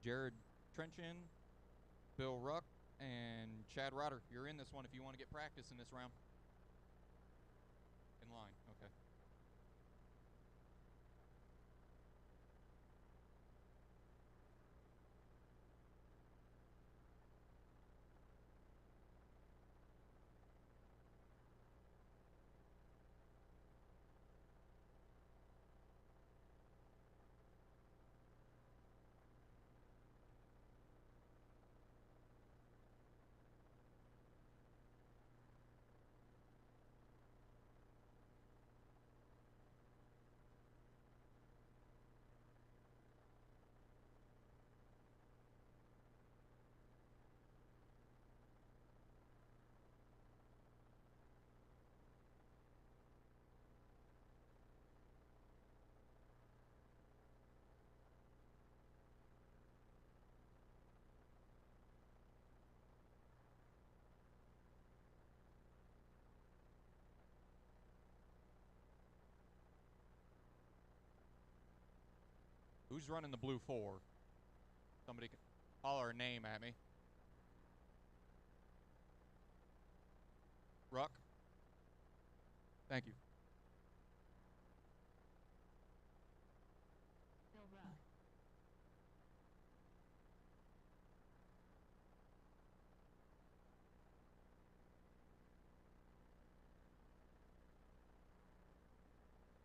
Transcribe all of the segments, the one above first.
Jared Trenchin, Bill Ruck, and Chad Rotter. You're in this one if you want to get practice in this round. In line, okay. Who's running the blue 4? Somebody can holler a name at me. Ruck? Thank you. Bill Ruck.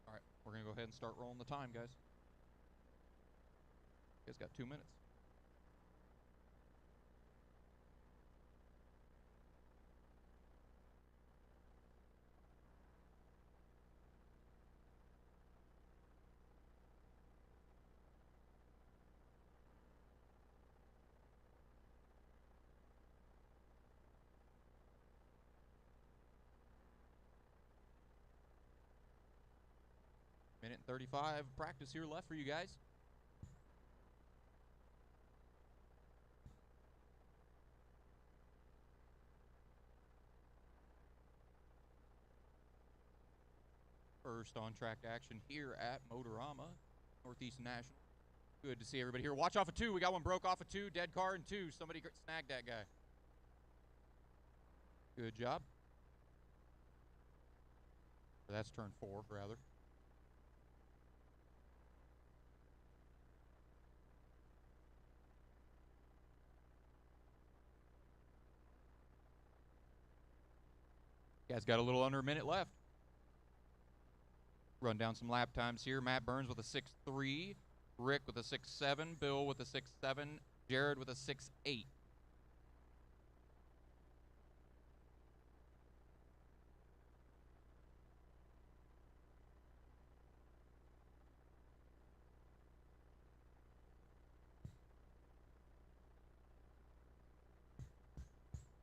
All right, we're going to go ahead and start rolling the time, guys. You guys got 2 minutes. Minute and 35 practice here left for you guys. First on-track action here at Motorama, Northeast National. Good to see everybody here. Watch off of 2. We got one broke off of 2. Dead car in 2. Somebody snagged that guy. Good job. That's turn 4, rather. You guys got a little under a minute left. Run down some lap times here. Matt Burns with a 6.3. Rick with a 6.7. Bill with a 6.7. Jared with a 6.8. You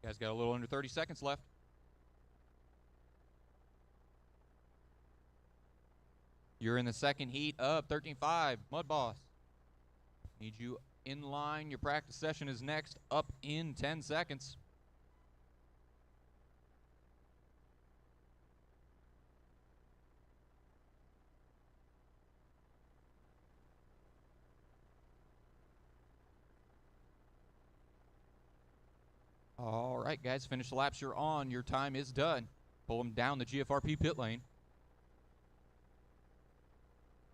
guys got a little under 30 seconds left. You're in the second heat of 13.5. Mud Boss. Need you in line. Your practice session is next, up in 10 seconds. All right, guys, finish the laps you're on. Your time is done. Pull them down the GFRP pit lane.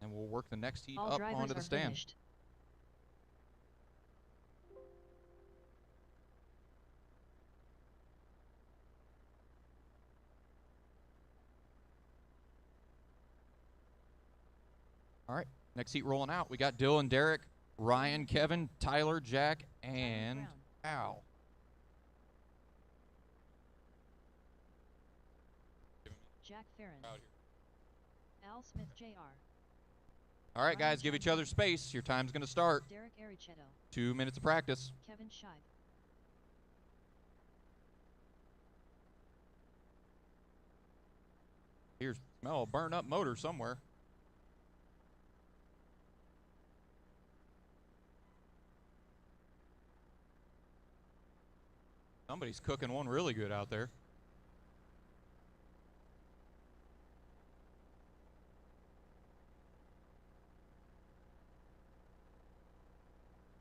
And we'll work the next heat up onto the stand. Finished. All right, next heat rolling out. We got Dylan, Derek, Ryan, Kevin, Tyler, Jack, and Al. Jack Farron. Al Smith Jr. All right, guys, give each other space. Your time's going to start. Derek Arichetto. 2 minutes of practice. Kevin Scheib. Here's smell a burned up motor somewhere. Somebody's cooking one really good out there.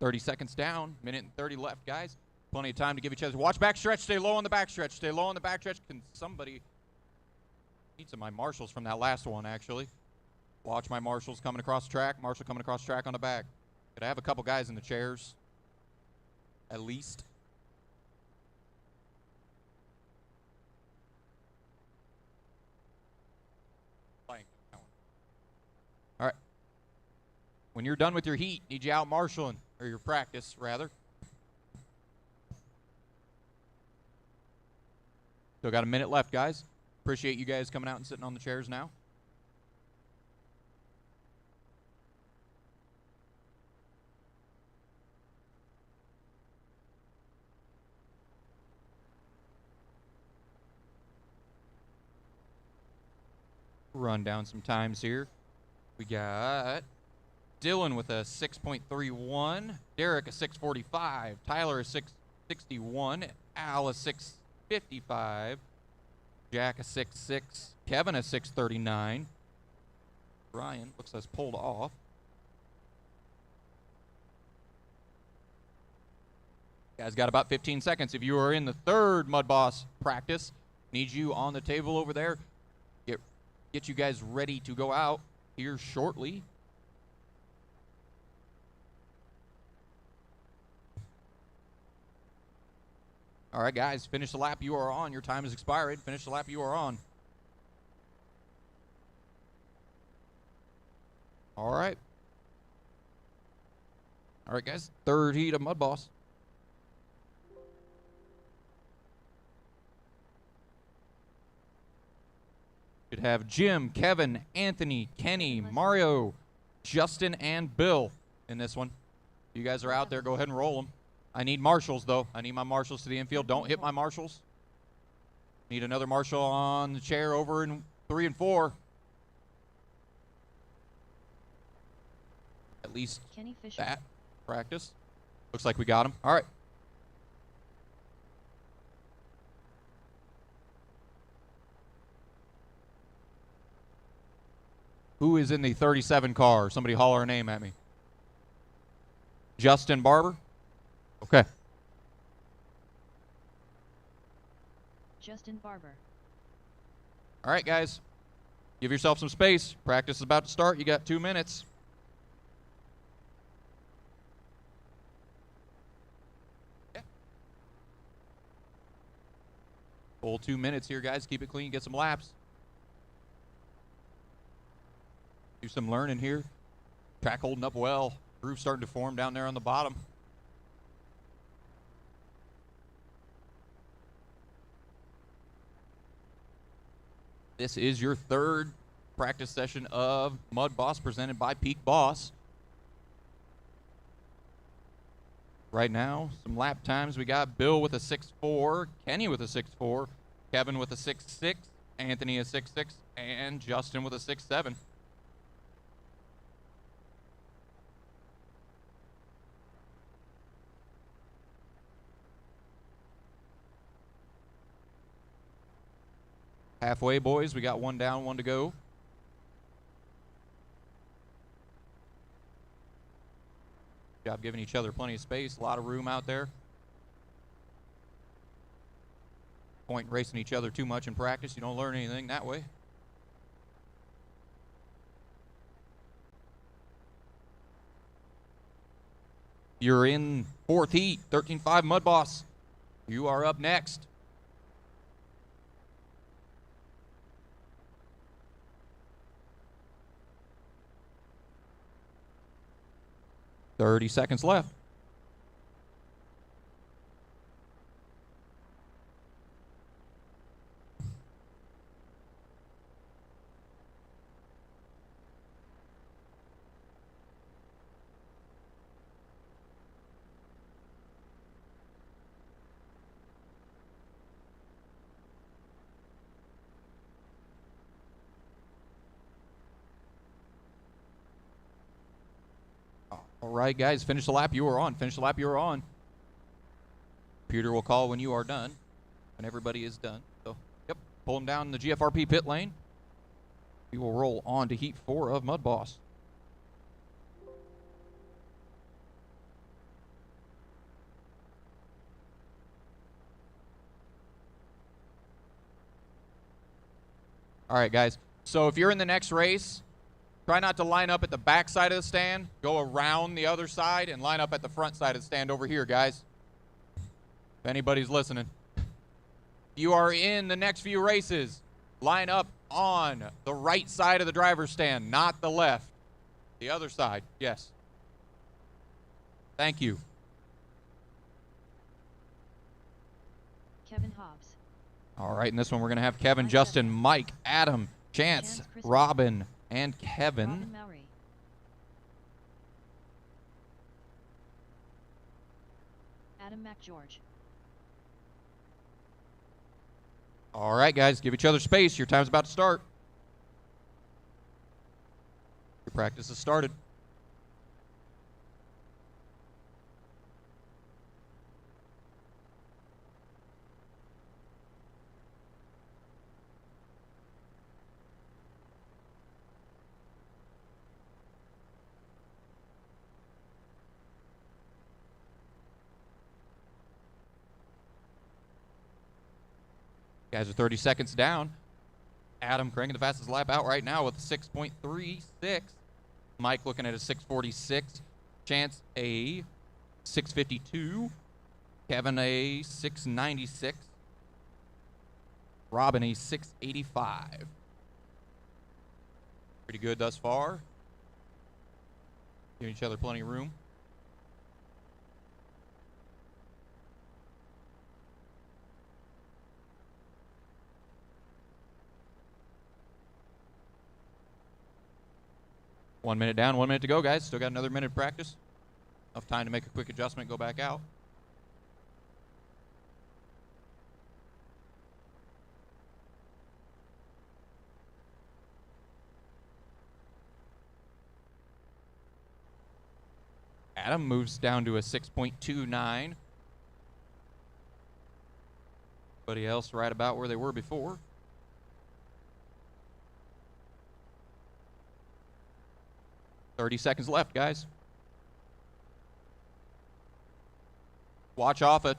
30 seconds down, minute and 30 left, guys. Plenty of time to give each other. Watch back stretch, stay low on the back stretch, stay low on the back stretch. Can somebody, need some of my marshals from that last one, actually. Watch my marshals coming across the track. Marshall coming across the track on the back. Could I have a couple guys in the chairs? At least. All right. When you're done with your heat, need you out marshaling, or your practice, rather. Still got a minute left, guys. Appreciate you guys coming out and sitting on the chairs now. Run down some times here. We got Dylan with a 6.31, Derek a 6.45, Tyler a 6.61, Al a 6.55, Jack a 6.6, Kevin a 6.39. Ryan looks like pulled off. Guys got about 15 seconds. If you are in the third Mud Boss practice, need you on the table over there. Get you guys ready to go out here shortly. All right, guys, finish the lap you are on. Your time has expired. Finish the lap you are on. All right. All right, guys, third heat of Mud Boss. Should have Jim, Kevin, Anthony, Kenny, Mario, Justin, and Bill in this one. You guys are out there. Go ahead and roll them. I need marshals, though. I need my marshals to the infield. Don't hit my marshals. Need another marshal on the chair over in 3 and 4. At least that practice. Looks like we got him. All right. Who is in the 37 car? Somebody holler a name at me. Justin Barber? Okay. Justin Barber. All right, guys. Give yourself some space. Practice is about to start. You got 2 minutes. Yeah. Full 2 minutes here, guys. Keep it clean. Get some laps. Do some learning here. Track holding up well. Groove starting to form down there on the bottom. This is your third practice session of Mud Boss presented by Peak Boss. Right now, some lap times. We got Bill with a 6.4, Kenny with a 6.4, Kevin with a 6.6, Anthony a 6.6, and Justin with a 6.7. Halfway, boys. We got 1 down, 1 to go. Job giving each other plenty of space. A lot of room out there. Point racing each other too much in practice. You don't learn anything that way. You're in 4th heat, 13.5 Mud Boss. You are up next. $30 seconds left. All right, guys, finish the lap you are on. Finish the lap you are on. Computer will call when you are done, when everybody is done. So, yep, pull them down in the GFRP pit lane. We will roll on to Heat 4 of Mud Boss. All right, guys. So if you're in the next race, try not to line up at the back side of the stand. Go around the other side and line up at the front side of the stand over here, guys. If anybody's listening. You are in the next few races. Line up on the right side of the driver's stand, not the left. The other side, yes. Thank you. Kevin Hobbs. All right, in this one we're going to have Kevin, Justin, Mike, Adam, Chance, Robin, and Kevin. Robin Mowry. Adam McGeorge. All right, guys, give each other space. Your time's about to start. Your practice has started. Guys are 30 seconds down. Adam cranking the fastest lap out right now with a 6.36. Mike looking at a 6.46. Chance a 6.52. Kevin a 6.96. Robin a 6.85. Pretty good thus far. Giving each other plenty of room. One minute down, 1 minute to go, guys. Still got another minute of practice. Enough time to make a quick adjustment, go back out. Adam moves down to a 6.29. Everybody else right about where they were before. Thirty seconds left, guys. Watch off at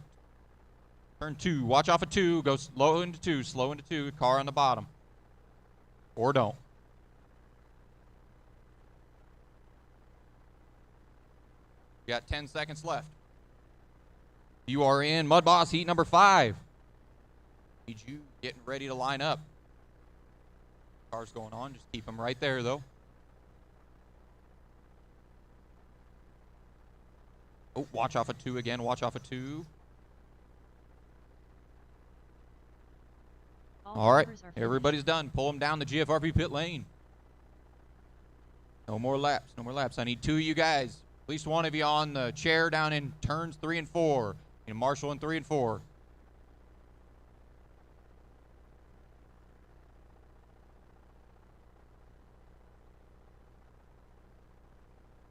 turn 2. Watch off at 2. Go slow into 2. Slow into 2. Car on the bottom. Or don't. You got 10 seconds left. You are in Mud Boss heat number 5. Need you getting ready to line up. Car's going on. Just keep them right there, though. Oh, watch off of 2 again. Watch off of 2. All right. Everybody's done. Pull them down the GFRP pit lane. No more laps. No more laps. I need 2 of you guys. At least one of you on the chair down in turns 3 and 4. And Marshall in 3 and 4.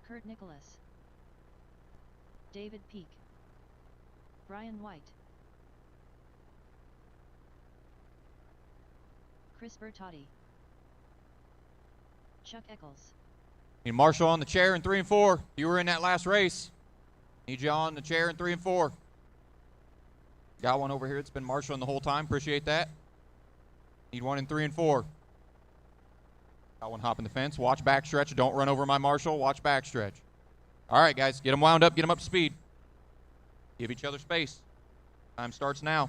Kurt Nicholas. David Peak. Brian White. Chris Bertotti. Chuck Eccles. Need Marshall on the chair in 3 and 4. You were in that last race. Need you on the chair in 3 and 4. Got one over here. It's been marshalling the whole time. Appreciate that. Need one in 3 and 4. Got one hopping the fence. Watch backstretch. Don't run over my Marshall. Watch backstretch. All right, guys. Get them wound up. Get them up to speed. Give each other space. Time starts now.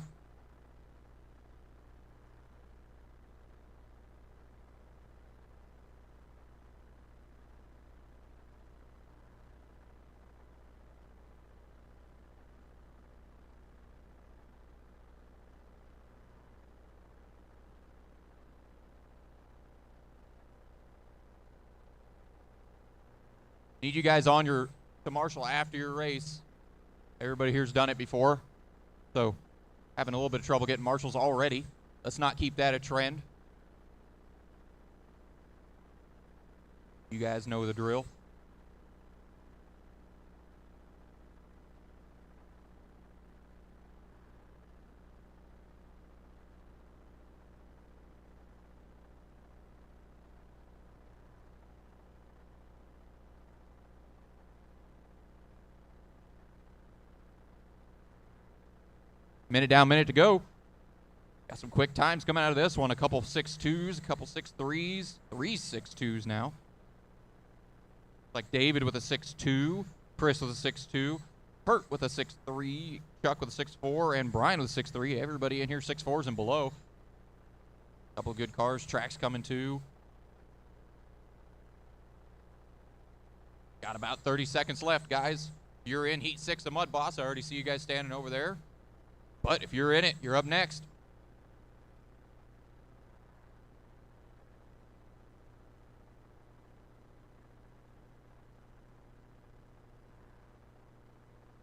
Need you guys on your to Marshall after your race. Everybody here's done it before, so having a little bit of trouble getting Marshalls already. Let's not keep that a trend. You guys know the drill. Minute down, minute to go. Got some quick times coming out of this one. A couple 6.2s, a couple 6.3s, 3 6.2s now. Like David with a 6.2, Chris with a 6.2, Kurt with a 6.3, Chuck with a 6.4, and Brian with a 6.3. Everybody in here 6.4s and below. Couple of good cars. Tracks coming too. Got about 30 seconds left, guys. If you're in Heat 6 of Mud Boss, I already see you guys standing over there. But if you're in it, you're up next.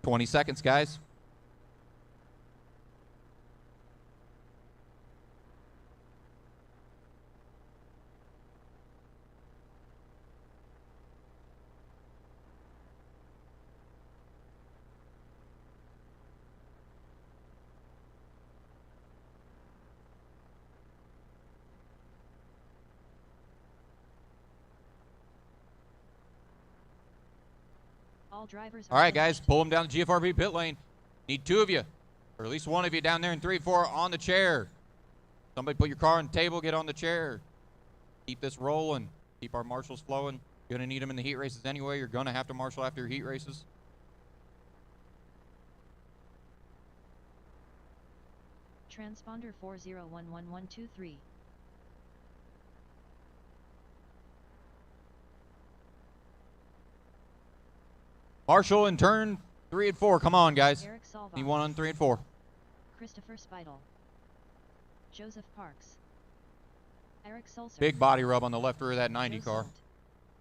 $20 seconds, guys. All drivers. All right, guys, pull them down the GFRP pit lane. Need 2 of you, or at least 1 of you down there in 3 and 4 on the chair. Somebody put your car on the table, get on the chair. Keep this rolling. Keep our marshals flowing. You're going to need them in the heat races anyway. You're going to have to marshal after your heat races. Transponder 40111123. Marshal in turn 3 and 4. Come on, guys. Eric Salvas. Need 1 on 3 and 4. Christopher Spidel. Joseph Parks. Eric Sulzer. Big body rub on the left rear of that 90 Joe car. Salt.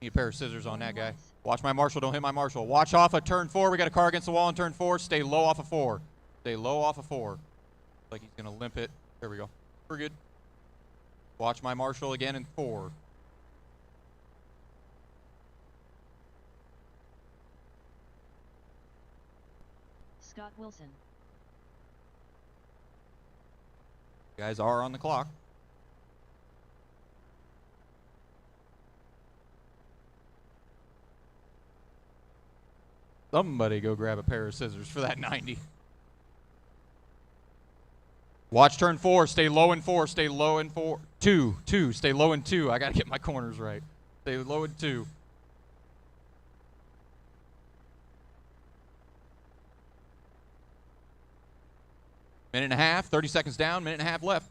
Need a pair of scissors on that guy. Wise. Watch my marshal. Don't hit my marshal. Watch off of turn 4. We got a car against the wall in turn 4. Stay low off of 4. Stay low off of 4. Like he's going to limp it. There we go. We're good. Watch my marshal again in 4. Scott Wilson. Guys are on the clock. Somebody go grab a pair of scissors for that 90. Watch turn 4. Stay low in 4. Stay low in 4. 2. 2. Stay low in 2. I got to get my corners right. Stay low in 2. Minute and a half. 30 seconds down. Minute and a half left.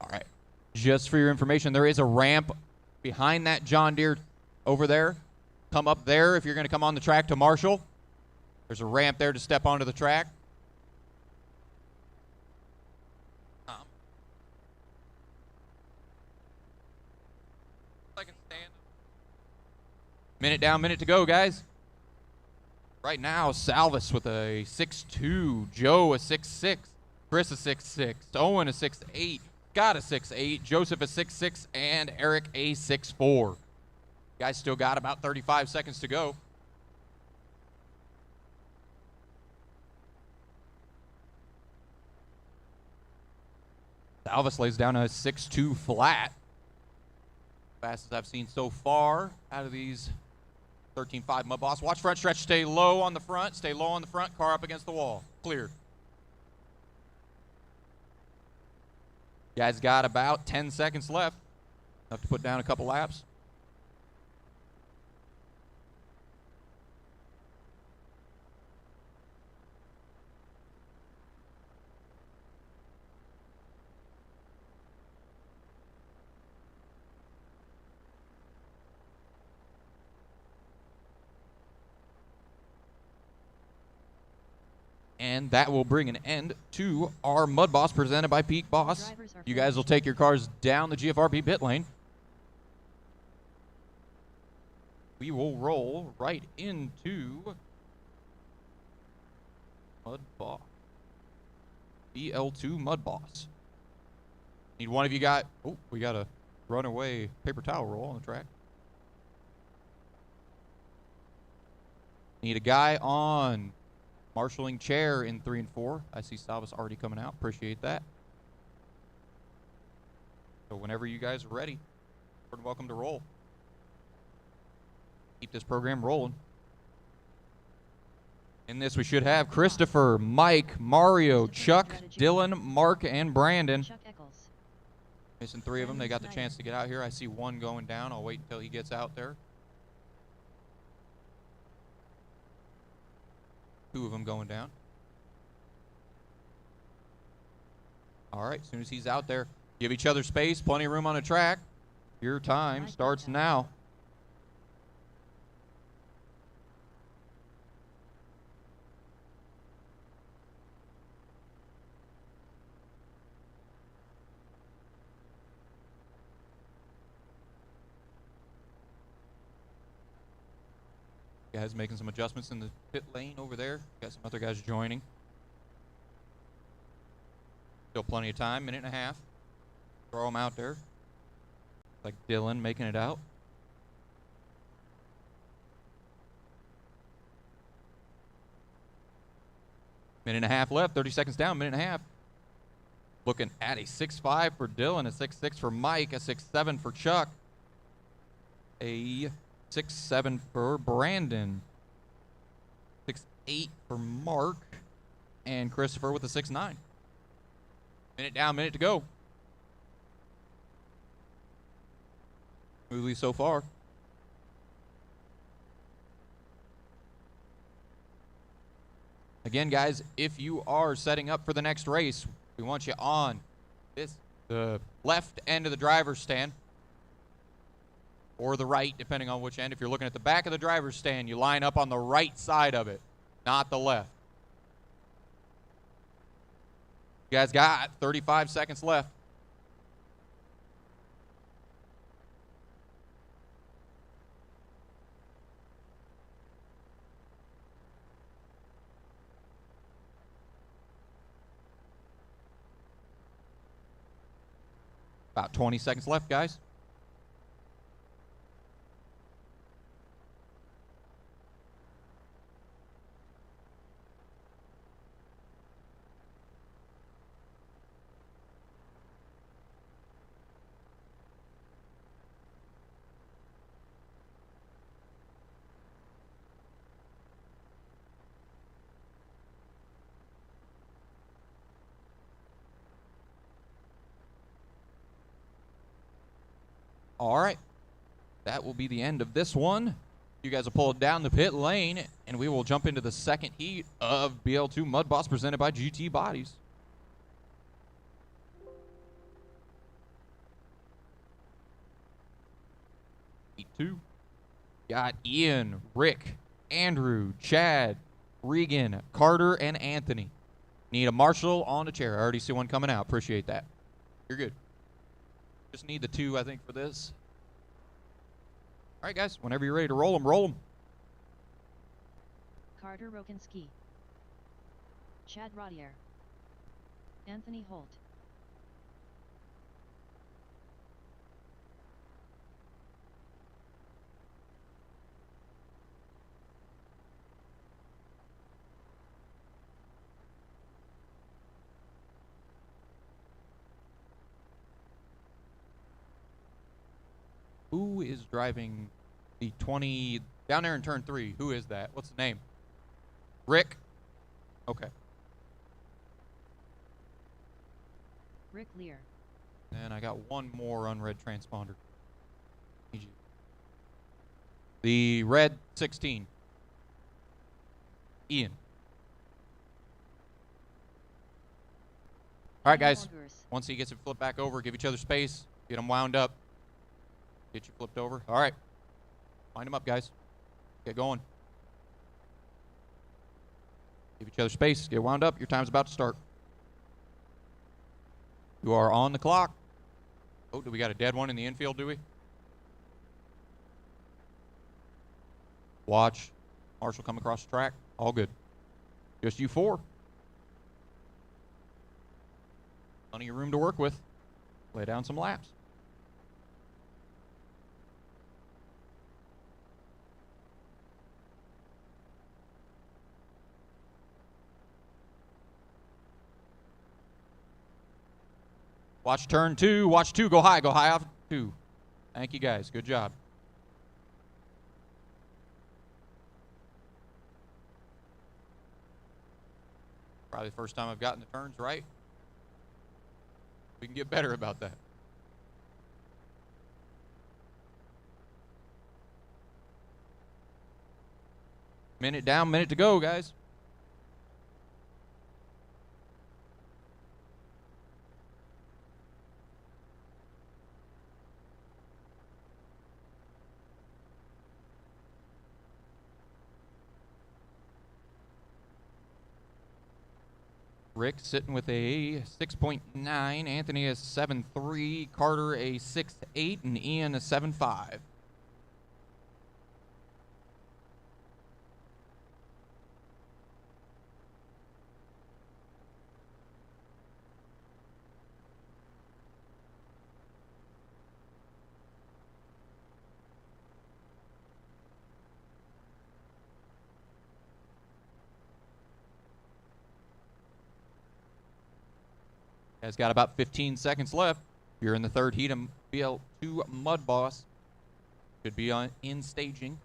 All right. Just for your information, there is a ramp behind that John Deere over there. Come up there if you're going to come on the track to Marshall. There's a ramp there to step onto the track. Minute down, minute to go, guys. Right now, Salvas with a 6.2, Joe a 6.6, Chris a 6.6, Owen a 6.8, Scott a 6.8, Joseph a 6.6, and Eric a 6.4. Guys still got about 35 seconds to go. Salvas lays down a 6.2 flat. Fastest I've seen so far out of these 13.5 Mud Boss. Watch front stretch. Stay low on the front. Stay low on the front. Car up against the wall. Clear. Guys got about 10 seconds left. Enough to put down a couple laps. And that will bring an end to our Mud Boss presented by Peak Boss. You guys will take your cars down the GFRP pit lane. We will roll right into Mud Boss. BL2 Mud Boss. Need one of you got, oh, we got a runaway paper towel roll on the track. Need a guy on marshalling chair in 3 and 4. I see Salvas already coming out. Appreciate that. So whenever you guys are ready, you're welcome to roll. Keep this program rolling. In this, we should have Christopher, Mike, Mario, Chuck, Dylan, Mark, and Brandon. Chuck Eccles. Missing 3 of them. They got the chance to get out here. I see 1 going down. I'll wait until he gets out there. 2 of them going down. All right, as soon as he's out there, give each other space, plenty of room on the track. Your time starts now. Guys making some adjustments in the pit lane over there. Got some other guys joining. Still plenty of time, 1.5 minutes. Throw them out there. Like Dylan making it out. Minute and a half left, 30 seconds down, 1.5 minutes. Looking at a 6.5 for Dylan, a 6.6 for Mike, a 6.7 for Chuck, a 6.7 for Brandon, 6.8 for Mark, and Christopher with a 6.9. Minute down, minute to go. Smoothly so far. Again, guys, if you are setting up for the next race, we want you on the left end of the driver's stand, or the right, depending on which end. If you're looking at the back of the driver's stand, you line up on the right side of it, not the left. You guys got 35 seconds left. About 20 seconds left, guys. All right. That will be the end of this one. You guys will pull down the pit lane, and we will jump into the second heat of BL2 Mud Boss presented by GT Bodies. Heat 2. Got Ian, Rick, Andrew, Chad, Regan, Carter, and Anthony. Need a marshal on the chair. I already see one coming out. Appreciate that. You're good. Just need the 2, I think, for this. All right, guys. Whenever you're ready to roll them, roll them. Carter Rokinski. Chad Rodier. Anthony Holt. Who is driving the 20 down there in turn 3? Who is that? What's the name? Rick? Okay. Rick Lear. And I got one more unread transponder. The red 16. Ian. All right, guys. Once he gets it flipped back over, give each other space. Get them wound up. Get you flipped over. All right. Line them up, guys. Get going. Give each other space. Get wound up. Your time's about to start. You are on the clock. Oh, do we got a dead one in the infield, do we? Watch. Marshall come across the track. All good. Just you 4. Plenty of room to work with. Lay down some laps. Watch turn 2. Watch 2. Go high. Go high off 2. Thank you, guys. Good job. Probably the first time I've gotten the turns right. We can get better about that. Minute down, minute to go, guys. Rick sitting with a 6.9. Anthony a 7.3. Carter a 6.8. And Ian a 7.5. Guys got about 15 seconds left. You're in the third heat of BL2 Mud Boss. Should be in staging.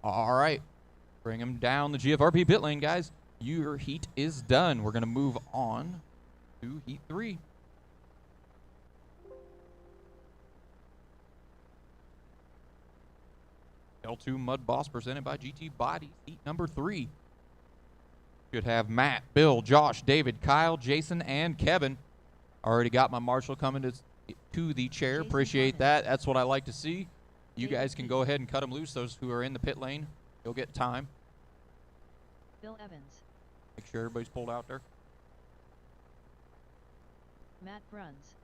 All right. Bring him down the GFRP pit lane, guys. Your heat is done. We're going to move on to heat 3. L2 Mud Boss presented by GT Bodies. Heat number 3. Should have Matt, Bill, Josh, David, Kyle, Jason, and Kevin. Already got my marshal coming to the chair. Jason Appreciate Clemens. that. That's what I like to see. You David guys can P. go ahead and cut them loose. Those who are in the pit lane, you'll get time. Bill Evans. Make sure everybody's pulled out there. Matt Bruns.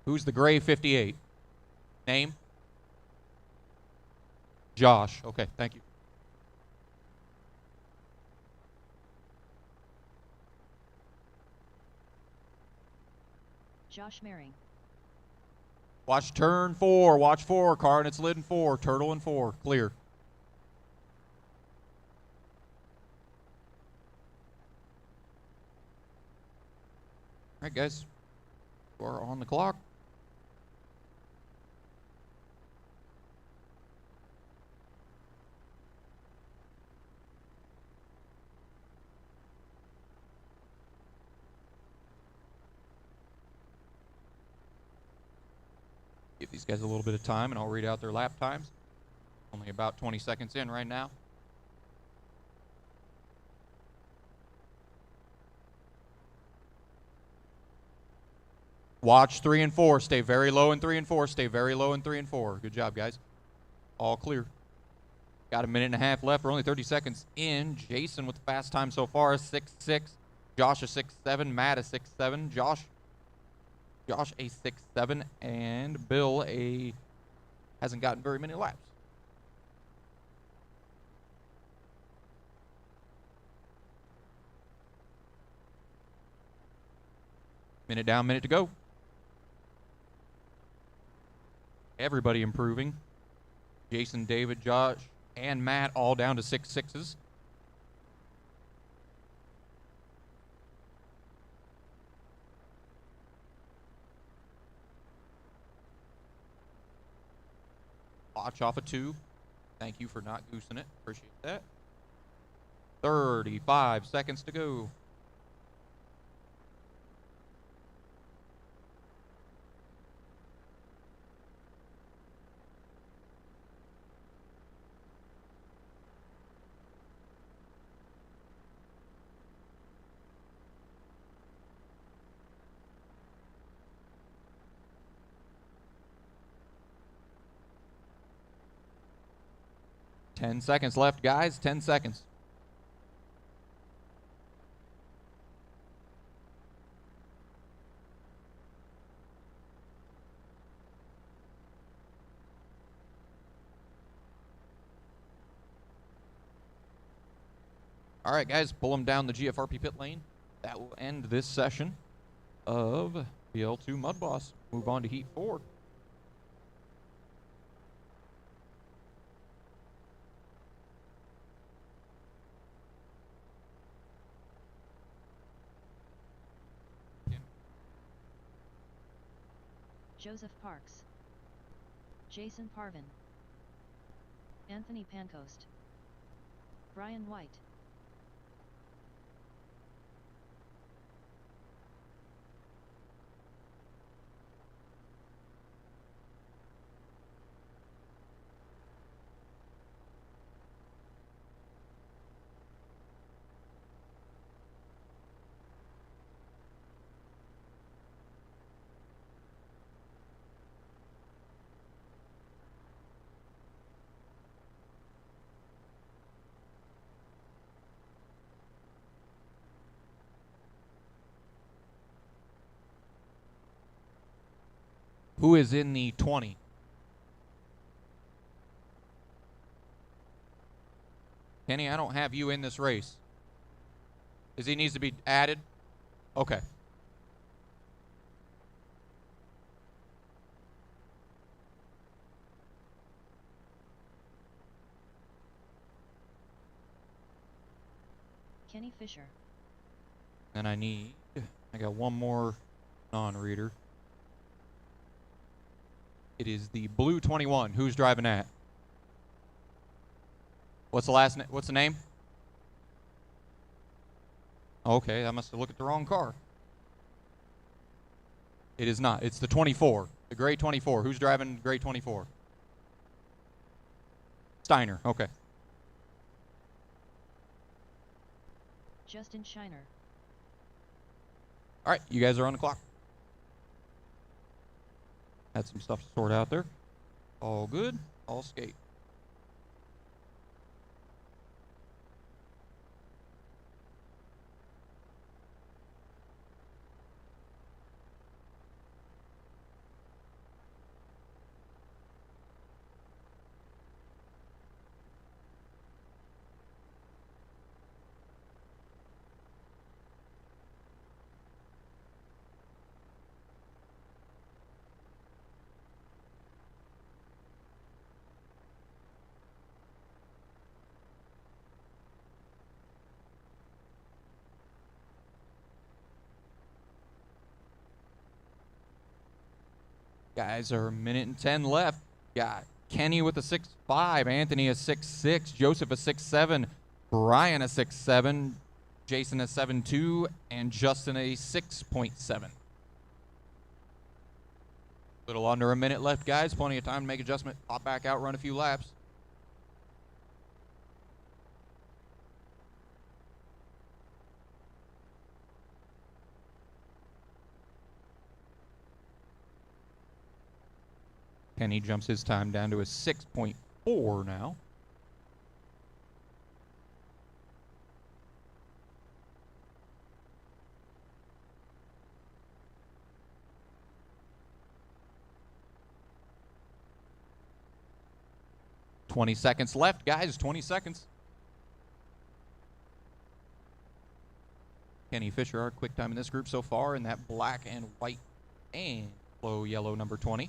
Who's the gray 58? Name? Josh. Okay, thank you. Josh Maring. Watch turn 4. Watch 4. Car in its lid in 4. Turtle in 4. Clear. All right, guys. We're on the clock. Give these guys a little bit of time, and I'll read out their lap times. Only about 20 seconds in right now. Watch 3 and 4. Stay very low in 3 and 4. Stay very low in 3 and 4. Good job, guys. All clear. Got a minute and a half left. We're only 30 seconds in. Jason with the fast time so far is 6.6. Josh a 6.7. Matt a 6.7. Josh a 6.7. And Bill hasn't gotten very many laps. Minute down, minute to go. Everybody improving. Jason, David, Josh, and Matt all down to 6.6s. Watch off a 2. Thank you for not goosing it. Appreciate that. 35 seconds to go. Ten seconds left, guys. 10 seconds. All right, guys, pull them down the GFRP pit lane. That will end this session of BL2 Mud Boss. Move on to Heat 4. Joseph Parks, Jason Parvin, Anthony Pancoast, Brian White. Who is in the 20? Kenny, I don't have you in this race. Does he needs to be added? Okay. Kenny Fisher. And I got one more non-reader. It is the blue 21. Who's driving that? What's the name? Okay, I must have looked at the wrong car. It is not. It's the 24. The gray 24. Who's driving gray 24? Steiner. Okay. Justin Shiner. All right, you guys are on the clock. Had some stuff to sort out there. All good. All skate. Guys are a minute and 10 left. Got Kenny with a 6.5, Anthony a 6.6, Joseph a 6.7, Brian a 6.7, Jason a 7.2, and Justin a 6.7. Little under a minute left, guys. Plenty of time to make adjustment. Pop back out, run a few laps. Kenny jumps his time down to a 6.4 now. $20 seconds left, guys. 20 seconds. Kenny Fisher, our quick time in this group so far, in that black and white and low yellow number 20.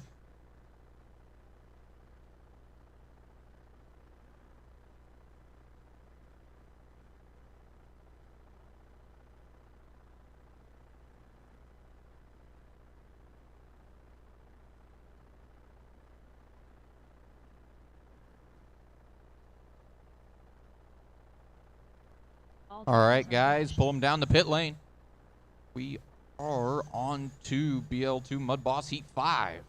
All right, guys, pull them down the pit lane. We are on to BL2 Mud Boss Heat 5.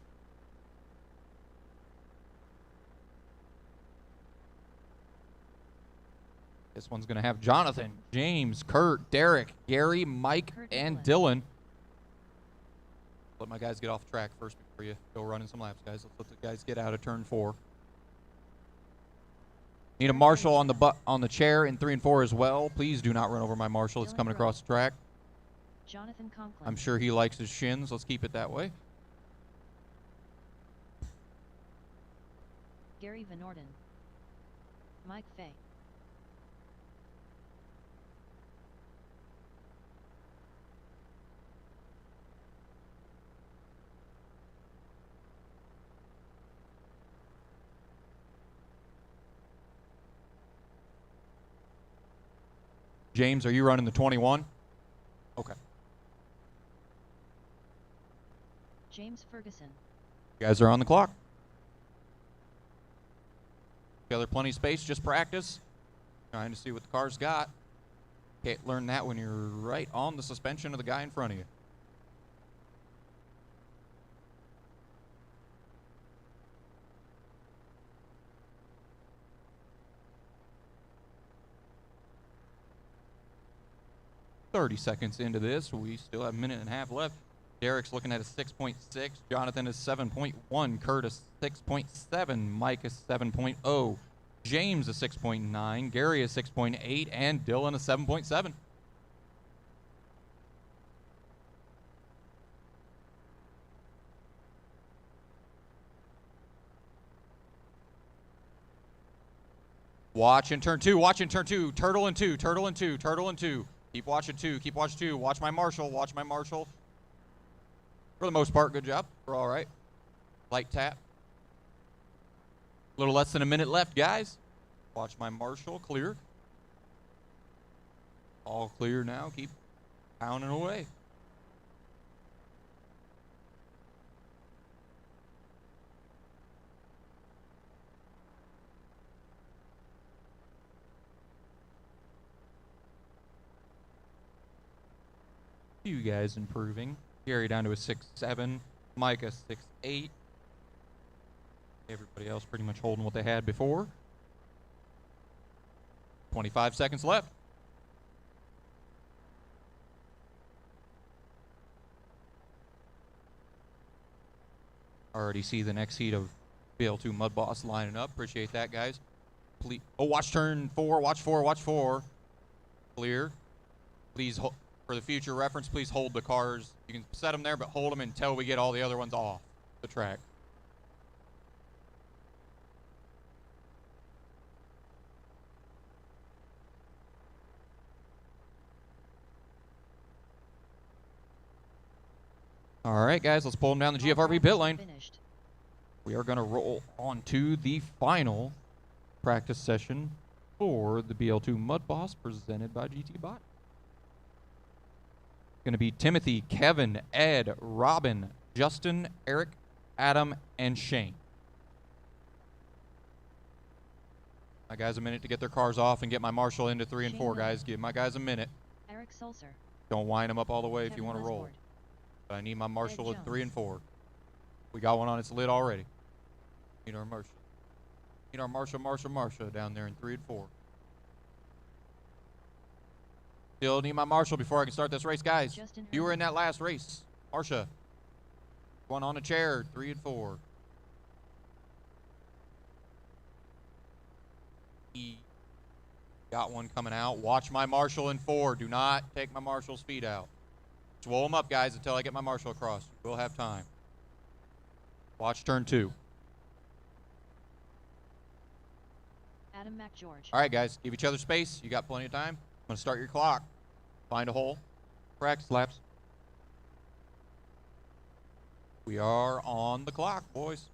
This one's going to have Jonathan, James, Kurt, Derek, Gary, Mike, and Dylan. Let my guys get off track first before you go running some laps, guys. Let's let the guys get out of turn 4. Need a marshal on the chair in 3 and 4 as well. Please do not run over my marshal. It's coming across the track. Jonathan Conklin. I'm sure he likes his shins. Let's keep it that way. Gary Van Orden. Mike Fay. James, are you running the 21? Okay. James Ferguson. You guys are on the clock. Together, plenty of space, just practice. Trying to see what the car's got. Can't learn that when you're right on the suspension of the guy in front of you. "30 seconds into this. We still have a minute and a half left. Derek's looking at a 6.6. Jonathan is 7.1. Curtis 6.7. Mike is 7.0. James is 6.9. Gary is 6.8. And Dylan is 7.7. Watch in turn two. Watch in turn two. Turtle and two. Turtle and two. Turtle and two. Keep watching two. Keep watching two. Watch my Marshall. Watch my Marshall. For the most part, good job. We're all right. Light tap. A little less than a minute left, guys. Watch my Marshall. Clear. All clear now. Keep pounding away. You guys improving. Gary down to a 6.7. Micah 6.8. Everybody else pretty much holding what they had before. 25 seconds left. Already see the next heat of BL2 Mud Boss lining up. Appreciate that, guys. Oh, watch turn four. Watch four. Watch four. Clear. Please, for the future reference, please hold the cars. You can set them there, but hold them until we get all the other ones off the track. All right, guys, let's pull them down the GFRP pit lane. Finished. We are going to roll on to the final practice session for the BL2 Mud Boss presented by GT Bot. Going to be Timothy, Kevin, Ed, Robin, Justin, Eric, Adam, and Shane. My guys a minute to get their cars off and get my Marshall into 3 and 4, guys. Give my guys a minute. Eric Sulzer. Don't wind them up all the way if you Kevin want to roll. Westward. But I need my Marshall Ed at 3 and Jones. 4. We got one on its lid already. Need our Marshall. Need our Marshall down there in 3 and 4. Still need my Marshall before I can start this race, guys. Justin You were Herman. in that last race. Marsha. One on a chair, 3 and 4. He got one coming out. Watch my Marshall in 4. Do not take my Marshall's feet out. Swole them up, guys, until I get my Marshall across. We'll have time. Watch turn 2. Adam McGeorge. All right, guys, give each other space. You got plenty of time. I'm going to start your clock. Find a hole. Practice laps. We are on the clock, boys.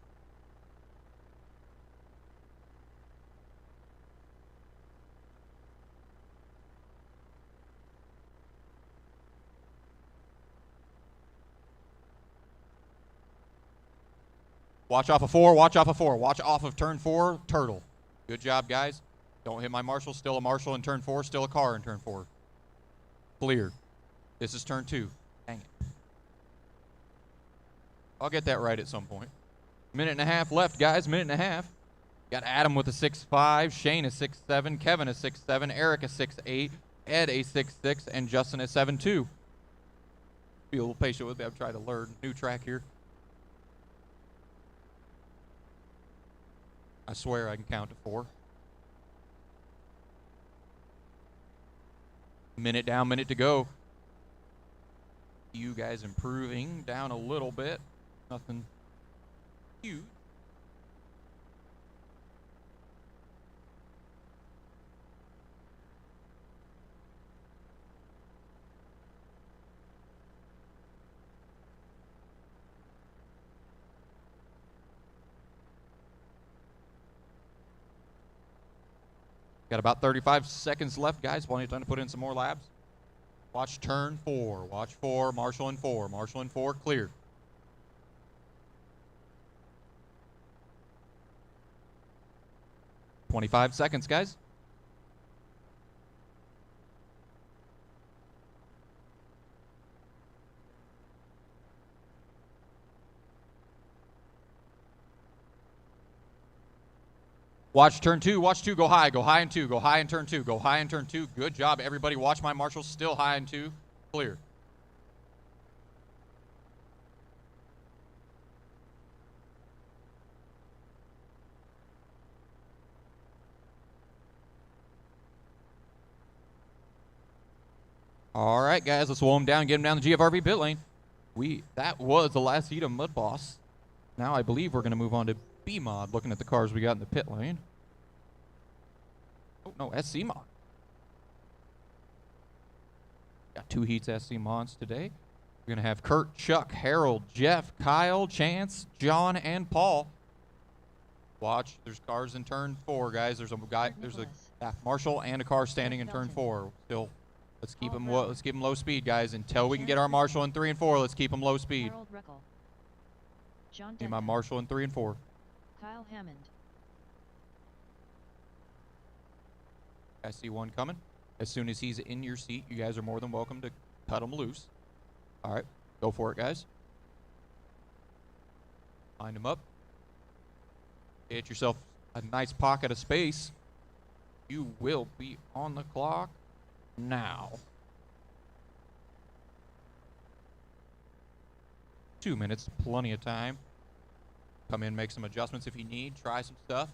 Watch off of 4. Watch off of 4. Watch off of turn 4. Turtle. Good job, guys. Don't hit my Marshall. Still a Marshall in turn 4. Still a car in turn 4. Clear. This is turn 2. Dang it. I'll get that right at some point. Minute and a half left, guys. Minute and a half. Got Adam with a 6.5. Shane a 6.7. Kevin a 6.7. Eric a 6.8. Ed a 6.6. And Justin a 7.2. Be a little patient with me. I'm trying to learn new track here. I swear I can count to 4. Minute down, minute to go. You guys improving down a little bit. Nothing huge. Got about 35 seconds left, guys. Plenty of time to put in some more laps. Watch turn 4. Watch 4. Marshall in 4. Marshall in 4. Clear. "25 seconds, guys. Watch turn 2. Watch 2. Go high. Go high in 2. Go high in turn 2. Go high in turn 2. Good job, everybody. Watch my marshals. Still high in 2. Clear. All right, guys. Let's slow them down. Get them down the GFRV pit lane. That was the last heat of Mud Boss. Now I believe we're going to move on to B-Mod, looking at the cars we got in the pit lane. Oh, no, SC Mod. Got 2 heats SC Mods today. We're going to have Kurt, Chuck, Harold, Jeff, Kyle, Chance, John, and Paul. Watch, there's cars in turn 4, guys. There's a guy, there's a Marshall and a car standing in turn 4. Still, let's keep them low speed, guys, until we can get our Marshall in 3 and 4. Let's keep them low speed. Need my Marshall in 3 and 4. Kyle Hammond. I see one coming. As soon as he's in your seat, you guys are more than welcome to cut him loose. All right, go for it, guys. Line him up. Get yourself a nice pocket of space. You will be on the clock now. 2 minutes, plenty of time. Come in, make some adjustments if you need. Try some stuff.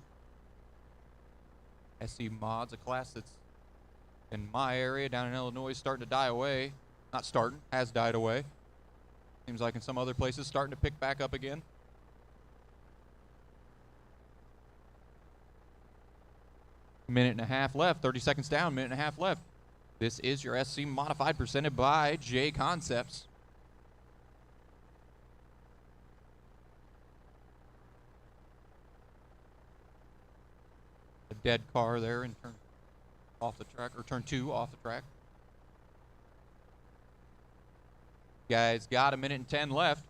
SC Mod's a class that's in my area down in Illinois starting to die away. Not starting, has died away. Seems like in some other places starting to pick back up again. Minute and a half left, 30 seconds down, minute and a half left. This is your SC Modified presented by J Concepts. A dead car there in turn off the track, or turn 2 off the track. Guys, got a minute and 10 left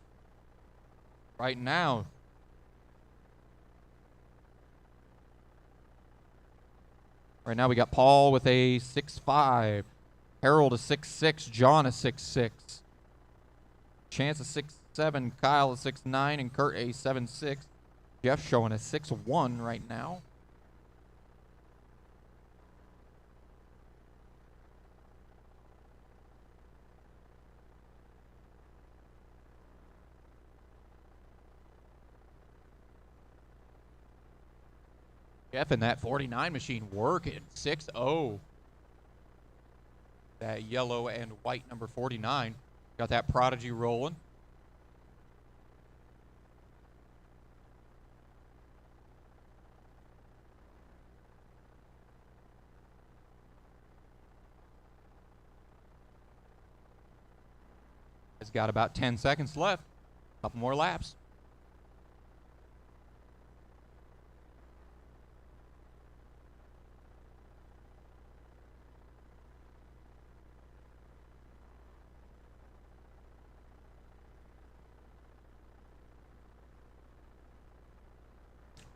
right now. Right now we got Paul with a 6.5, Harold a 6.6, John a 6.6, Chance a 6.7, Kyle a 6.9, and Kurt a 7.6. Jeff showing a 6.1 right now. Jeff in that 49 machine working. 6.0. That yellow and white number 49. Got that Prodigy rolling. It's got about 10 seconds left. Couple more laps.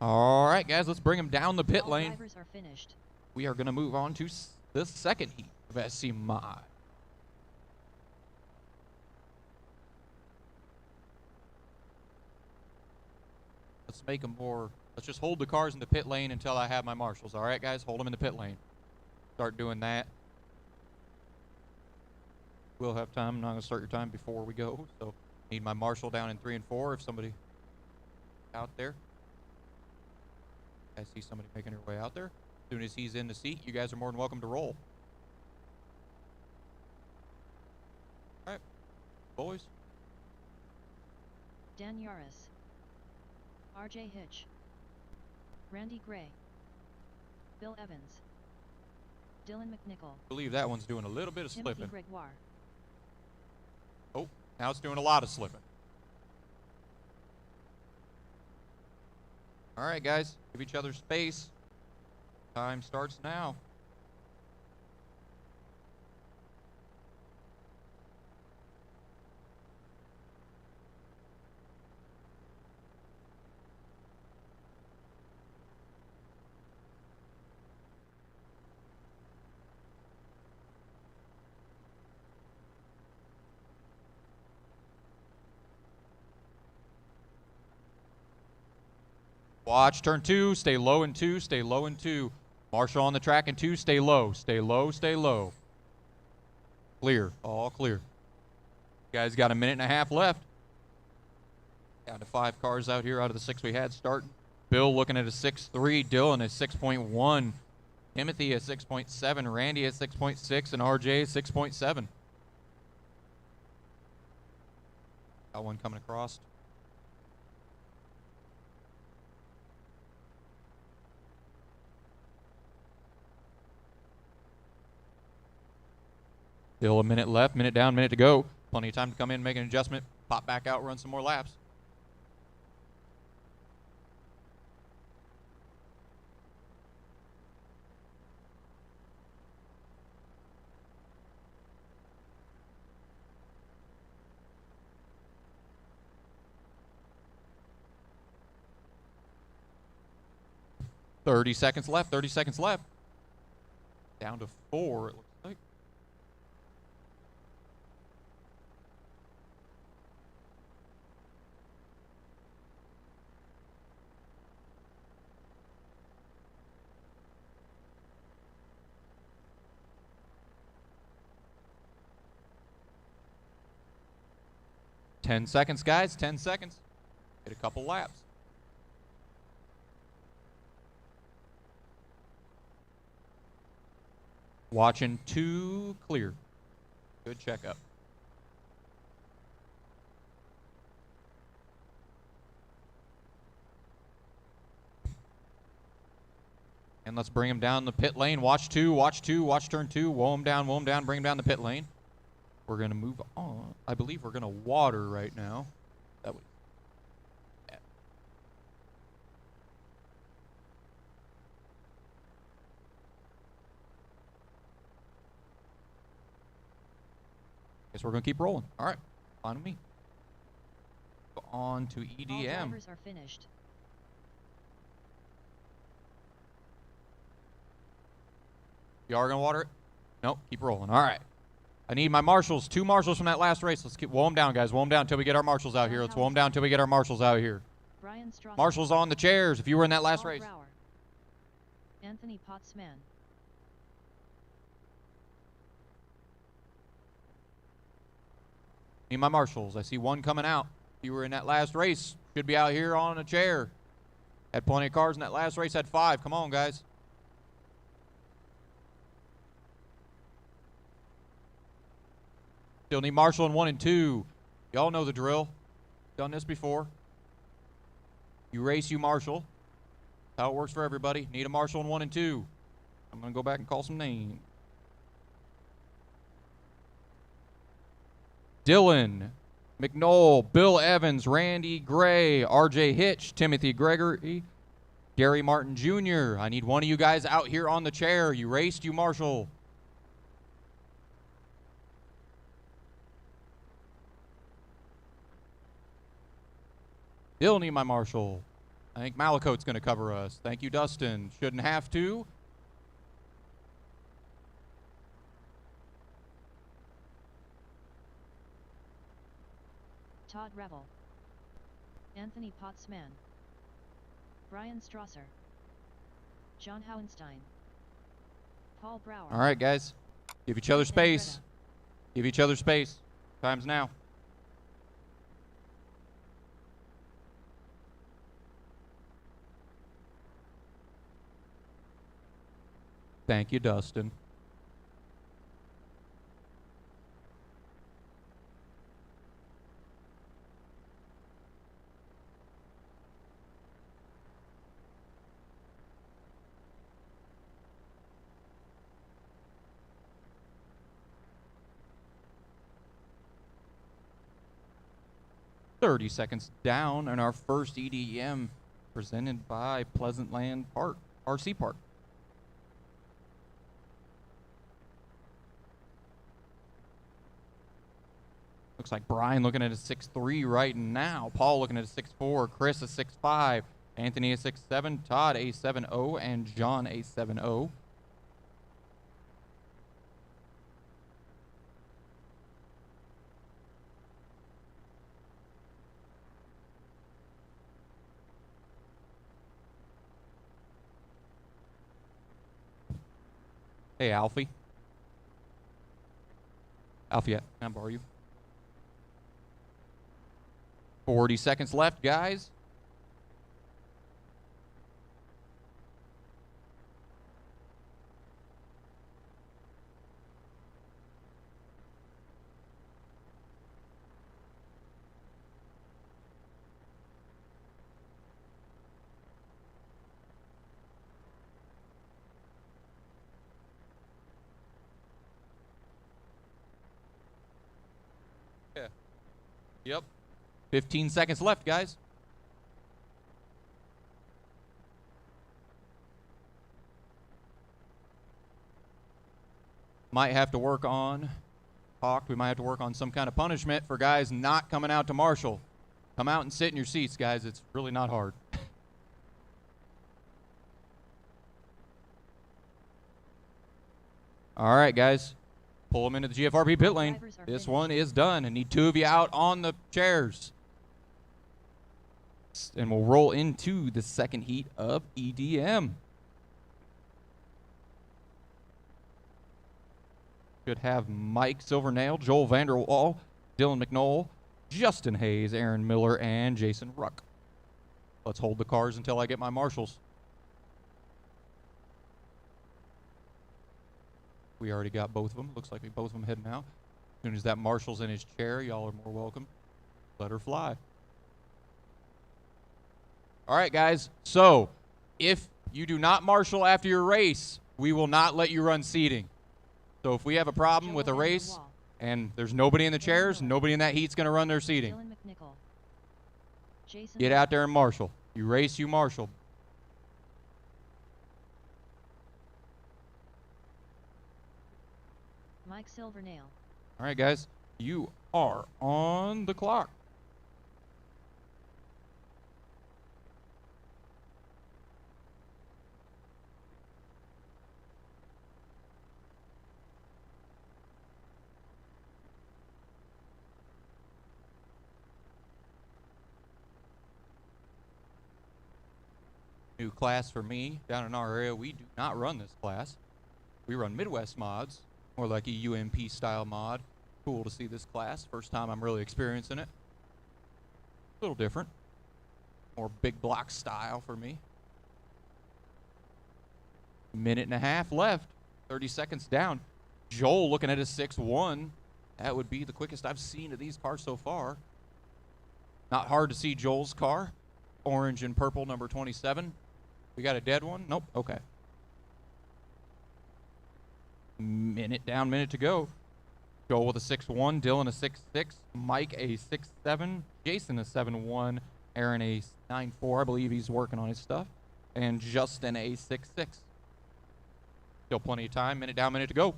All right, guys, let's bring them down the pit lane. Drivers are finished. We are going to move on to the second heat of SC Mod. Let's make them more. Let's just hold the cars in the pit lane until I have my marshals. All right, guys, hold them in the pit lane. Start doing that. We'll have time. I'm not going to start your time before we go. So, need my marshal down in 3 and 4 if somebody out there. I see somebody making their way out there. As soon as he's in the seat, you guys are more than welcome to roll. All right, boys. Dan Yaris. RJ Hitch. Randy Gray. Bill Evans. Dylan McNichol. I believe that one's doing a little bit of Timothy slipping. Gregoire. Oh, now it's doing a lot of slipping. All right, guys, give each other space. Time starts now. Watch turn 2, stay low in 2, stay low in 2. Marshall on the track in 2, stay low, stay low, stay low. Clear, all clear. You guys got a minute and a half left. Down to 5 cars out here out of the 6 we had starting. Bill looking at a 6.3, Dylan at 6.1, Timothy at 6.7, Randy at 6.6, and RJ at 6.7. Got one coming across. Still a minute left, minute down, minute to go. Plenty of time to come in, make an adjustment, pop back out, run some more laps. Seconds left, 30 seconds left. Down to 4, it looks like. Ten seconds, guys, 10 seconds. Get a couple laps. Watching 2 clear. Good checkup. And let's bring him down the pit lane. Watch 2, watch 2, watch turn 2. Woe him down, bring him down the pit lane. We're going to move on. I believe we're going to water right now. That would. Yeah. Guess we're going to keep rolling. All right. Fine with me. Go on to EDM. All drivers are finished. You are going to water it? Nope. Keep rolling. All right. I need my marshals. 2 marshals from that last race. Let's keep woe them down, guys. Woe them down until we get our marshals out here. Let's woe them down until we get our marshals out here. Marshals on the chairs if you were in that last race. Anthony Pottsman. Need my marshals. I see one coming out. If you were in that last race, should be out here on a chair. Had plenty of cars in that last race. Had 5. Come on, guys. Still need marshal in 1 and 2. Y'all know the drill. Done this before. You race, you marshal. That's how it works for everybody. Need a marshal in 1 and 2. I'm going to go back and call some names. Dylan McNoll, Bill Evans, Randy Gray, RJ Hitch, Timothy Gregory, Gary Martin Jr. I need one of you guys out here on the chair. You raced, you marshal. Still need my marshal. I think Malakote's going to cover us. Thank you, Dustin. Shouldn't have to. Todd Revel. Anthony Pottsman. Brian Strasser. John Howenstein. Paul Brower. All right, guys. Give each other space. Give each other space. Time's now. Thank you, Dustin. $30 down on our first EDM presented by Pleasantland Park, RC Park. Looks like Brian looking at a 6'3" right now. Paul looking at a 6'4", Chris a 6'5", Anthony a 6'7", Todd a 7'0", and John a 7'0". Hey, Alfie. Alfie, can I borrow you? 40 seconds left, guys. Yeah. Yep. 15 seconds left, guys. Might have to work on, we might have to work on some kind of punishment for guys not coming out to marshal. Come out and sit in your seats, guys. It's really not hard. All right, guys. Pull them into the GFRP pit lane. This one is done. I need 2 of you out on the chairs. And we'll roll into the second heat of EDM. Should have Mike Silvernail, Joel Vanderwall, Dylan McNoll, Justin Hayes, Aaron Miller, and Jason Ruck. Let's hold the cars until I get my marshals. We already got both of them. Looks like we both of them heading out. As soon as that marshal's in his chair, y'all are more welcome. Let her fly. All right, guys. So, if you do not marshal after your race, we will not let you run seating. So if we have a problem with a race and there's nobody in the chairs, nobody in that heat's going to run their seating. Get out there and marshal. You race, you marshal. Mike Silvernail. All right, guys. You are on the clock. New class for me down in our area. We do not run this class. We run Midwest mods, more like a UMP style mod. Cool to see this class. First time I'm really experiencing it. A little different. More big block style for me. Minute and a half left. 30 seconds down. Joel looking at a 6'1". That would be the quickest I've seen of these cars so far. Not hard to see Joel's car. Orange and purple, number 27. We got a dead one? Nope. Okay. Minute down, minute to go. Joel with a 6'1", Dylan a 6'6", Mike a 6'7", Jason a 7'1", Aaron a 9'4". I believe he's working on his stuff. And Justin a 6'6". Still plenty of time. Minute down, minute to go.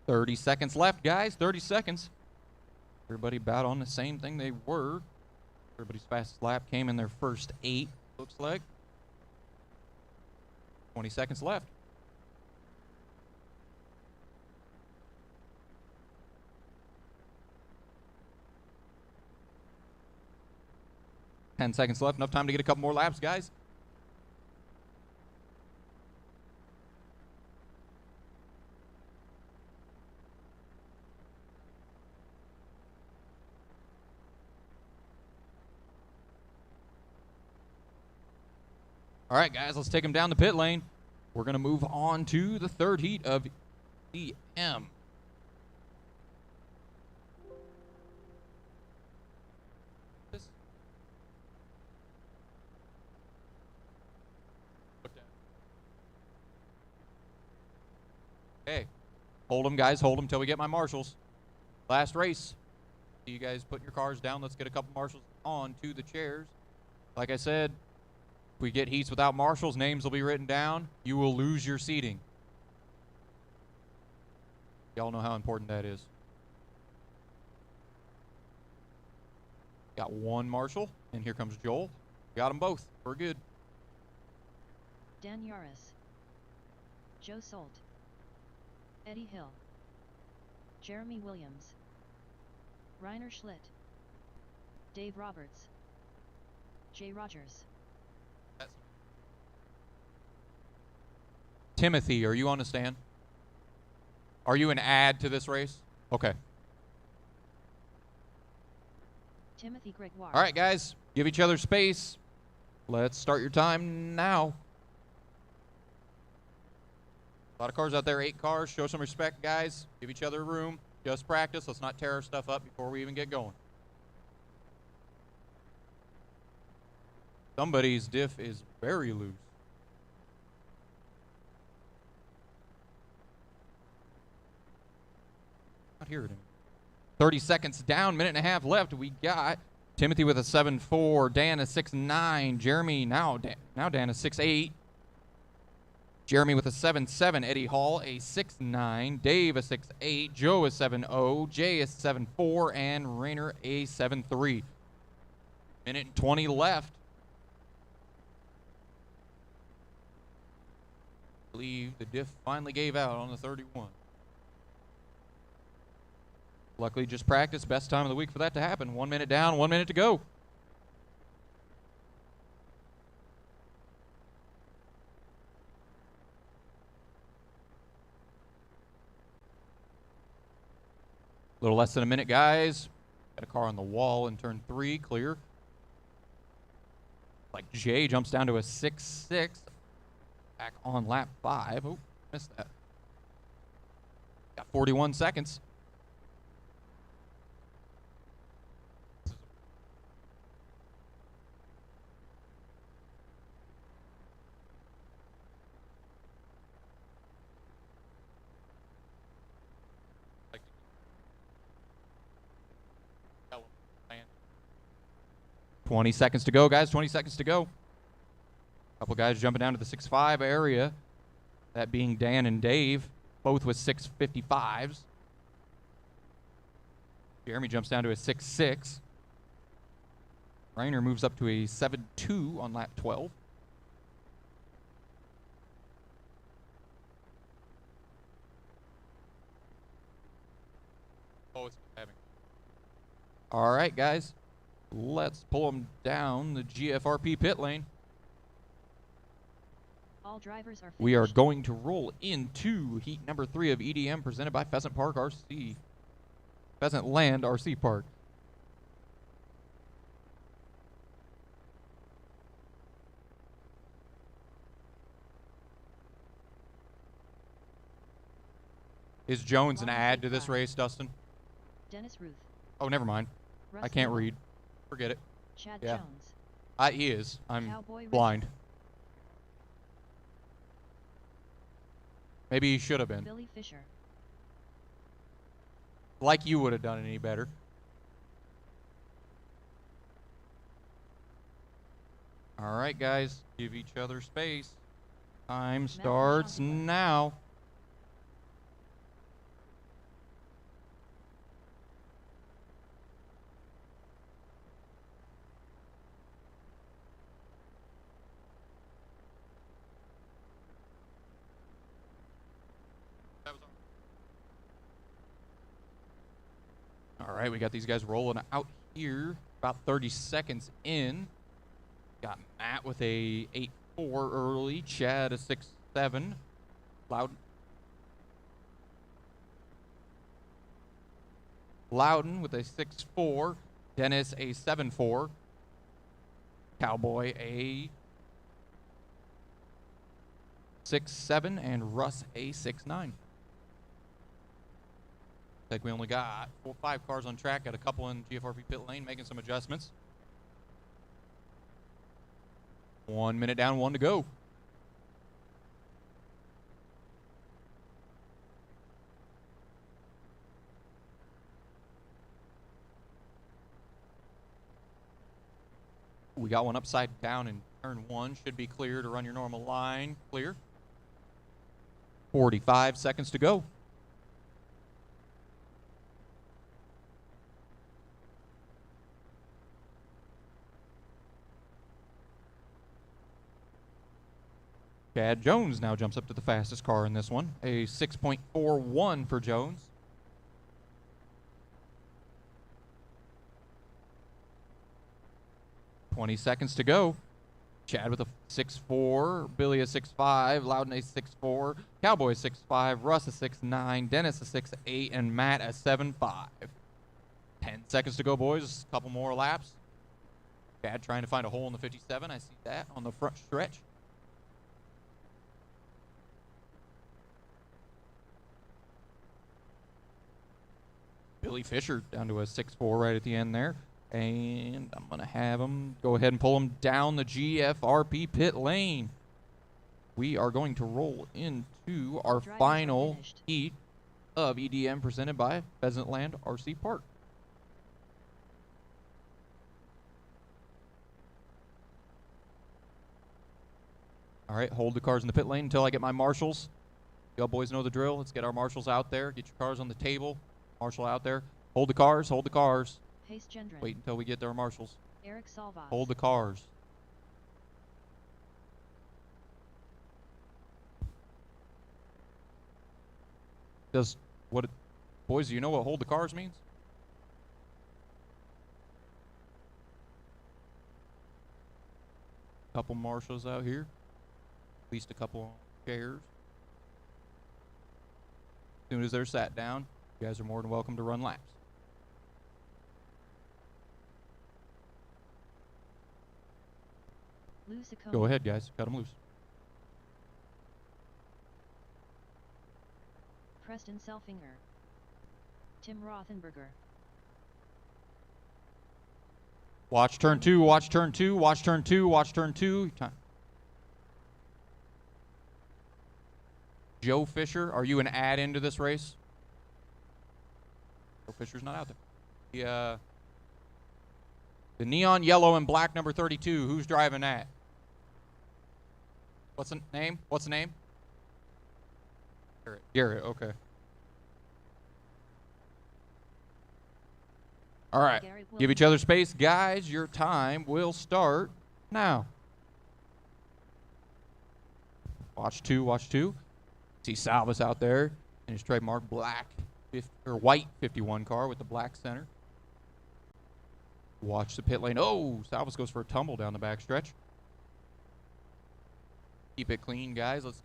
$30 seconds left, guys. 30 seconds. Everybody about on the same thing they were. Everybody's fastest lap came in their first 8, looks like. 20 seconds left. Ten seconds left. Enough time to get a couple more laps, guys. All right, guys, let's take them down the pit lane. We're going to move on to the third heat of EM. Okay. Hold them, guys. Hold them till we get my marshals. Last race. You guys put your cars down. Let's get a couple marshals on to the chairs. Like I said, if we get heats without marshals, names will be written down. You will lose your seating. Y'all know how important that is. Got one marshal, and here comes Joel. Got them both. We're good. Dan Yaris, Joe Solt, Eddie Hill, Jeremy Williams, Reiner Schlitt, Dave Roberts, Jay Rogers. Timothy, are you on the stand? Are you an add to this race? Okay. Timothy Gregoire. All right, guys. Give each other space. Let's start your time now. A lot of cars out there, 8 cars. Show some respect, guys. Give each other room. Just practice. Let's not tear our stuff up before we even get going. Somebody's diff is very loose. Not here anymore. 30 seconds down, minute and a half left. We got Timothy with a 7.4, Dan a 6.9, Jeremy now Dan a 6.8. Jeremy with a 7.7, Eddie Hall a 6.9, Dave a 6.8, Joe a 7.0, Jay a 7.4, and Rainer a 7.3. Minute and 20 left. I believe the diff finally gave out on the 31. Luckily, just practice. Best time of the week for that to happen. 1 minute down, 1 minute to go. A little less than a minute, guys. Got a car on the wall in turn 3, clear. Like Jay jumps down to a 6.6. Back on lap 5. Oh, missed that. Got 41 seconds. Like 20 seconds to go, guys. 20 seconds to go. Couple guys jumping down to the 6.5 area. That being Dan and Dave, both with 6.55s. Jeremy jumps down to a 6.6. Reiner moves up to a 7.2 on lap 12. Oh, it's having. All right, guys. Let's pull them down the GFRP pit lane. All drivers are finished. We are going to roll into heat number 3 of EDM presented by Pheasant Park RC. Pheasant Land RC Park. Is Jones an add to this race, Dustin? Dennis Ruth. Oh, never mind. Russ I can't Dillon, read. Forget it. Chad Yeah. Jones. He is. I'm Cowboy blind. Maybe he should have been. Billy Fisher. Like you would have done any better. All right, guys. Give each other space. Time starts now. All right, we got these guys rolling out here. About 30 seconds in. Got Matt with a 8.4 early. Chad a 6.7. Loudon with a 6.4. Dennis a 7.4. Cowboy a 6.7. And Russ a 6.9. Like we only got 5 cars on track. Got a couple in GFRP pit lane making some adjustments. 1 minute down, 1 to go. We got one upside down in turn 1. Should be clear to run your normal line. Clear. 45 seconds to go. Chad Jones now jumps up to the fastest car in this one. A 6.41 for Jones. $20 seconds to go. Chad with a 6.4, Billy a 6.5, Loudon a 6.4, Cowboy a 6.5, Russ a 6.9, Dennis a 6.8, and Matt a 7.5. 10 seconds to go, boys. A couple more laps. Chad trying to find a hole in the 57. I see that on the front stretch. Billy Fisher down to a 6.4 right at the end there. And I'm going to have him go ahead and pull him down the GFRP pit lane. We are going to roll into our final heat of EDM presented by Pheasantland RC Park. All right, hold the cars in the pit lane until I get my marshals. You all boys know the drill. Let's get our marshals out there. Get your cars on the table. Marshal out there. Hold the cars. Hold the cars. Wait until we get their marshals. Eric Salvas. Hold the cars. Boys, do you know what hold the cars means? Couple marshals out here. At least a couple chairs. As soon as they're sat down, you guys are more than welcome to run laps. Go ahead, guys. Cut them loose. Preston Selfinger. Tim Rothenberger. Watch turn 2, watch turn 2, watch turn 2, watch turn 2. Time. Joe Fisher, are you an add-in to this race? Joe Fisher's not out there. The neon yellow and black number 32, who's driving that? What's the name? What's the name? Garrett. Garrett, okay. All right. Give each other space. Guys, your time will start now. Watch 2, watch 2. See Salvas out there in his trademark black or white 51 car with the black center. Watch the pit lane. Oh, Salvas goes for a tumble down the backstretch. Keep it clean, guys. Let's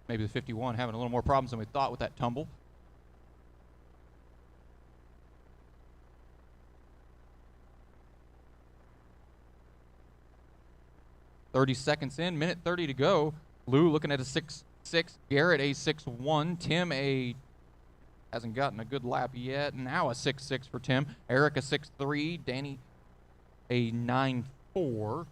maybe the 51 having a little more problems than we thought with that tumble. .30 seconds in, minute 30 to go. Lou looking at a 6.6, Garrett a 6.1, Tim hasn't gotten a good lap yet. Now a 6.6 for Tim. Eric a 6.3, Danny a 9.4.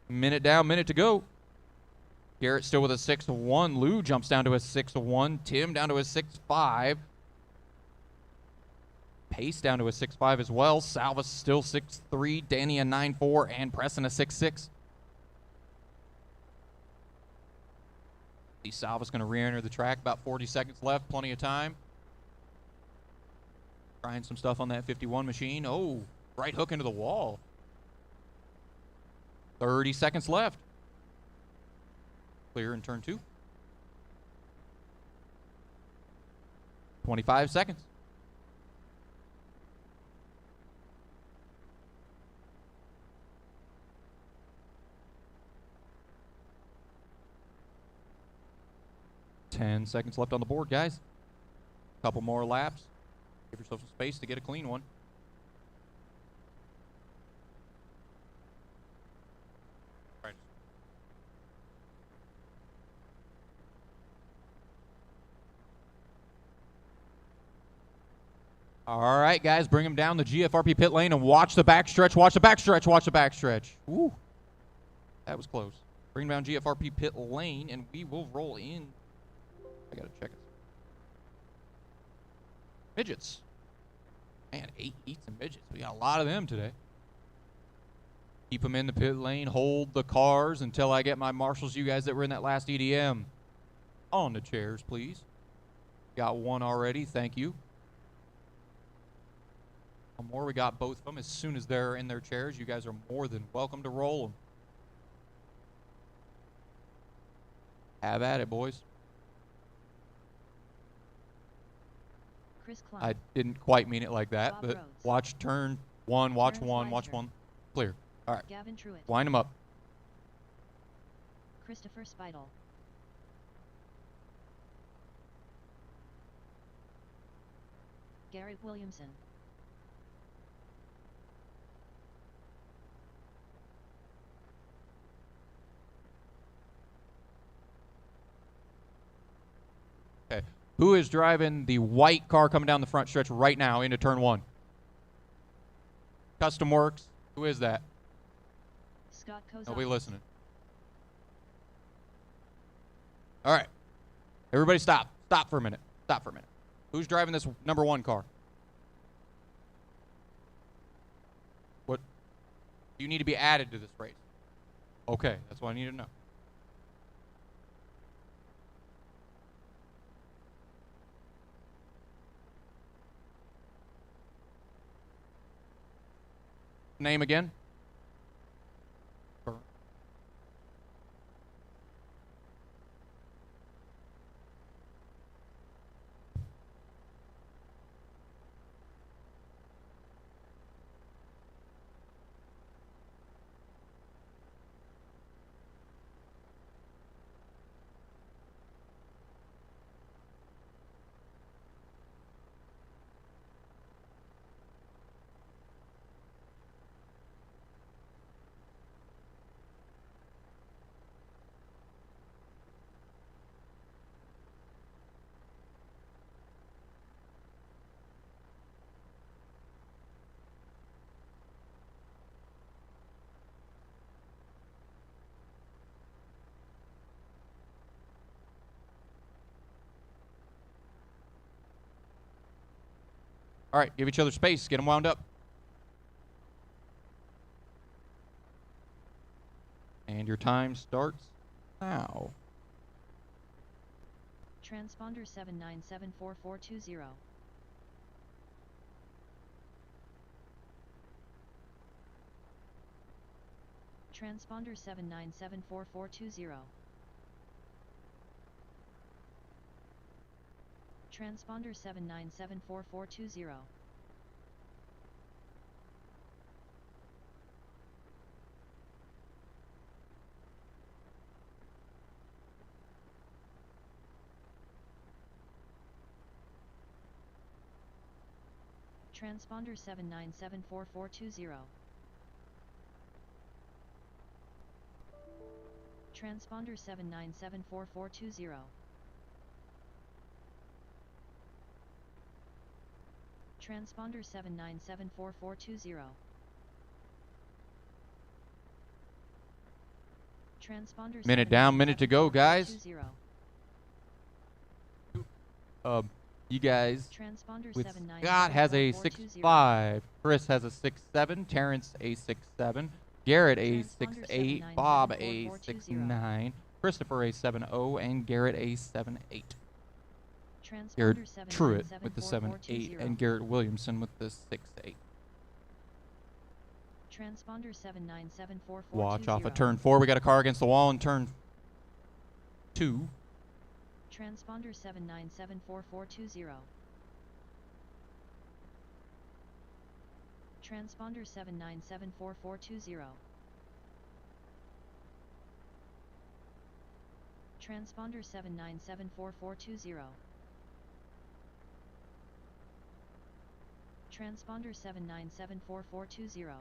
Minute down, minute to go. Garrett still with a 6.1. Lou jumps down to a 6.1. Tim down to a 6.5. Pace down to a 6.5 as well. Salvas still 6.3. Danny a 9.4. And Preston a 6.6. See Salvas going to re-enter the track. About 40 seconds left. Plenty of time. Trying some stuff on that 51 machine. Oh, right hook into the wall. 30 seconds left. Clear in turn 2. 25 seconds. Ten seconds left on the board, guys. Couple more laps. Give yourself some space to get a clean one. All right, guys, bring him down the GFRP pit lane and watch the backstretch, watch the backstretch, watch the backstretch. Woo. That was close. Greenbound GFRP pit lane, and we will roll in. I gotta check it. Midgets. Man, 8 heats and midgets. We got a lot of them today. Keep them in the pit lane. Hold the cars until I get my marshals, you guys that were in that last EDM. On the chairs, please. Got one already. Thank you. One more. We got both of them. As soon as they're in their chairs, you guys are more than welcome to roll them. Have at it, boys. Chris Klein. I didn't quite mean it like that, Bob but Rhodes. watch turn one, watch Terrence one, watch Weisner. one. Clear. All right. Gavin Truitt. Wind them up. Christopher Speidel. Garrett Williamson. Okay. Who is driving the white car coming down the front stretch right now into turn 1? Custom Works. Who is that? Scott Kozak. Nobody listening. All right. Everybody stop. Stop for a minute. Stop for a minute. Who's driving this number 1 car? What? You need to be added to this race. Okay. That's what I need to know. Name again? All right, give each other space. Get them wound up. And your time starts now. Transponder 7974420. Transponder 7974420. Transponder 7974420. Transponder 7974420. Transponder 7974420. Transponder 7974420. Transponder Minute down, minute to go, guys. 7974420. You guys, Transponder with 7974420. Scott has a 6.5, Chris has a 6.7, Terrence a 6.7, Garrett a Transponder 6.8, Bob a 7974420. 6.9, Christopher a 7.0, and Garrett a 7.8. Transponder Garrett Truitt with the 7.8, 7974420. and Garrett Williamson with the 6.8. Transponder 7974420. Watch off of turn 4. We got a car against the wall in turn 2. Transponder 7974420. Transponder 7974420. Transponder 7974420. Transponder 7974420.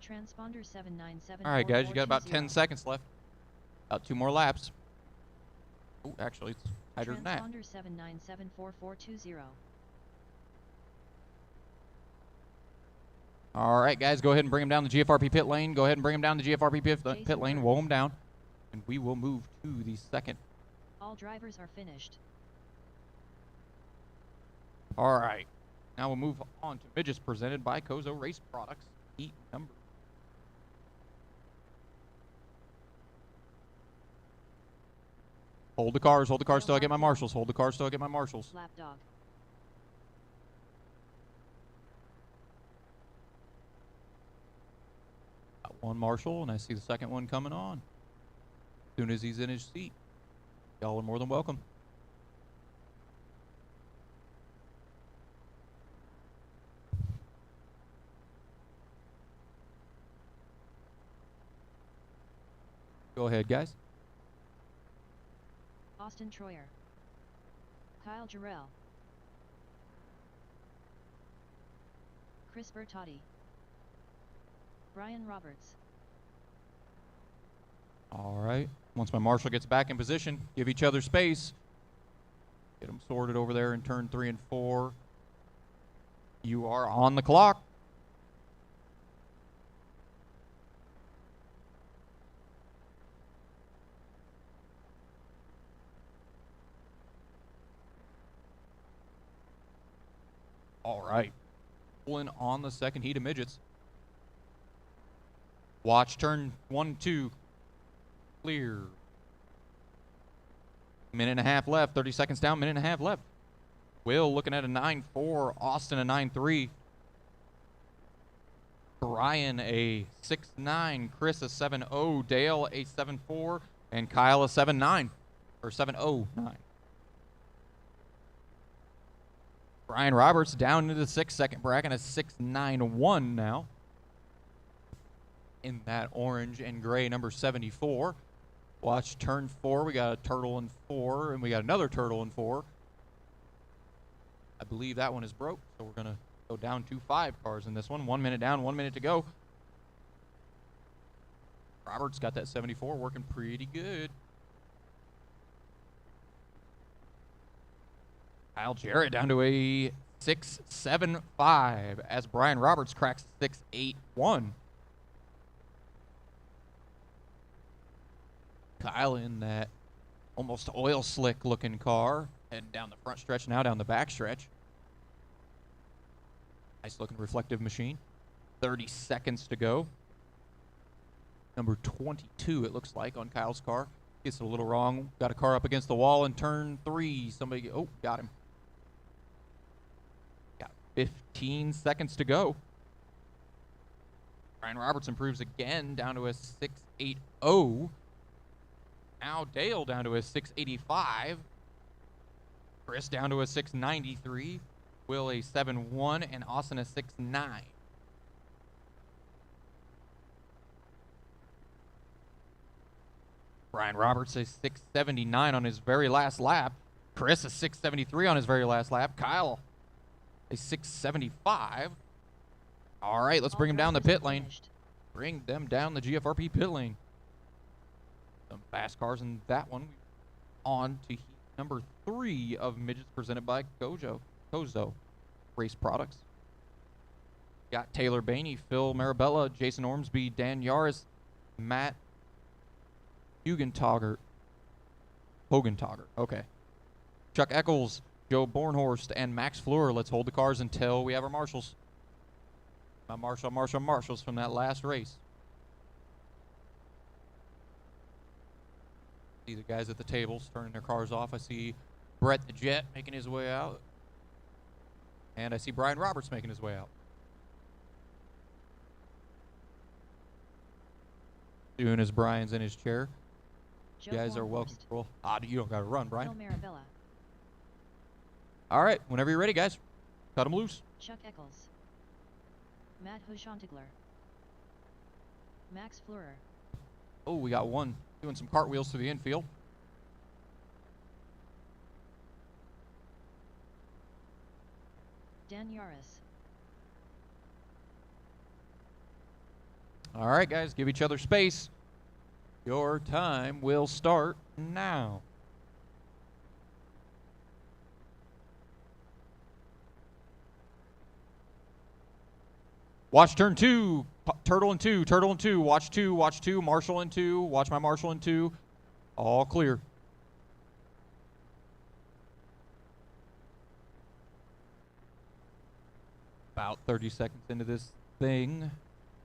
Transponder 7974420. All right, guys, you got about 10 seconds left. About 2 more laps. Oh, actually, it's tighter than that. Transponder 7974420. All right, guys, go ahead and bring them down the GFRP pit lane. Go ahead and bring them down the GFRP pit lane. Roll them down, and we will move to the second. All drivers are finished. All right. Now we'll move on to midgets presented by Kozo Race Products. Heat number. Hold the cars till I get my marshals. Hold the cars till I get my marshals. Lapdog. Got one marshal, and I see the second one coming on. As soon as he's in his seat. Y'all are more than welcome. Go ahead, guys. Austin Troyer. Kyle Jarrell. Chris Bertotti. Brian Roberts. All right. Once my marshal gets back in position, give each other space. Get them sorted over there in turn 3 and 4. You are on the clock. All right. Pulling on the second heat of midgets. Watch turn 1, 2. Clear. Minute and a half left. 30 seconds down. Minute and a half left. Will looking at a 9.4. Austin a 9.3. Brian a 6.9. Chris a 7.0. Dale a 7.4. And Kyle a 7.9. Or 7.09. Brian Roberts down into the 6-second bracket, a 6.91 now. In that orange and gray number 74. Watch turn 4. We got a turtle in 4, and we got another turtle in 4. I believe that one is broke, so we're going to go down to 5 cars in this one. 1 minute down, 1 minute to go. Roberts got that 74 working pretty good. Kyle Jarrett down to a 6.75 as Brian Roberts cracks 6.81. Kyle in that almost oil slick looking car, heading down the front stretch, now down the back stretch. Nice looking reflective machine. 30 seconds to go. Number 22, it looks like, on Kyle's car. Gets it a little wrong. Got a car up against the wall in turn 3. Somebody, oh, got him. Got 15 seconds to go. Brian Roberts improves again down to a 6.80. Now Dale down to a 6.85. Chris down to a 6.93. Will a 7.1 and Austin a 6.9. Brian Roberts a 6.79 on his very last lap. Chris a 6.73 on his very last lap. Kyle a 6.75. All right, let's bring him down the pit lane. Bring them down the GFRP pit lane. Some fast cars in that one. On to heat number 3 of midgets presented by Kozo Race Products. Got Taylor Bainey, Phil Marabella, Jason Ormsby, Dan Yaris, Matt Hogentogger. Okay. Chuck Eccles, Joe Bornhorst, and Max Fleur. Let's hold the cars until we have our marshals. My marshals from that last race. See the guys at the tables turning their cars off. I see Brett the Jet making his way out. And I see Brian Roberts making his way out. Soon as Brian's in his chair, you guys are welcome to roll. You don't got to run, Brian. All right, whenever you're ready, guys, cut them loose. Chuck Eccles. Matt Hogentogler. Max Fleur. Oh, we got one doing some cartwheels to the infield. Dan Yaris. All right, guys, give each other space. Your time will start now. Watch turn 2. Turtle in 2. Turtle in 2. Watch 2. Watch 2. Marshall in 2. Watch my Marshall in 2. All clear. About 30 seconds into this thing.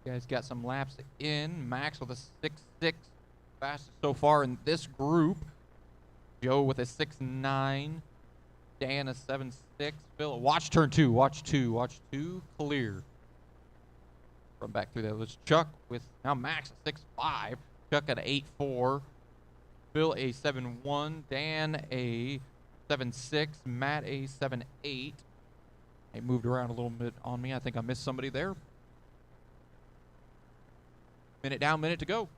You guys got some laps in. Max with a 6.6. Fastest so far in this group. Joe with a 6.9. Dan a 7.6. Phil, watch turn 2. Watch 2. Watch 2. Clear. Run back through there. Let's Chuck with now Max a 6.5. Chuck at a 8.4. Phil a 7.1. Dan a 7.6. Matt a 7.8. They moved around a little bit on me. I think I missed somebody there. Minute down, minute to go.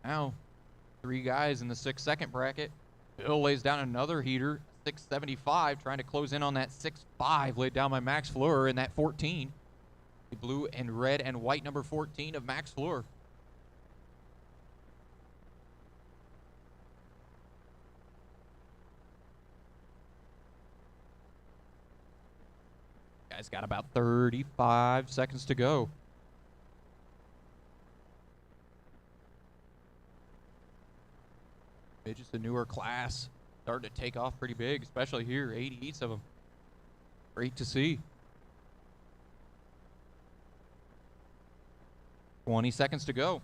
Now, 3 guys in the 6-second bracket. Bill lays down another heater, 6.75, trying to close in on that 6.5. Laid down by Max Fleur in that 14. The blue and red and white number 14 of Max Fleur. Guys got about 35 seconds to go. It's just a newer class. Starting to take off pretty big, especially here. 80 heats of them. Great to see. 20 seconds to go.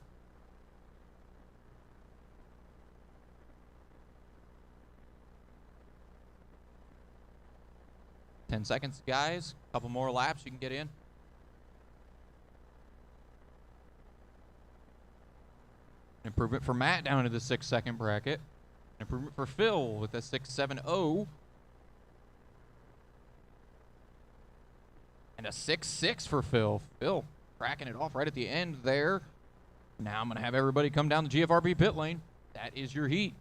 Ten seconds, guys. Couple more laps, you can get in. Improvement for Matt down into the 6-second bracket. Improvement for Phil with a 6.70. And a 6.6 for Phil. Phil cracking it off right at the end there. Now I'm going to have everybody come down the GFRB pit lane. That is your heat.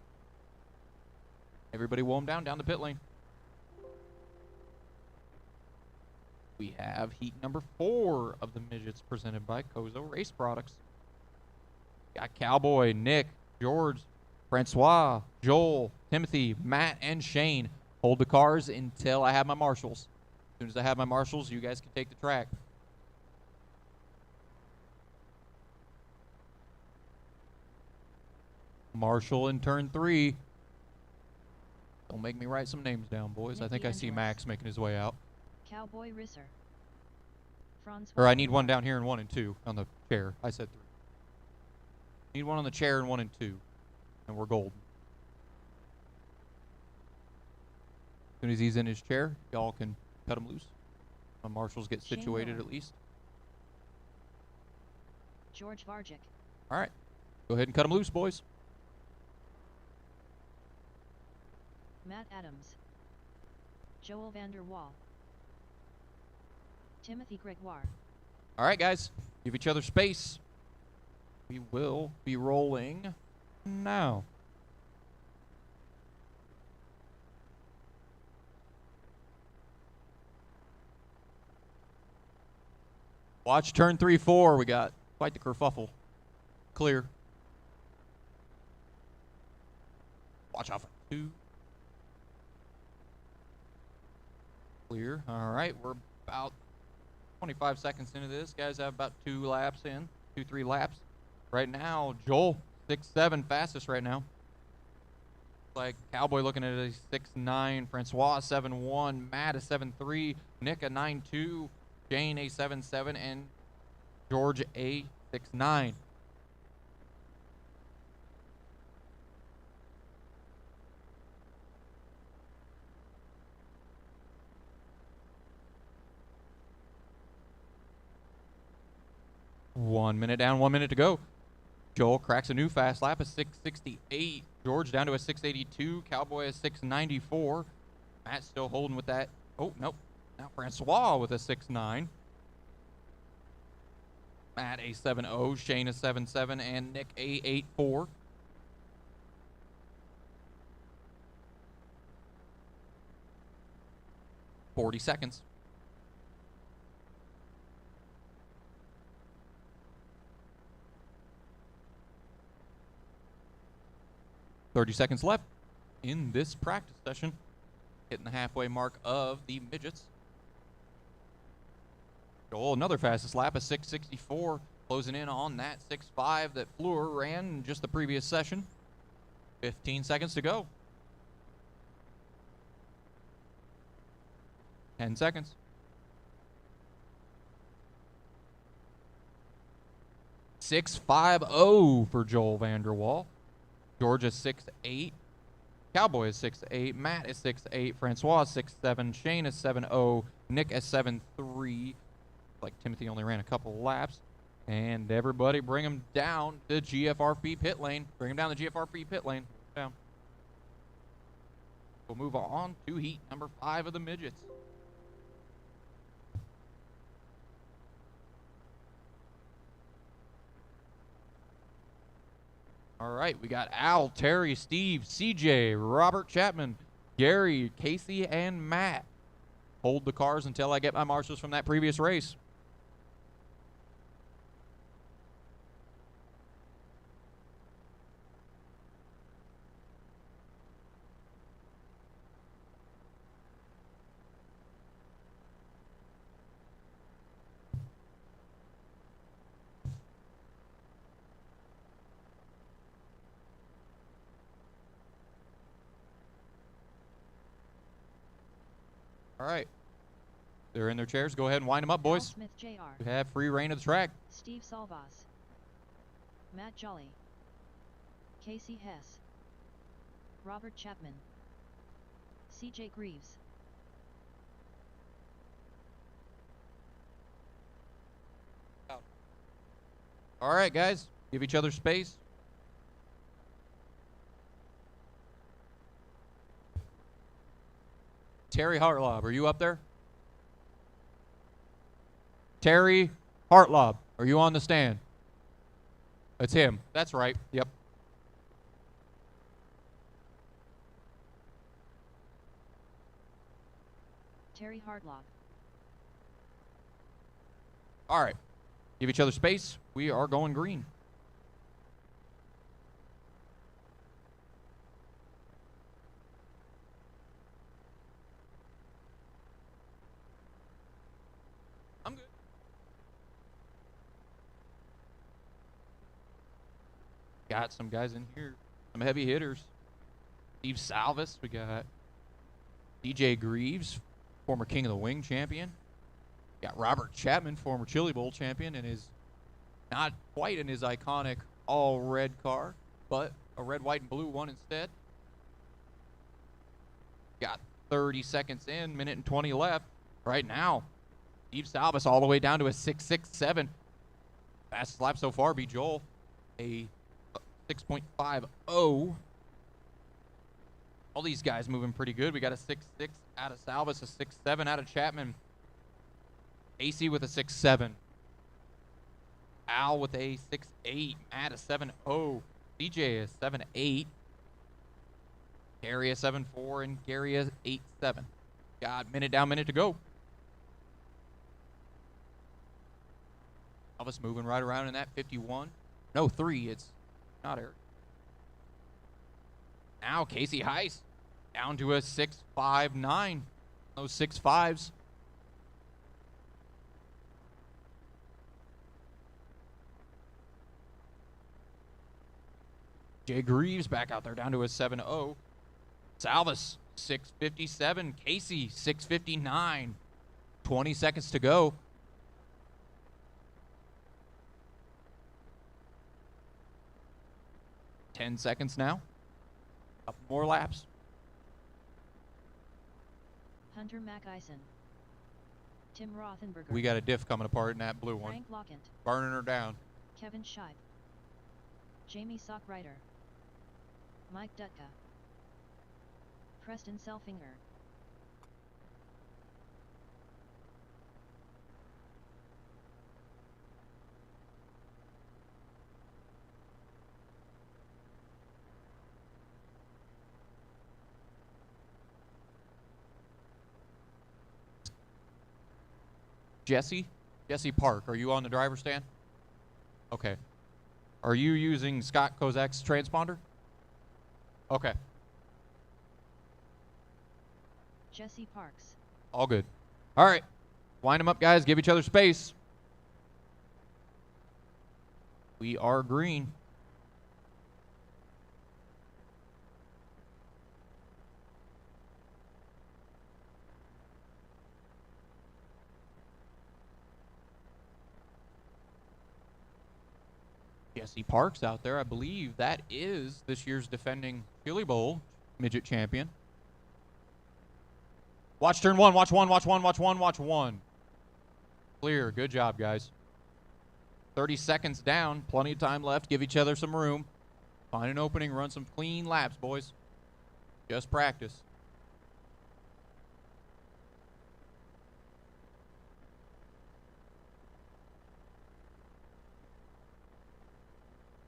Everybody warm down the pit lane. We have heat number 4 of the midgets presented by Kozo Race Products. Got Cowboy, Nick, George, Francois, Joel, Timothy, Matt, and Shane. Hold the cars until I have my marshals. As soon as I have my marshals, you guys can take the track. Marshall in turn 3. Don't make me write some names down, boys. I think I see Max making his way out. Cowboy Risser. Or I need one down here and 1 and 2 on the chair. I said 3. Need one on the chair and 1 and 2. And we're golden. As soon as he's in his chair, y'all can cut him loose. My marshals get situated at least. George Vargic. All right. Go ahead and cut him loose, boys. Matt Adams. Joel Vanderwall. Timothy Gregoire. All right, guys. Give each other space. We will be rolling now. Watch turn 3-4. We got quite the kerfuffle. Clear. Watch out for 2. Clear. All right, we're about 25 seconds into this. Guys have about 2 laps in. 2-3 laps. Right now, Joel, 6.7, fastest right now. Like Cowboy looking at a 6.9, Francois 7.1, Matt a 7.3, Nick a 9.2, Jane a 7.7, and George a 6.9. One minute down, 1 minute to go. Joel cracks a new fast lap, a 6.68. George down to a 6.82. Cowboy a 6.94. Matt still holding with that. Oh, nope. Now Francois with a 6.9. Matt a 7.0. Shane a 7.7. And Nick a 8.4. $40 seconds. $30 seconds left in this practice session. Hitting the halfway mark of the midgets. Joel, another fastest lap, a 6:64, closing in on that 6:5 that Fleur ran in just the previous session. 15 seconds to go. 10 seconds. .650 for Joel Vanderwall. George is 6'8". Cowboy is 6'8". Matt is 6'8". Francois is 6'7". Shane is 7'0". Nick is 7'3". Like Timothy only ran a couple laps. And everybody bring him down the GFRP pit lane. Bring him down the GFRP pit lane. Down. We'll move on to heat number 5 of the midgets. All right, we got Al, Terry, Steve, CJ, Robert Chapman, Gary, Casey, and Matt. Hold the cars until I get my marshals from that previous race. All right. They're in their chairs. Go ahead and wind them up, boys. Al Smith Jr. You have free reign of the track. Steve Salvas. Matt Jolly. Casey Hess. Robert Chapman. CJ Greaves. All right, guys. Give each other space. Terry Hartlob, are you up there? Terry Hartlob, are you on the stand? It's him. That's right. Yep. Terry Hartlob. All right. Give each other space. We are going green. I'm good. Got some guys in here. Some heavy hitters. Steve Salvis. We got DJ Greaves, former King of the Wing champion. Got Robert Chapman, former Chili Bowl champion, and is not quite in his iconic all-red car, but a red, white, and blue one instead. Got 30 seconds in, minute and 20 left. Right now, Steve Salvis all the way down to a 6.67. Fastest lap so far be Joel, a 6.50. All these guys moving pretty good. We got a 6.6 out of Salvis, a 6.7 out of Chapman. AC with a 6.7. Al with a 6.8. Matt a 7.0. CJ a 7.8. Gary a 7.4. And Gary a 8.7. Got minute down, minute to go. Elvis moving right around in that 51. No, 3. It's not Eric. Now Casey Heiss down to a 6.59. Those 6.5s. Jay Greaves back out there down to a 7.0. Salvis, 6.57. Casey, 6.59. 20 seconds to go. Ten seconds now. Couple more laps. Hunter McIson. Tim Rothenberger. We got a diff coming apart in that blue one. Frank Lockett. Burning her down. Kevin Scheib. Jamie Sockreiter. Mike Dutka. Preston Selfinger. Jesse Park, are you on the driver's stand? Okay. Are you using Scott Kozak's transponder? Okay. Jesse Parks. All good. All right. Line them up, guys. Give each other space. We are green. Jesse Parks out there. I believe that is this year's defending Chili Bowl midget champion. Watch turn one. Watch one. Watch one. Watch one. Watch one. Clear. Good job, guys. 30 seconds down. Plenty of time left. Give each other some room. Find an opening. Run some clean laps, boys. Just practice.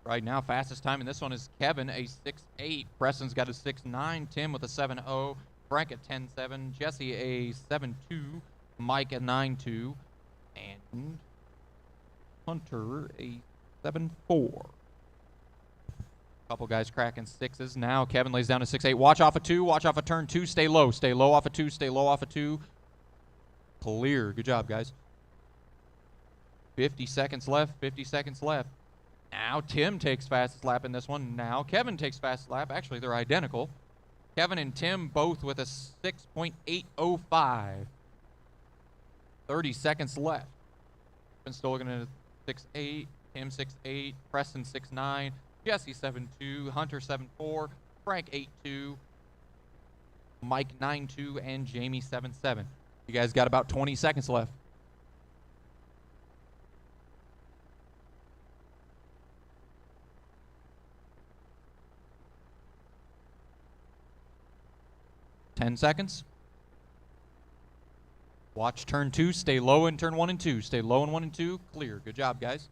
Right now, fastest time in this one is Kevin, a 6.8. Preston's got a 6.9. Tim with a 7.0. Frank at 10.7. Jesse a 7.2. Mike a 9.2. And Hunter a 7.4. Couple guys cracking sixes. Now Kevin lays down a 6.8. Watch off a 2. Watch off a turn 2. Stay low. Stay low off a 2. Stay low off a 2. Clear. Good job, guys. 50 seconds left. 50 seconds left. Now Tim takes fastest lap in this one. Now Kevin takes fastest lap. Actually, they're identical. Kevin and Tim both with a 6.805. 30 seconds left. Kevin's still looking at a 6.8. Tim 6.8. Preston 6.9. Jesse 7.2. Hunter 7.4. Frank 8.2. Mike 9.2. And Jamie 7.7. You guys got about 20 seconds left. Ten seconds. Watch turn 2. Stay low in turn 1 and 2. Stay low in 1 and 2. Clear. Good job, guys.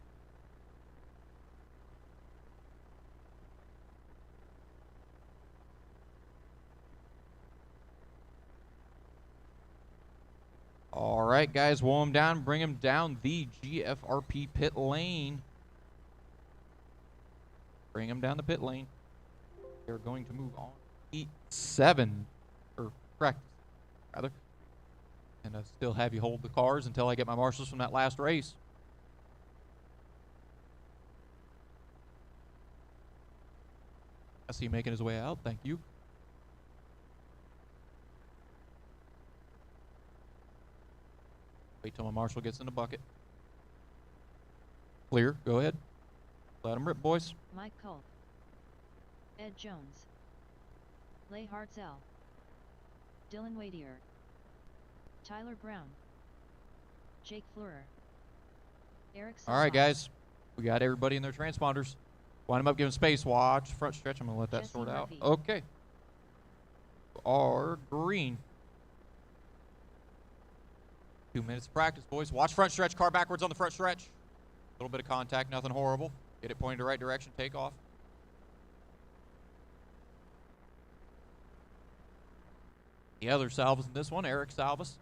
All right, guys. Roll them down. Bring them down the GFRP pit lane. Bring them down the pit lane. They're going to move on. 7. Or practice, rather. And I still have you hold the cars until I get my marshals from that last race. I see him making his way out. Thank you. Wait till my marshal gets in the bucket. Clear. Go ahead. Let him rip, boys. Mike Culp, Ed Jones, Leigh Hartzell, Dylan Wadier, Tyler Brown, Jake Fleurer, Eric Salvas. All right, guys. We got everybody in their transponders. Wind them up, give them space. Watch front stretch. I'm going to let that Jesse sort out. Murphy. Okay. Are green. 2 minutes of practice, boys. Watch front stretch. Car backwards on the front stretch. A little bit of contact. Nothing horrible. Get it pointed the right direction. Take off. The other Salvas in this one, Eric Salvas.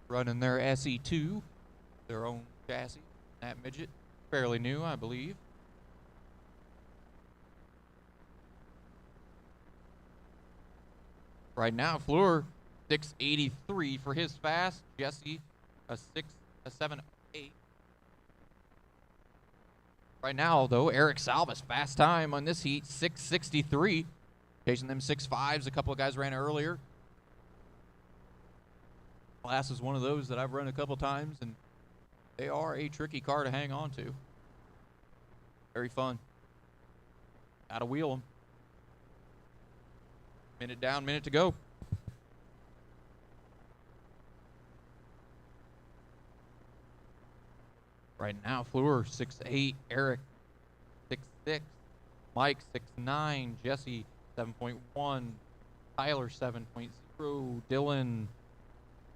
Running their SE2, their own chassis. That midget, fairly new, I believe. Right now, Fleur, 683 for his fast. Jesse, a 7.8. Right now, though, Eric Salvas, fast time on this heat, 663. Chasing them 6.5s. A couple of guys ran earlier. Class is one of those that I've run a couple times, and they are a tricky car to hang on to. Very fun. Gotta wheel them. Minute down, minute to go. Right now, Fleur 6.8, Eric 6.6, Mike 6.9, Jesse 7.1, Tyler 7.0, Dylan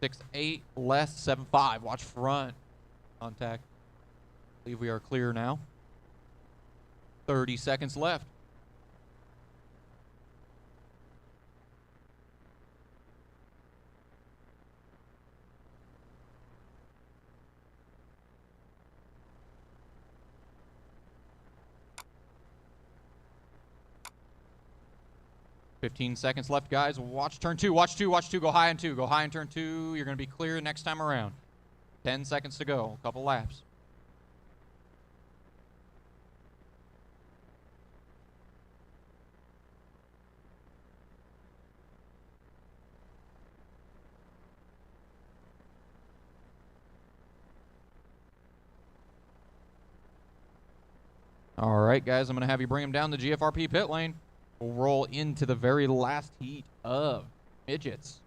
6.8, Les 7.5. Watch front contact. I believe we are clear now. 30 seconds left. 15 seconds left, guys. Watch turn two. Watch two. Watch two. Go high in two. Go high in turn two. You're going to be clear next time around. 10 seconds to go. A couple laps. All right, guys. I'm going to have you bring them down the GFRP pit lane. We'll roll into the very last heat of midgets.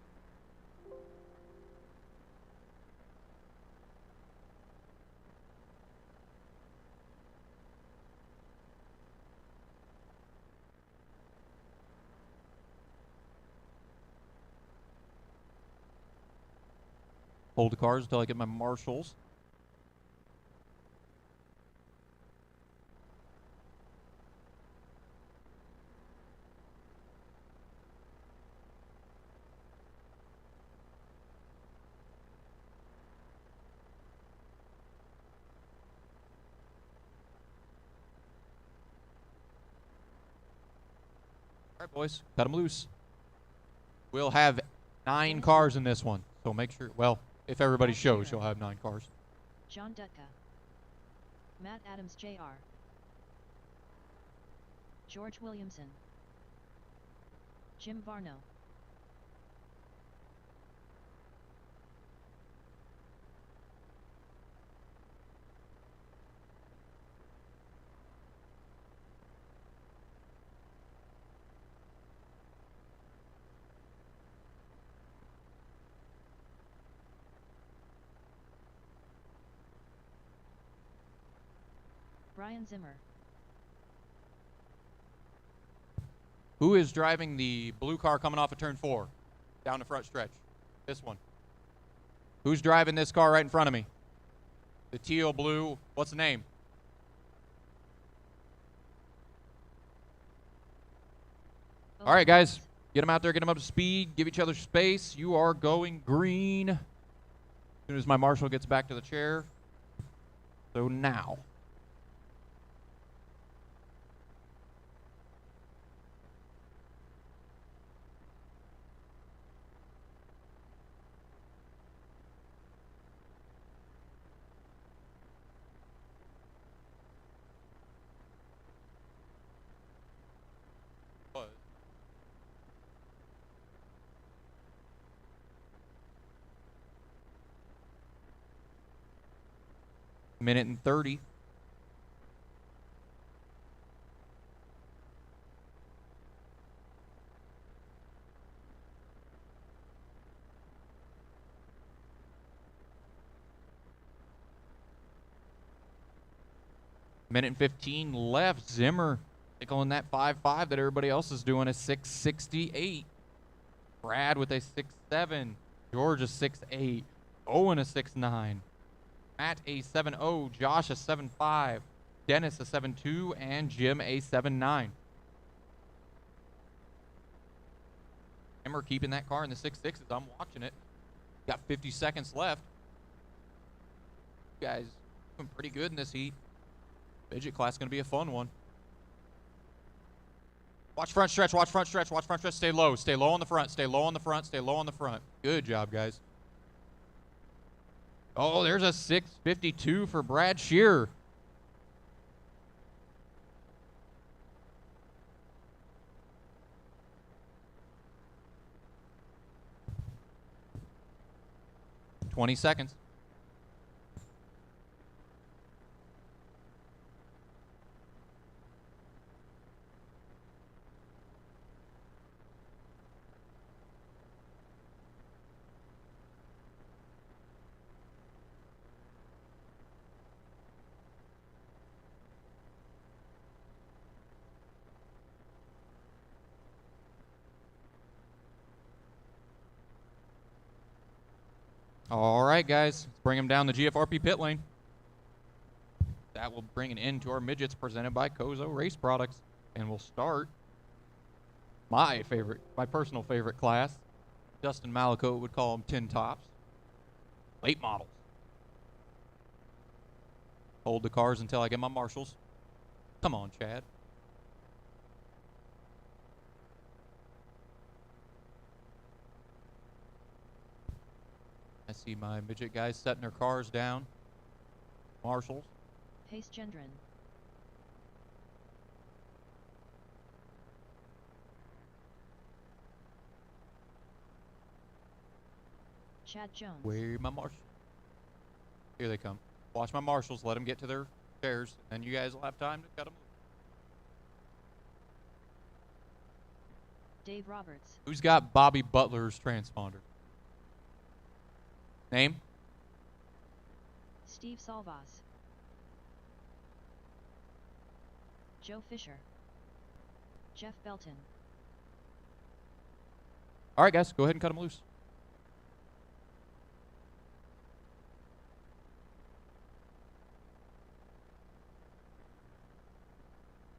Hold the cars until I get my marshals. All right, boys, cut them loose. We'll have 9 cars in this one, so make sure, well, if everybody shows, you'll have 9 cars. John Dutka. Matt Adams Jr. George Williamson. Jim Varno. Brian Zimmer. Who is driving the blue car coming off of turn 4? Down the front stretch. This one. Who's driving this car right in front of me? The teal blue, what's the name? All right, guys. Get them out there, get them up to speed, give each other space. You are going green. As soon as my marshal gets back to the chair. So now. Minute and 30. Minute and 15 left. Zimmer tickling that 5.5 that everybody else is doing, a 6.68. Brad with a 6.7. George a 6.8. Owen a 6.9. Matt a 7.0. Josh a 7.5. Dennis a 7.2. And Jim a 7.9. Zimmer keeping that car in the 6.6 as I'm watching it. Got 50 seconds left. You guys doing pretty good in this heat. Midget class going to be a fun one. Watch front stretch, watch front stretch, watch front stretch. Stay low on the front, stay low on the front, stay low on the front. Good job, guys. Oh, there's a 6.52 for Brad Shearer. $20 seconds. All right, guys, let's bring them down the GFRP pit lane. That will bring an end to our midgets presented by Kozo Race Products. And we'll start my personal favorite class. Dustin Malico would call them tin tops. Late models. Hold the cars until I get my marshals. Come on, Chad. I see my midget guys setting their cars down. Marshals. Pace Gendron. Chad Jones. Where my marshals? Here they come. Watch my marshals. Let them get to their chairs, and you guys will have time to cut them. Dave Roberts. Who's got Bobby Butler's transponder? Name? Steve Salvas. Joe Fisher. Jeff Belton. All right, guys, go ahead and cut them loose.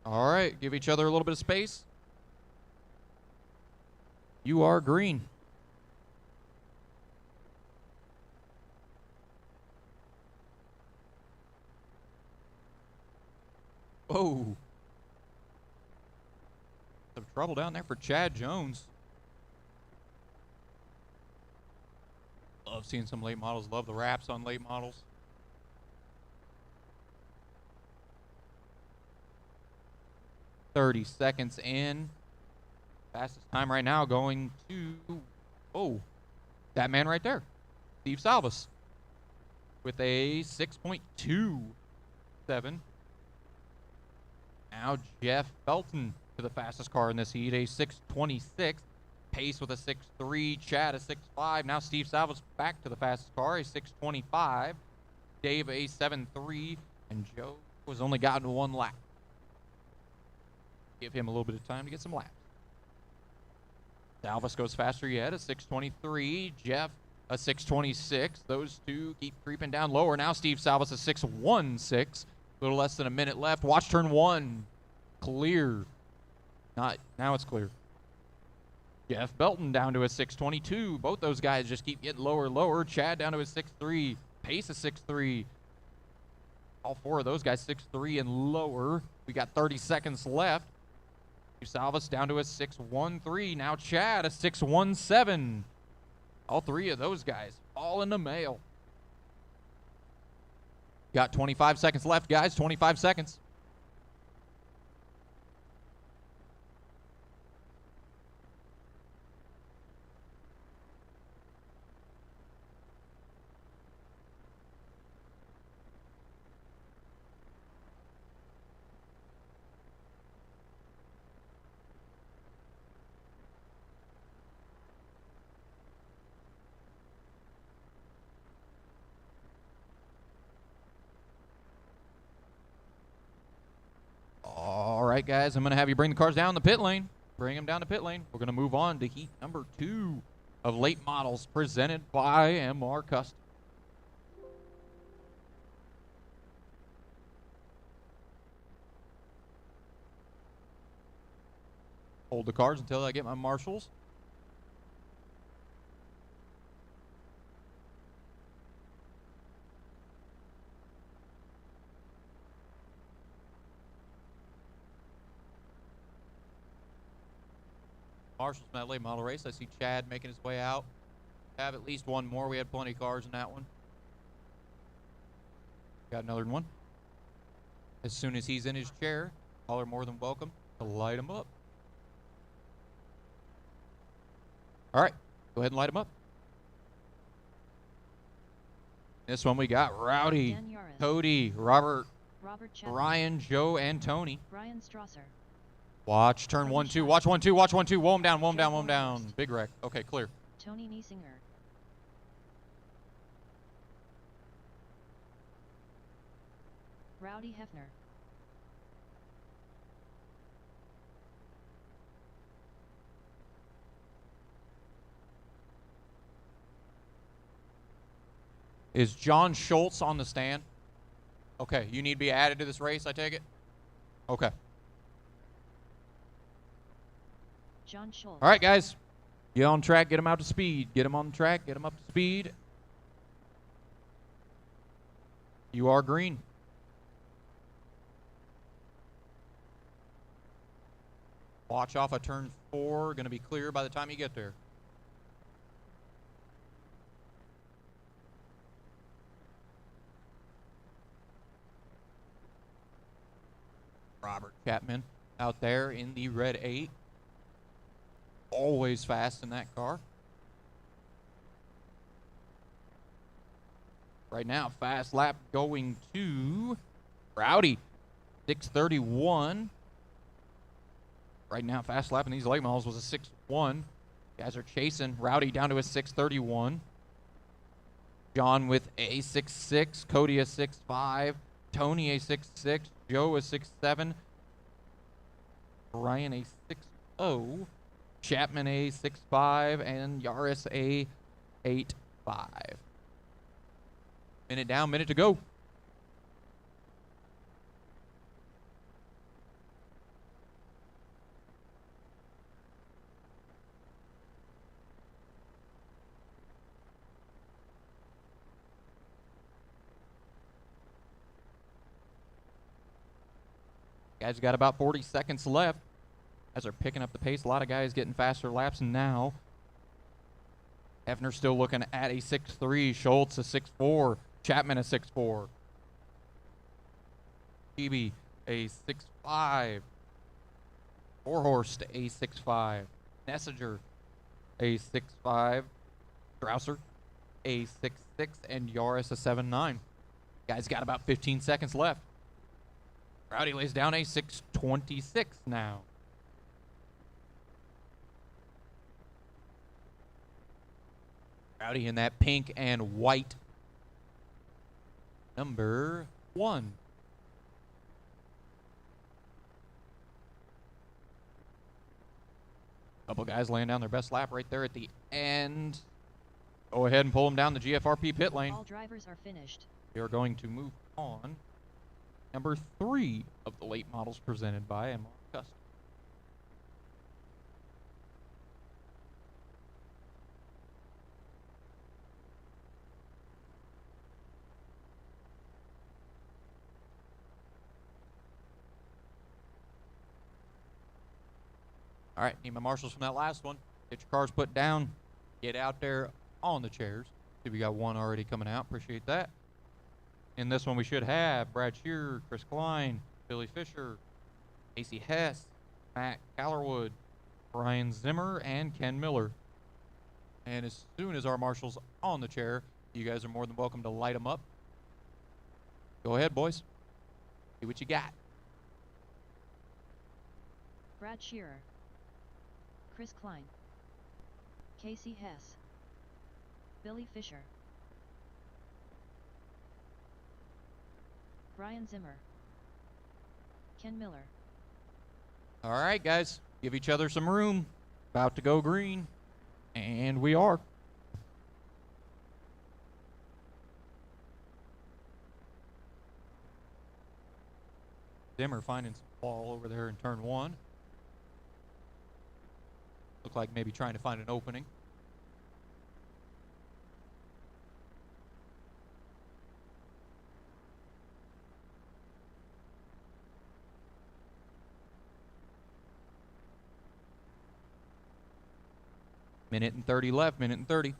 All right, give each other a little bit of space. You are green. Oh. Some trouble down there for Chad Jones. Love seeing some late models. Love the wraps on late models. $30 in. Fastest time right now going to, oh, that man right there, Steve Salvas, with a 6.27. Now Jeff Belton to the fastest car in this heat, a 6.26. Pace with a 6.3. Chad a 6.5. Now Steve Salvas back to the fastest car, a 6.25. Dave a 7.3. And Joe has only gotten one lap. Give him a little bit of time to get some laps. Salvas goes faster yet, a 6.23. Jeff a 6.26. Those two keep creeping down lower. Now Steve Salvas a 6.16. A little less than a minute left. Watch turn one. Clear. Not now it's clear. Jeff Belton down to a 6.22. Both those guys just keep getting lower and lower. Chad down to a 6.3. Pace a 6.3. All four of those guys 6.3 and lower. We got 30 seconds left. Salvas down to a 6.13. Now Chad a 6.17. All three of those guys all in the mail. Got 25 seconds left, guys. 25 seconds. All right, guys, I'm going to have you bring the cars down the pit lane. Bring them down the pit lane. We're going to move on to heat number 2 of late models presented by MR Custom. Hold the cars until I get my marshals. Marshals in that late model race. I see Chad making his way out. Have at least one more. We had plenty of cars in that one. Got another one. As soon as he's in his chair, all are more than welcome to light him up. All right, go ahead and light him up. This one we got Rowdy, Cody, Robert Ryan, Joe, and Tony. Brian Strasser. Watch turn 1, 2. Watch 1, 2. Watch 1, 2. Whoa him down. Whoa him down. Whoa him down. Big wreck. Okay, clear. Tony Niesinger. Rowdy Hefner. Is John Schultz on the stand? Okay, you need to be added to this race, I take it? Okay. John Schultz. All right, guys. Get on track. Get them out to speed. Get them on the track. Get them up to speed. You are green. Watch off of turn 4. Going to be clear by the time you get there. Chapman out there in the red 8. Always fast in that car. Right now, fast lap going to Rowdy, 6:31. Right now, fast lap in these late models was a 6:1. Guys are chasing Rowdy down to a 6:31. John with a 6.6, Cody a 6.5, Tony a 6.6, Joe a 6.7, Ryan a 6.0, Chapman a 6.5, and Yaris a 8.5. Minute down, minute to go. Guys got about 40 seconds left. As they're picking up the pace, a lot of guys getting faster laps now. Hefner still looking at a 6.3, Schultz a 6.4, Chapman a 6.4. Chibi a 6.5, Vorhorst a 6.5, Nessinger a 6.5, Strausser a 6.6, and Yaris a 7.9. Guys got about 15 seconds left. Rowdy lays down a 6.26 now. Rowdy in that pink and white number 1. Couple guys laying down their best lap right there at the end. Go ahead and pull them down the GFRP pit lane. All drivers are finished. We are going to move on. Number 3 of the late models presented by MR Custom. All right, need my marshals from that last one. Get your cars put down. Get out there on the chairs. See, we got one already coming out. Appreciate that. In this one, we should have Brad Shearer, Chris Klein, Billy Fisher, Casey Hess, Matt Callerwood, Brian Zimmer, and Ken Miller. And as soon as our marshals on the chair, you guys are more than welcome to light them up. Go ahead, boys. See what you got. Brad Shearer, Chris Klein, Casey Hess, Billy Fisher, Brian Zimmer, Ken Miller. All right, guys. Give each other some room. About to go green. And we are. Zimmer finding some ball over there in turn 1. Look like maybe trying to find an opening. Minute and 30 left, minute and 30.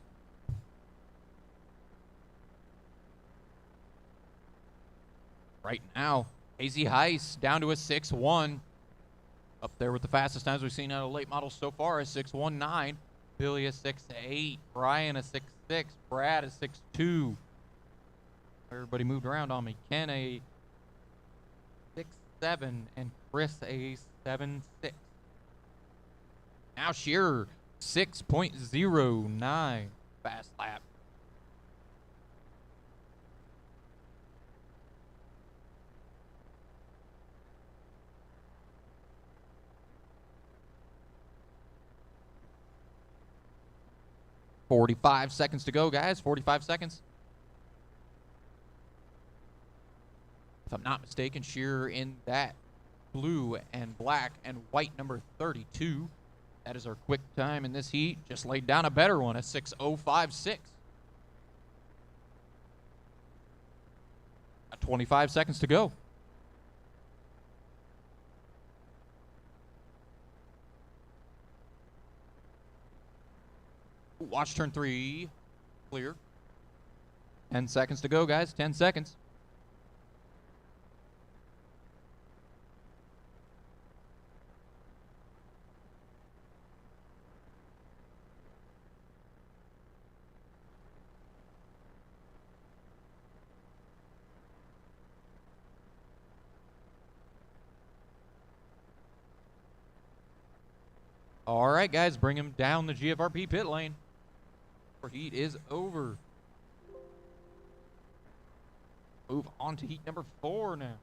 Right now, Casey Heiss down to a 6.1. Up there with the fastest times we've seen out of late models so far, a 6.19. Billy a 6.8. Brian a 6.6. Brad a 6.2. Everybody moved around on me. Ken a 6.7. And Chris a 7.6. Now Shearer, 6.09 fast lap. $45 seconds to go, guys. 45 seconds. If I'm not mistaken, Shearer in that blue and black and white number 32. That is our quick time in this heat. Just laid down a better one, a 6.056. 25 seconds to go. Watch turn 3. Clear. 10 seconds to go, guys. 10 seconds. All right, guys, bring him down the GFRP pit lane. Heat is over. Move on to heat number 4 now.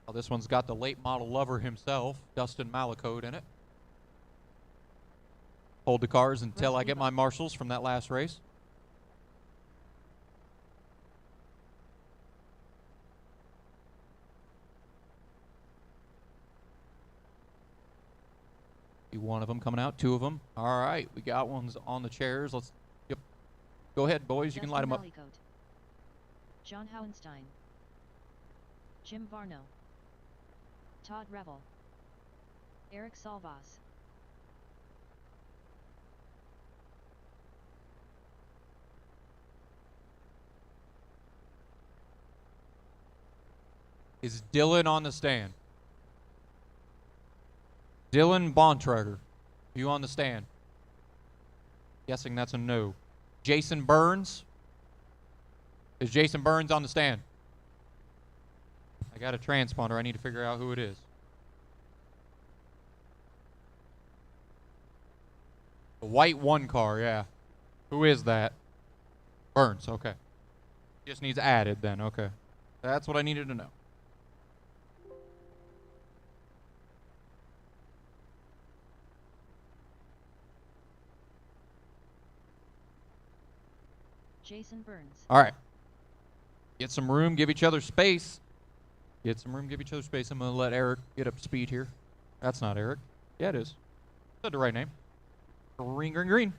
Oh, this one's got the late model lover himself, Dustin Malacote, in it. Hold the cars until I get my marshals from that last race. One of them coming out, 2 of them. All right, we got ones on the chairs. Let's, yep. Go ahead, boys. You can light them up. John Howenstein. Jim Varno. Todd Revel. Eric Salvas. Is Dylan on the stand? Dylan Bontrager, you on the stand? Guessing that's a no. Jason Burns? Is Jason Burns on the stand? I got a transponder. I need to figure out who it is. The white 1 car, yeah. Who is that? Burns, okay. Just needs added then, okay. That's what I needed to know. Jason Burns. All right. Get some room, give each other space. Get some room, give each other space. I'm going to let Eric get up to speed here. That's not Eric. Yeah, it is. Said the right name. Green, green, green.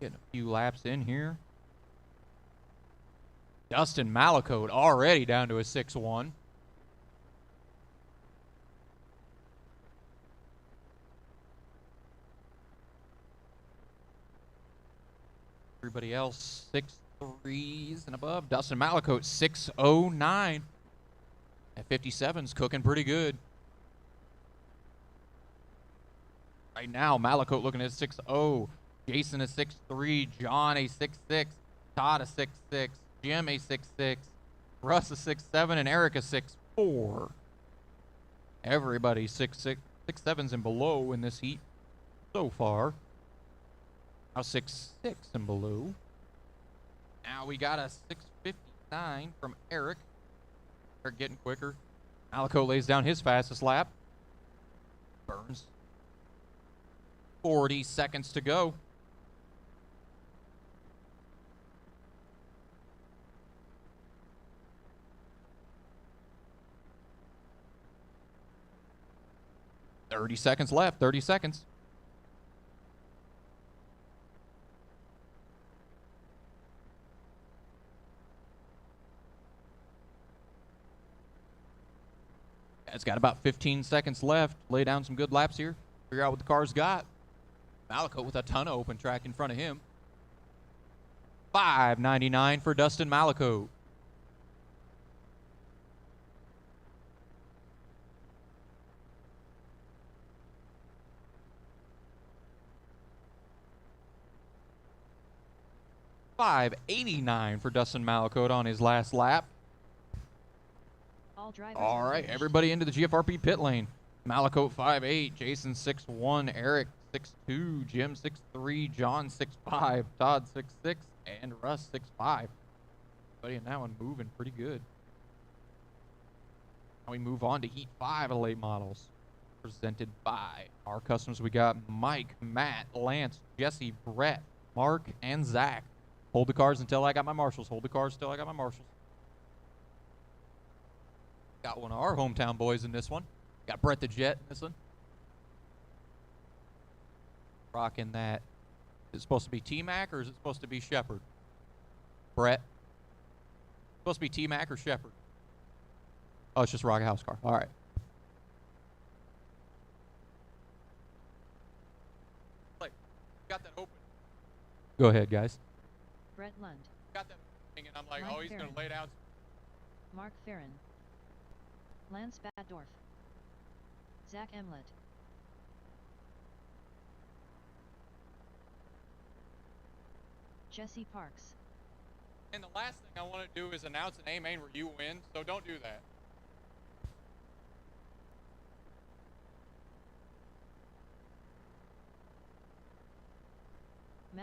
Getting a few laps in here. Dustin Malacote already down to a 6-1. Everybody else 6.3s and above. Dustin Malacote 6.09. At 57's cooking pretty good. Right now, Malacote looking at 6.0. Jason a 6.3. John a 6.6. Todd a 6.6. Jim a 6.6. Russ a 6.7. And Eric a 6.4. Everybody 6.6. 6.7s and below in this heat so far. Now 6.6 and below. Now we got a 6.59 from Eric. Eric getting quicker. Malacote lays down his fastest lap. Burns. 40 seconds to go. $30 seconds left. 30 seconds. It's got about 15 seconds left. Lay down some good laps here. Figure out what the car's got. Malacote with a ton of open track in front of him. $5.99 for Dustin Malacote. $5.89 for Dustin Malacote on his last lap. All right, everybody into the GFRP pit lane. Malacote 5.8, Jason 6.1, Eric 6.2, Jim 6.3, John 6.5, Todd 6.6, and Russ 6.5. Everybody in that one moving pretty good. Now we move on to Heat 5 of late models. Presented by our customers. We got Mike, Matt, Lance, Jesse, Brett, Mark, and Zach. Hold the cars until I got my marshals. Hold the cars until I got my marshals. Got one of our hometown boys in this one. Got Brett the Jet in this one. Rocking that. Is it supposed to be T-Mac or is it supposed to be Shepard? Brett? Supposed to be T-Mac or Shepard? Oh, it's just a Rocket House car. All right. Got that open. Go ahead, guys. Brett Lund. Got that opening, and I'm like, oh, he's going to lay down. Mark Farron. Lance Baddorf. Zach Emlet. Jesse Parks. And the last thing I want to do is announce an A-main where you win, so don't do that.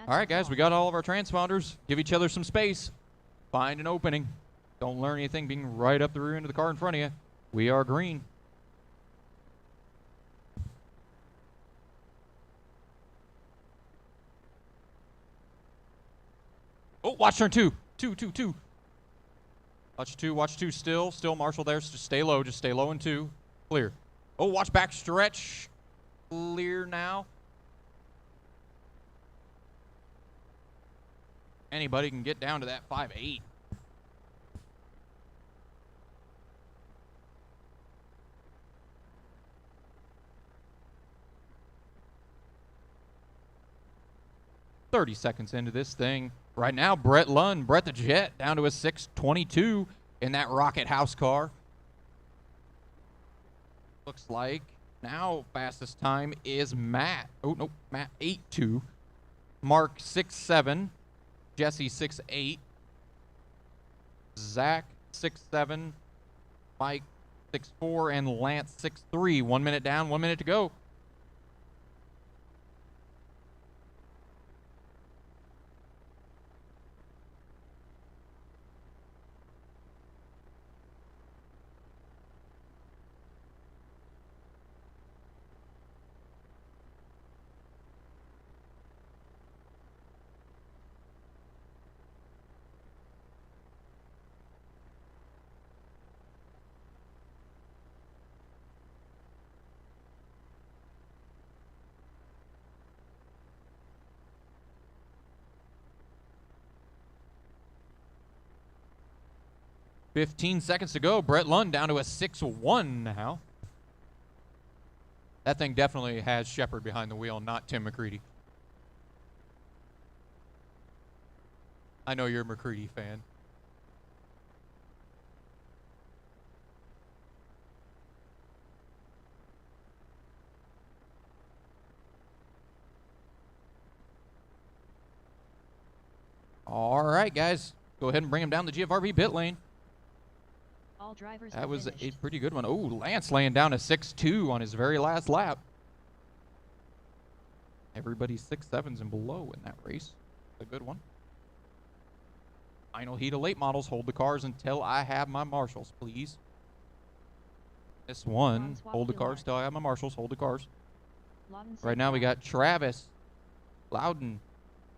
All right, guys, we got all of our transponders. Give each other some space. Find an opening. Don't learn anything being right up the rear end of the car in front of you. We are green. Oh, watch turn two. Two. Watch two still. Still Marshall there. So just stay low. Just stay low in two. Clear. Oh, watch back stretch. Clear now. Anybody can get down to that 5.8. "30 seconds into this thing. Right now, Brett the Jet, down to a 6.22 in that Rocket House car. Looks like now fastest time is Matt. Oh, no, Matt 8.2. Mark 6.7. Jesse 6.8. Zach 6.7. Mike 6.4. And Lance 6.3. 1 minute down, 1 minute to go. "15 seconds to go. Brett Lund down to a 6.1 now. That thing definitely has Shepard behind the wheel, not Tim McCready. I know you're a McCready fan. All right, guys. Go ahead and bring him down the GFRB pit lane. All drivers That was finished. a pretty good one. Oh, Lance laying down a 6.2 on his very last lap. Everybody's 6.7s and below in that race. A good one. Final heat of late models. Hold the cars until I have my marshals, please. This one. Hold the cars till I have my marshals. Hold the cars. Right now we got Travis, Loudon,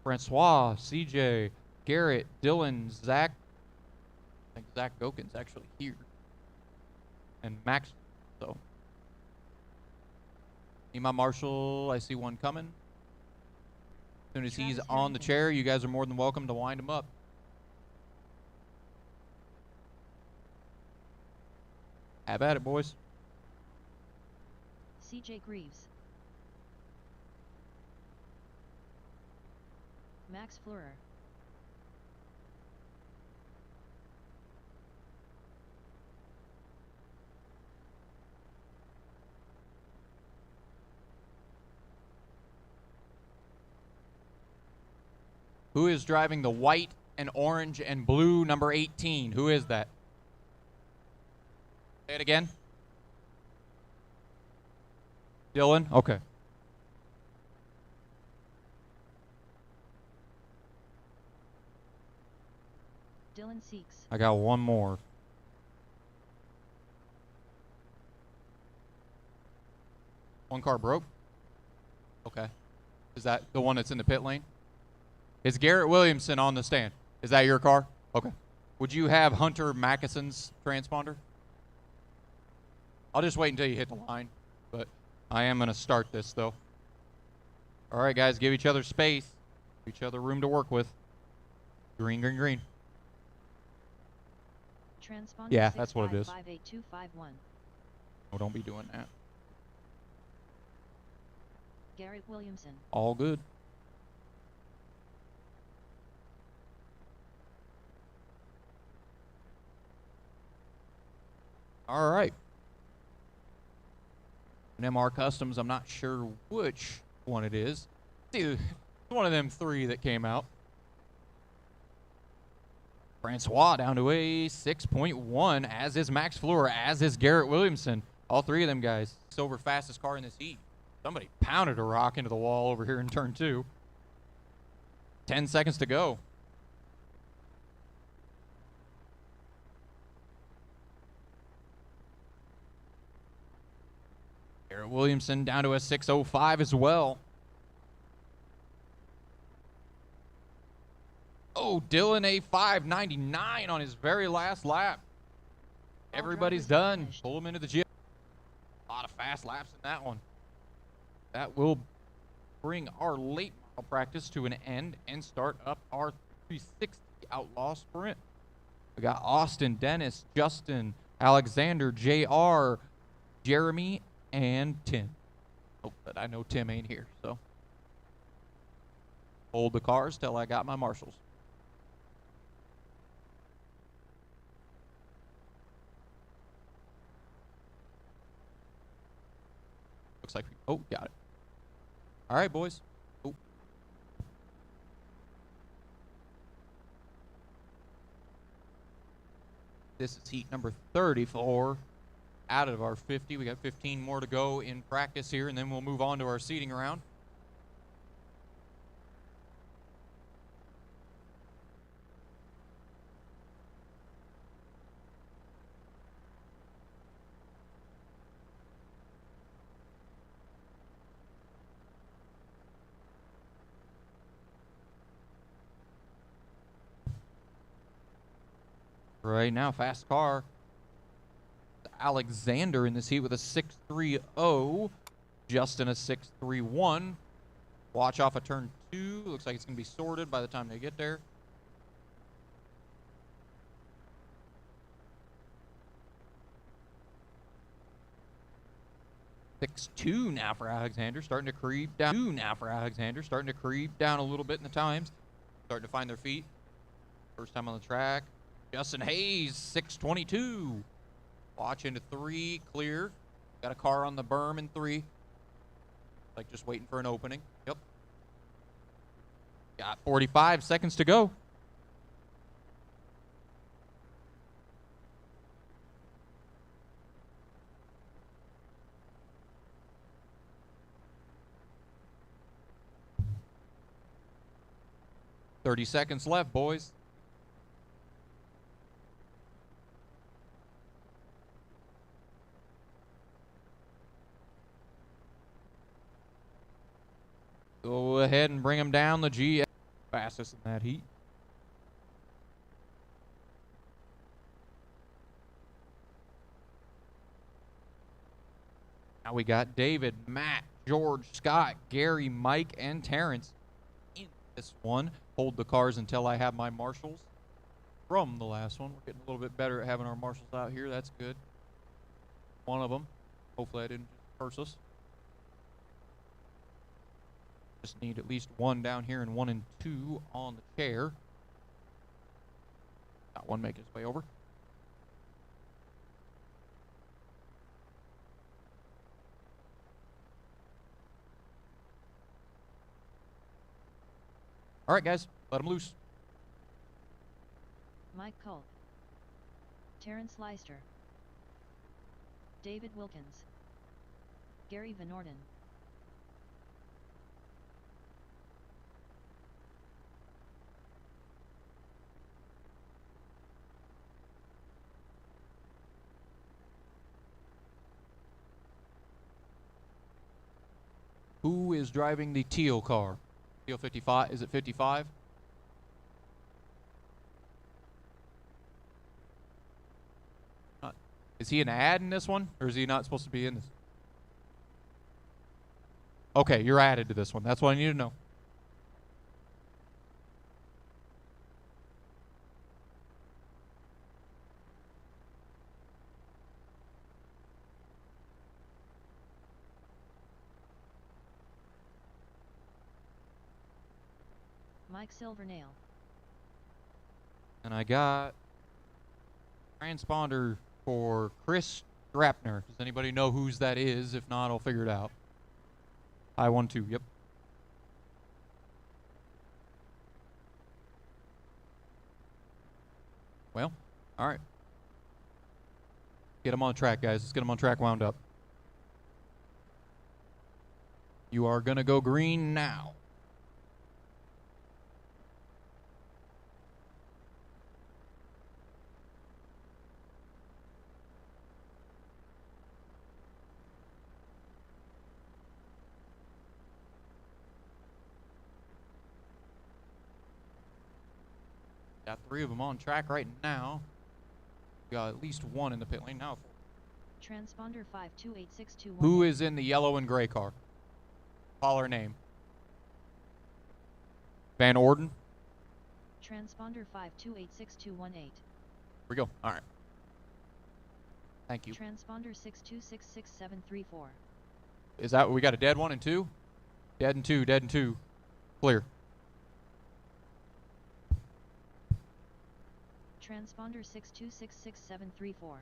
Francois, CJ, Garrett, Dylan, Zach. I think Zach Gokin's actually here. And Max, so. Need my marshal. I see one coming. As soon as he's on the chair, you guys are more than welcome to wind him up. Have at it, boys. CJ Greaves. Max Fleurer. Who is driving the white and orange and blue number 18? Who is that? Say it again. Dylan? Okay. Dylan Seeks. I got one more. One car broke? Okay. Is that the one that's in the pit lane? Is Garrett Williamson on the stand? Is that your car? Okay. Would you have Hunter Mackeson's transponder? I'll just wait until you hit the line, but I am going to start this, though. All right, guys, give each other space. Give each other room to work with. Green, green, green. Transponder yeah, that's what it is. 58251. Oh, don't be doing that. Garrett Williamson. All good. All right. An MR Customs, I'm not sure which one it is. It's one of them three that came out. Francois down to a 6.1, as is Max Fleur, as is Garrett Williamson. All three of them guys. Silver fastest car in this heat. Somebody pounded a rock into the wall over here in turn 2. 10 seconds to go. Garrett Williamson down to a 6.05 as well. Oh, Dylan a 5.99 on his very last lap. Everybody's done. Pull him into the gym. A lot of fast laps in that one. That will bring our late model practice to an end and start up our 360 Outlaw Sprint. We got Austin, Dennis, Justin, Alexander, JR, Jeremy, and Tim. Oh, but I know Tim ain't here, so hold the cars till I got my marshals. Looks like, oh, got it. All right, boys. Oh. This is heat number 34 out of our 50. We got 15 more to go in practice here, and then we'll move on to our seating round. Right now, fast car. Alexander in this heat with a 6.30. Justin a 6.31. Watch off of turn 2. Looks like it's going to be sorted by the time they get there. $6.2 now for Alexander, starting to creep down. Starting to creep down a little bit in the times. Starting to find their feet. First time on the track. Justin Hayes, 6.22. Watch into 3, clear. Got a car on the berm in 3. Like just waiting for an opening. Yep. Got 45 seconds to go. $30 seconds left, boys. Go ahead and bring him down the GS. Fastest in that heat. Now we got David, Matt, George, Scott, Gary, Mike, and Terrence in this one. Hold the cars until I have my marshals from the last one. We're getting a little bit better at having our marshals out here. That's good. One of them. Hopefully I didn't just curse us. Just need at least one down here and 1 and 2 on the chair. Got one making his way over. All right, guys, let them loose. Mike Culp, Terrence Leister, David Wilkins, Gary Van Orden, Who is driving the teal car? Teal 55. Is it 55? Is he an ad in this one, or is he not supposed to be in this? Okay, you're added to this one. That's what I need to know. Mike Silvernail, And I got transponder for Chris Drapner. Does anybody know whose that is? If not, I'll figure it out. I-12, yep. Well, all right. Get them on track, guys. Let's get them on track wound up. You are going to go green now. Got 3 of them on track right now. Got at least 1 in the pit lane now. Transponder 528621. Who is in the yellow and gray car? Call her name. Van Orden. Transponder 528621. Here we go. All right. Thank you. Transponder 62666734. Is that, we got a dead 1 and 2? Dead and 2, dead and 2. Clear. Transponder 62666734.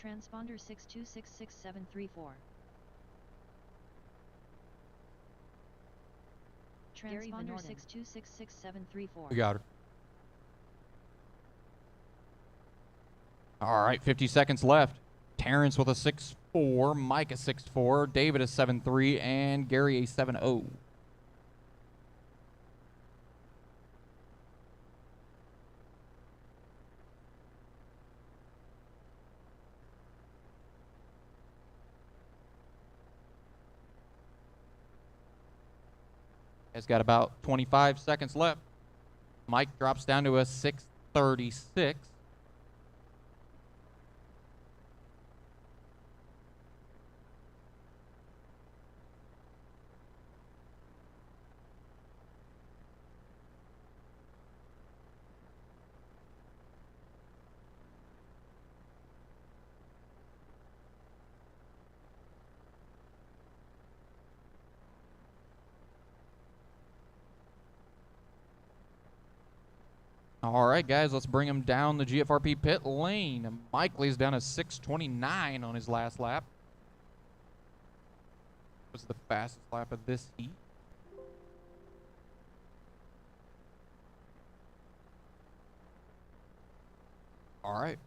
Transponder 62666734. Transponder 62666734. We got her. All right, 50 seconds left. Terrence with a 6.4, Mike a 6.4, David a 7.3, and Gary a 7.0. It's got about 25 seconds left. Mike drops down to a 6.36. All right, guys, let's bring him down the GFRP pit lane. Mike lays down a 6.29 on his last lap. Was the fastest lap of this heat. All right.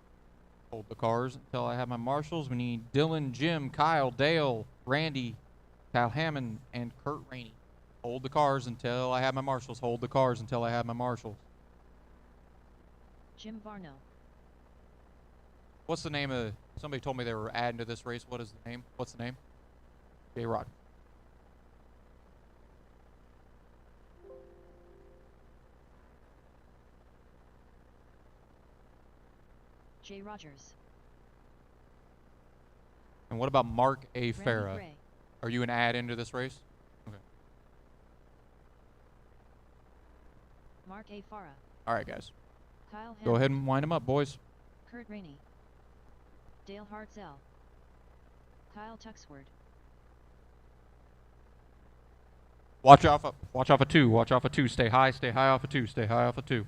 Hold the cars until I have my marshals. We need Dylan, Jim, Kyle, Dale, Randy, Kyle Hammond, and Kurt Rainey. Hold the cars until I have my marshals. Hold the cars until I have my marshals. Jim Varno. What's the name of, somebody told me they were adding to this race. What is the name? What's the name? J-Rod. J. Rogers. And what about Mark A. Randy Farah? Gray. Are you an add into this race? Okay. Mark A. Farah. All right, guys. Kyle Hammond. Go ahead and wind them up, boys. Kurt Rainey. Dale Hartzell. Kyle Tuxford. Watch off a 2. Watch off a 2. Stay high off a 2. Stay high off a 2.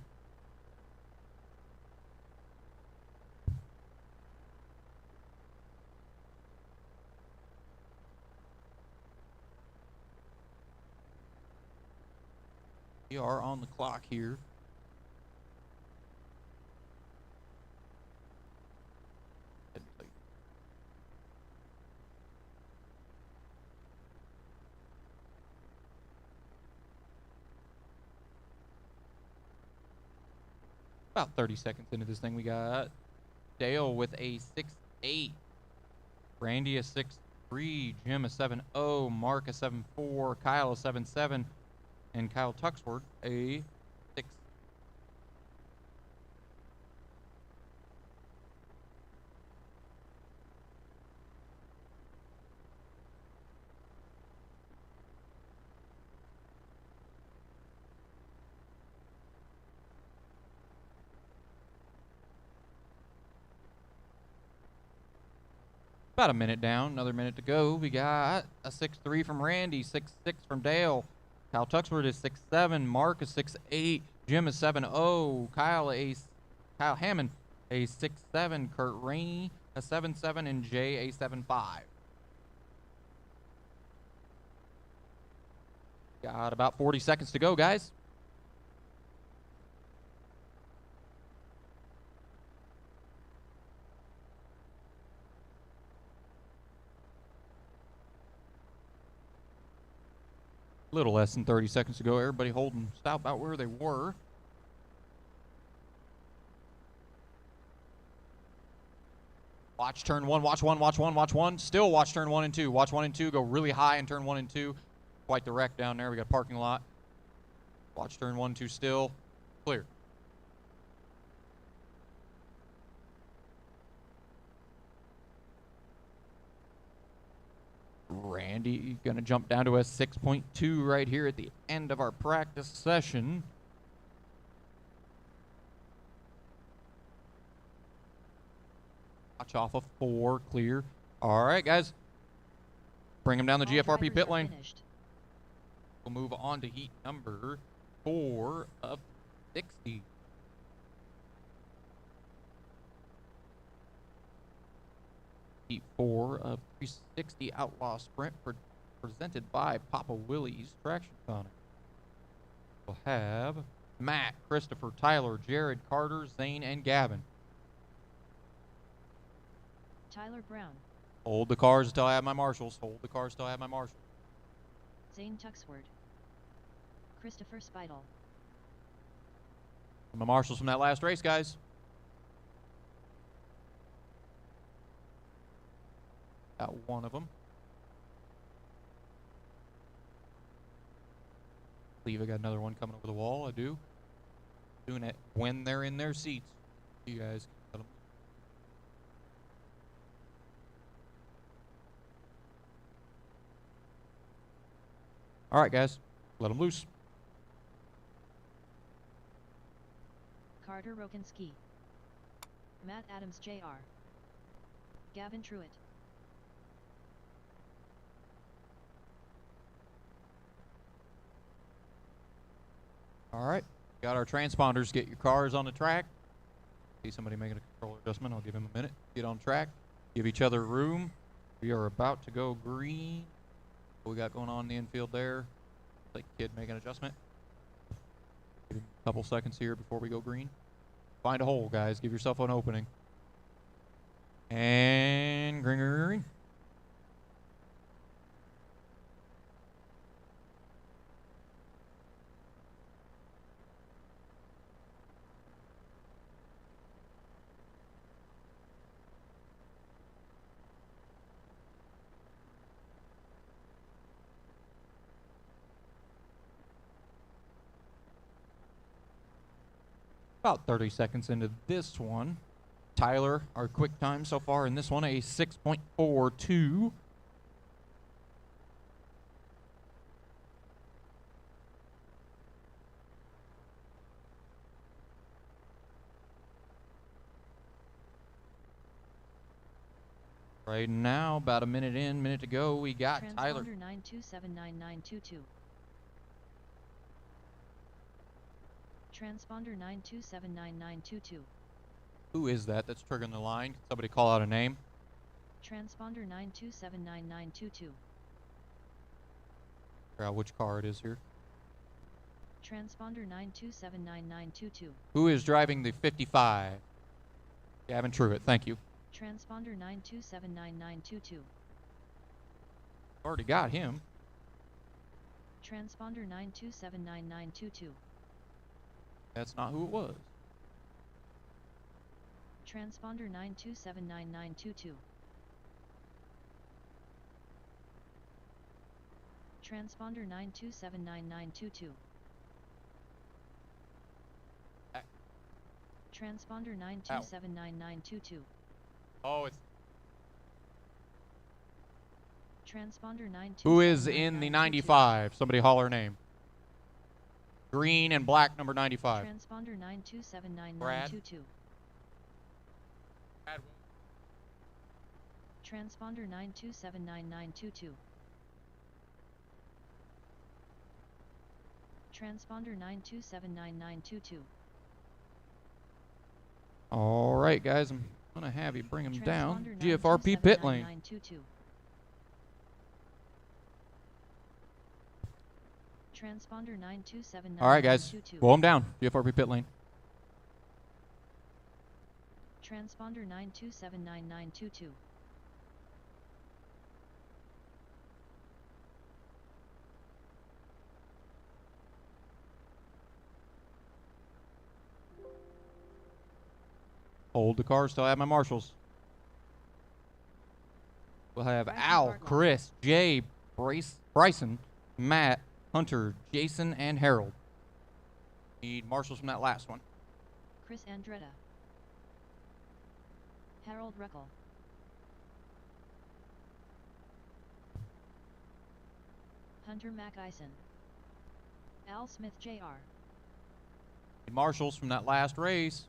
We are on the clock here. About 30 seconds into this thing, we got Dale with a 6.8, Randy a 6.3, Jim a 7.0, Mark a 7.4, Kyle a 7.7, and Kyle Tuxford a 6. About a minute down, another minute to go. We got a 6.3 from Randy, 6.6 from Dale. Kyle Tuxford is 6.7, Mark is 6.8, Jim a 7-0. Kyle Hammond a 6-7. Kurt Rainey a 7-7. And Jay a 7-5. Got about 40 seconds to go, guys. Little less than 30 seconds to go. Everybody holding stout about where they were. Watch turn one, watch one, watch one, watch one. Still watch turn 1 and 2. Watch 1 and 2 go really high in turn 1 and 2. Quite the wreck down there. We got a parking lot. Watch turn 1, 2 still. Clear. Randy going to jump down to a 6.2 right here at the end of our practice session. Watch off of 4, clear. All right, guys. Bring him down the GFRP pit lane. We'll move on to heat number 4 of 60. Heat 4 of 360 Outlaw Sprint presented by Papa Willie's Traction Tonic. We'll have Matt, Christopher, Tyler, Jared, Carter, Zane, and Gavin. Tyler Brown. Hold the cars until I have my marshals. Hold the cars until I have my marshals. Zane Tuxford. Christopher Spidel. My marshals from that last race, guys. Got one of them. I believe I got another one coming over the wall. I do. Doing it when they're in their seats. You guys can let them. All right, guys. Let them loose. Carter Rokinski. Matt Adams Jr. Gavin Truitt. All right. Got our transponders. Get your cars on the track. See somebody making a controller adjustment. I'll give him a minute. Get on track. Give each other room. We are about to go green. What we got going on in the infield there? Like kid making an adjustment. Give him a couple seconds here before we go green. Find a hole, guys. Give yourself an opening. And green, green, green. About 30 seconds into this one. Tyler, our quick time so far in this one, a 6.42. Right now, about a minute in, minute to go, we got Tyler. Transponder 9279922. Transponder 9279922. Who is that that's triggering the line? Can somebody call out a name? Transponder 9279922. Figure out which car it is here. Transponder 9279922. Who is driving the 55? Gavin Truitt, thank you. Transponder 9279922. Already got him. Transponder 9279922. That's not who it was. Transponder 9279922. Transponder 9279922. Transponder 9279922. Oh, it's... Transponder 9279922. Who is in the 95? Somebody holler name. Green and black number 95. Transponder 9279922. Brad. Transponder 9279922. Transponder 9279922. All right, guys, I'm going to have you bring them down. Transponder GFRP pit lane. 9279922. Transponder 9279922. All right, guys, roll them down. GFRP pit lane. Transponder 9279922. Hold the car, still have my marshals. We'll have Bryson Al, Bartlett. Chris, Jay, Bryson, Matt, Hunter, Jason, and Harold. Need marshals from that last one. Chris Andretta. Harold Reckel. Hunter Mac Ison. Al Smith Jr. Need marshals from that last race.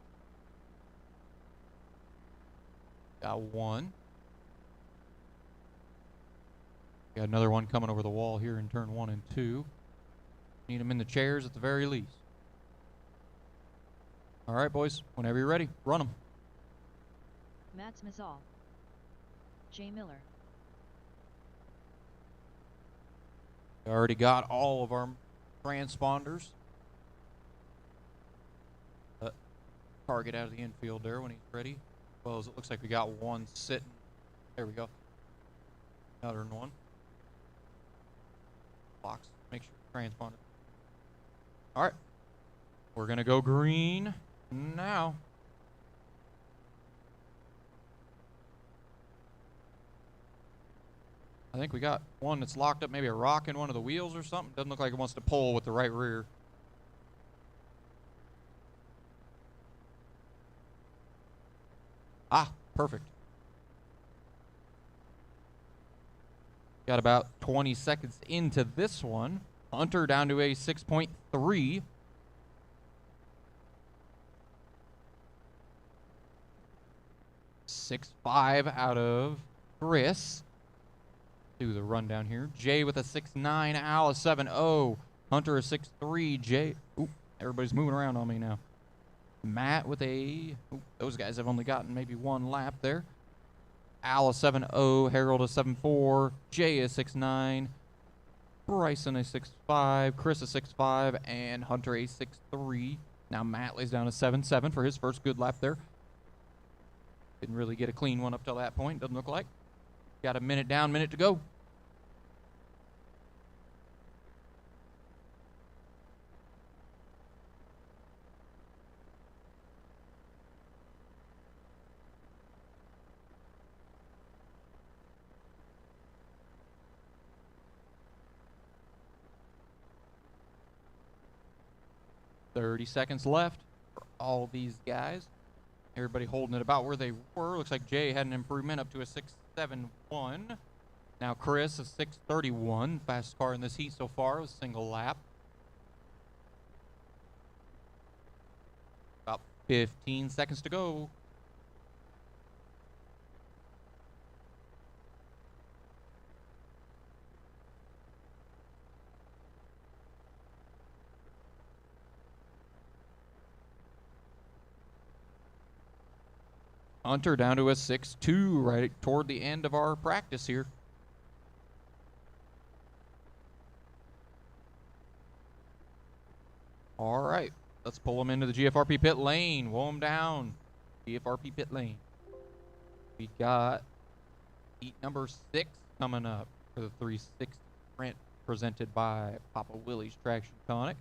Got one. Got another one coming over the wall here in turn 1 and 2. Need them in the chairs at the very least. All right, boys, whenever you're ready, run them. Mats Mazal. Jay Miller. We already got all of our transponders. Target out of the infield there when he's ready. Well, as it looks like we got one sitting. There we go. Another one. Box. Make sure transponder. All right. We're going to go green now. I think we got one that's locked up, maybe a rock in one of the wheels or something. Doesn't look like it wants to pull with the right rear. Ah, perfect. Got about 20 seconds into this one. Hunter down to a 6.3. .65 out of Chris. Do the rundown here. Jay with a 6.9. Al a 7.0. Hunter a 6.3. Jay. Oop, everybody's moving around on me now. Matt with a. Oop, those guys have only gotten maybe one lap there. Al a 7.0. Harold a 7.4. Jay a 6.9. Bryson a 6.5. Chris a 6.5. And Hunter a 6.3. Now Matt lays down a 7.7 for his first good lap there. Didn't really get a clean one up till that point, doesn't look like. Got a minute down, minute to go. .30 seconds left for all these guys. Everybody holding it about where they were. Looks like Jay had an improvement up to a 6.71. Now Chris a 6.31. Fastest car in this heat so far with a single lap. About 15 seconds to go. Hunter down to a 6.2 right toward the end of our practice here. All right, let's pull them into the GFRP pit lane. Woe them down. GFRP pit lane. We got heat number 6 coming up for the 360 sprint presented by Papa Willie's Traction Tonic.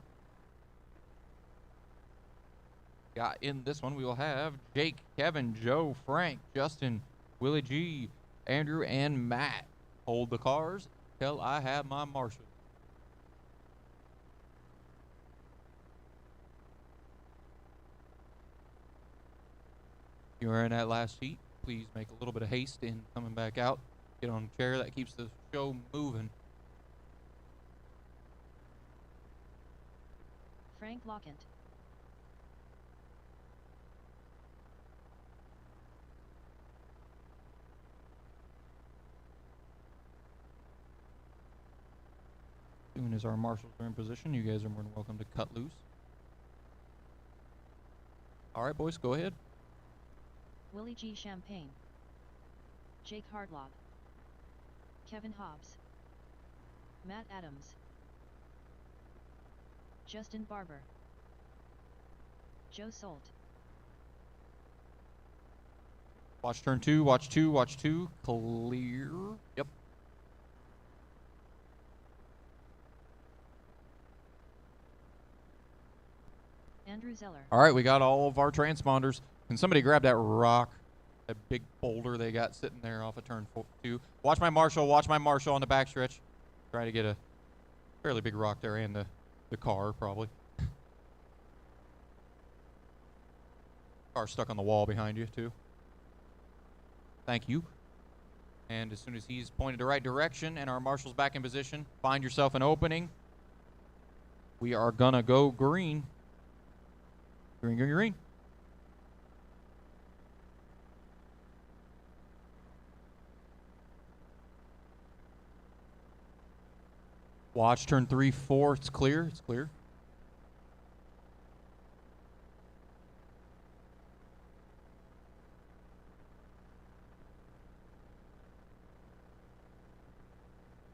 Got in this one, we will have Jake, Kevin, Joe, Frank, Justin, Willie G, Andrew, and Matt. Hold the cars till I have my marshal. If you are in that last seat, please make a little bit of haste in coming back out. Get on a chair, that keeps the show moving. Frank Lockett. Doing his as our marshals are in position, you guys are more than welcome to cut loose. All right, boys, go ahead. Willie G. Champagne, Jake Hardlog, Kevin Hobbs, Matt Adams, Justin Barber, Joe Solt. Watch turn 2, watch 2, watch 2. Clear. Yep. Andrew Zeller. All right, we got all of our transponders. Can somebody grab that rock, that big boulder they got sitting there off of turn 2? Watch my marshal on the backstretch. Try to get a fairly big rock there and the car, probably. Car stuck on the wall behind you, too. Thank you. And as soon as he's pointed the right direction and our marshal's back in position, find yourself an opening. We are gonna go green. Green, green, green. Watch turn 3, 4. It's clear. It's clear.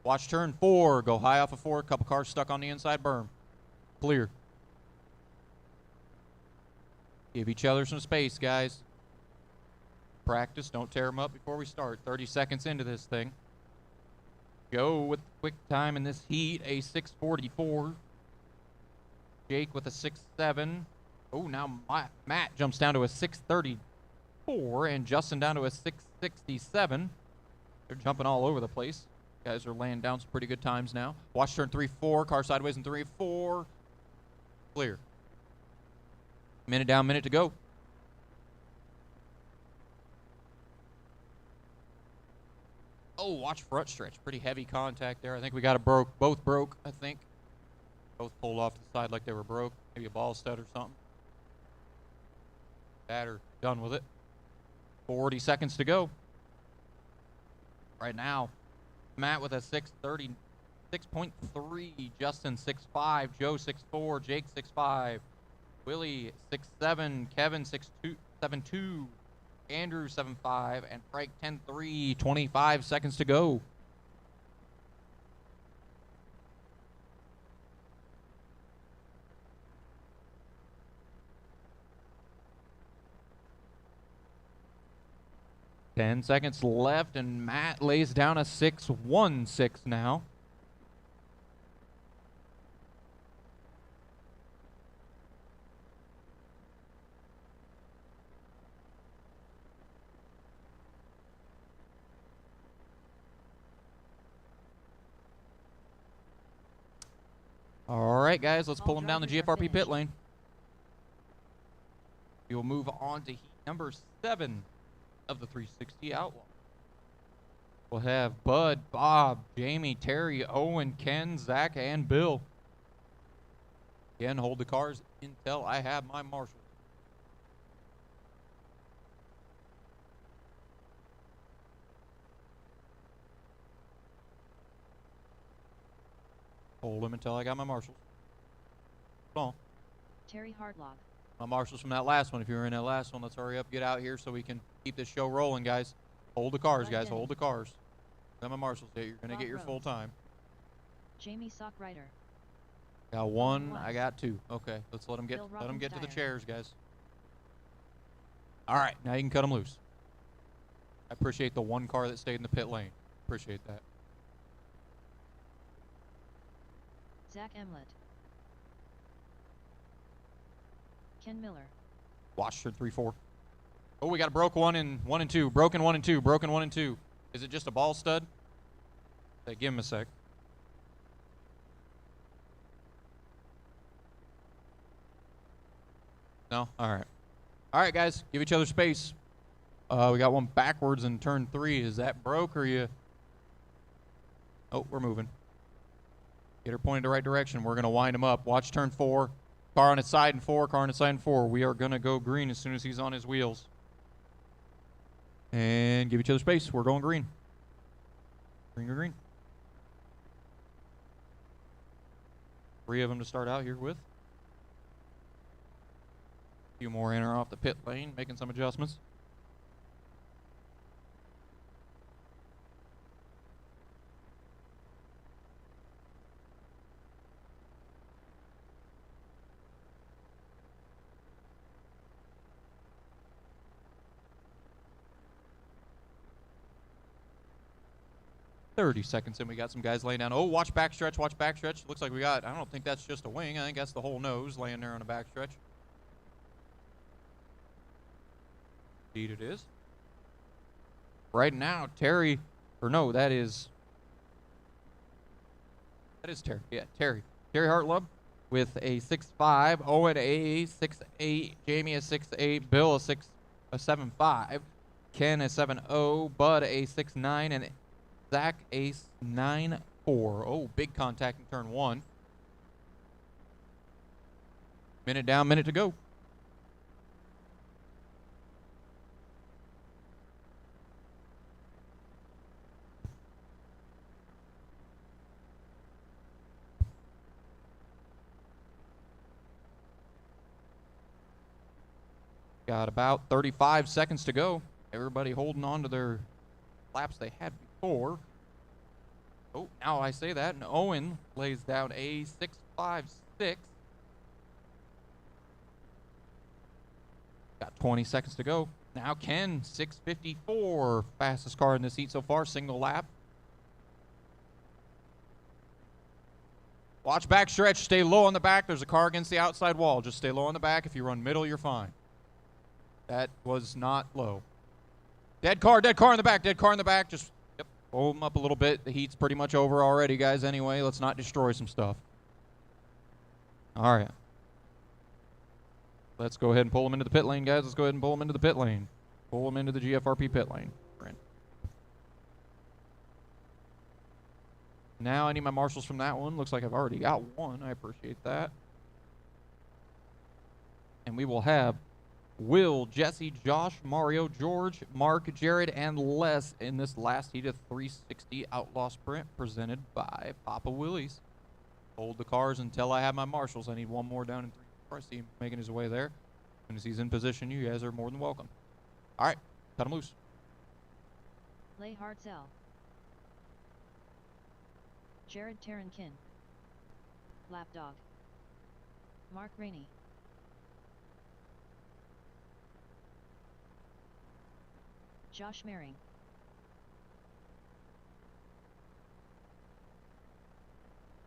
Watch turn 4. Go high off of 4. Couple cars stuck on the inside berm. Clear. Give each other some space, guys. Practice. Don't tear them up before we start. 30 seconds into this thing. Joe with quick time in this heat, a 6:44. Jake with a 6:7. Oh, now Matt jumps down to a 6:34, and Justin down to a 6:67. They're jumping all over the place. Guys are laying down some pretty good times now. Watch turn 3, 4. Car sideways in 3, 4. Clear. Minute down, minute to go. Oh, watch front stretch. Pretty heavy contact there. I think we got it broke. Both broke, I think. Both pulled off to the side like they were broke. Maybe a ball stud or something. That or done with it. 40 seconds to go. Right now, Matt with a 6:30, 6.3. Justin 6.5. Joe 6.4. Jake 6.5. Willie 6.7. Kevin 6.2. 7.2. Andrew 7.5, and Frank 10.3, 25 seconds to go. Ten seconds left, and Matt lays down a 6.16 now. All right, guys, let's pull them down the GFRP pit lane. We will move on to heat number 7 of the 360 Outlaw. We'll have Bud, Bob, Jamie, Terry, Owen, Ken, Zach, and Bill. Again, hold the cars until I have my marshals. Hold them until I got my marshals. Hold on. Terry Hardlog. My marshals from that last one. If you were in that last one, let's hurry up, get out here so we can keep this show rolling, guys. Hold the cars, guys. Hold the cars. Got my marshals there. You're going to get your full time. Jamie Sockrider. Got one. I got 2. Okay, let's let them get to the chairs, guys. All right, now you can cut them loose. I appreciate the one car that stayed in the pit lane. Appreciate that. Zach Emlett. Ken Miller. Watch turn 3, 4. Oh, we got a broke 1 and 2. Broken 1 and 2. Broken 1 and 2. Is it just a ball stud? Hey, give him a sec. No? All right. All right, guys. Give each other space. We got one backwards in turn 3. Is that broke or you? Oh, we're moving. Get her pointed the right direction. We're going to wind him up. Watch turn 4. Car on its side and 4. Car on its side and 4. We are going to go green as soon as he's on his wheels. And give each other space. We're going green. Green or green. 3 of them to start out here with. A few more in or off the pit lane, making some adjustments. "30 seconds in, we got some guys laying down. Oh, watch backstretch, watch backstretch. Looks like we got, I don't think that's just a wing. I think that's the whole nose laying there on a backstretch. Indeed it is. Right now, Terry, or no, that is Terry. Yeah, Terry. Terry Hartlub with a 6.5, Owen a 6.8, Jamie a 6.8, Bill a 7.5, Ken a 7.0, Bud a 6.9, and Zach a 9.4. Oh, big contact in turn 1. Minute down, minute to go. Got about 35 seconds to go. Everybody holding on to their laps they had before. Oh, now I say that, and Owen lays down a 6.56. Got 20 seconds to go. Now Ken, 6.54. Fastest car in this heat so far, single lap. Watch back stretch, stay low on the back. There's a car against the outside wall. Just stay low on the back. If you run middle, you're fine. That was not low. Dead car in the back, dead car in the back. Just pull them up a little bit. The heat's pretty much over already, guys, anyway. Let's not destroy some stuff. All right. Let's go ahead and pull them into the pit lane, guys. Let's go ahead and pull them into the pit lane. Pull them into the GFRP pit lane. Now I need my marshals from that one. Looks like I've already got one. I appreciate that. And we will have Will, Jesse, Josh, Mario, George, Mark, Jared, and Les in this last heat of 360 Outlaw Sprint presented by Papa Willie's. Hold the cars until I have my marshals. I need one more down in 3 before I see him making his way there. As soon as he's in position, you guys are more than welcome. All right, cut him loose. Lay Hartzell. Jared Tarankin. Lapdog. Mark Rainey. Josh Mering.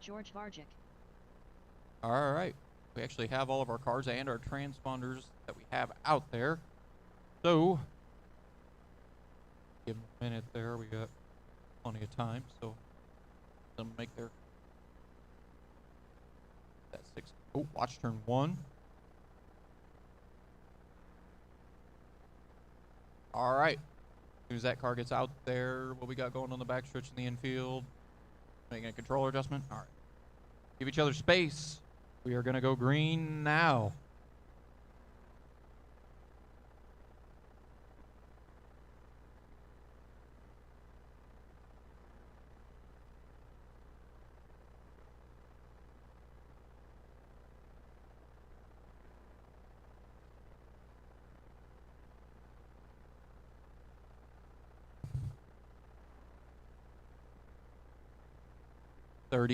George Vargic. All right. We actually have all of our cars and our transponders that we have out there. So, give them a minute there. We got plenty of time. So, them make their that 6. Oh, watch turn 1. All right. As soon as that car gets out there, what we got going on the backstretch in the infield? Making a controller adjustment. All right. Give each other space. We are going to go green now.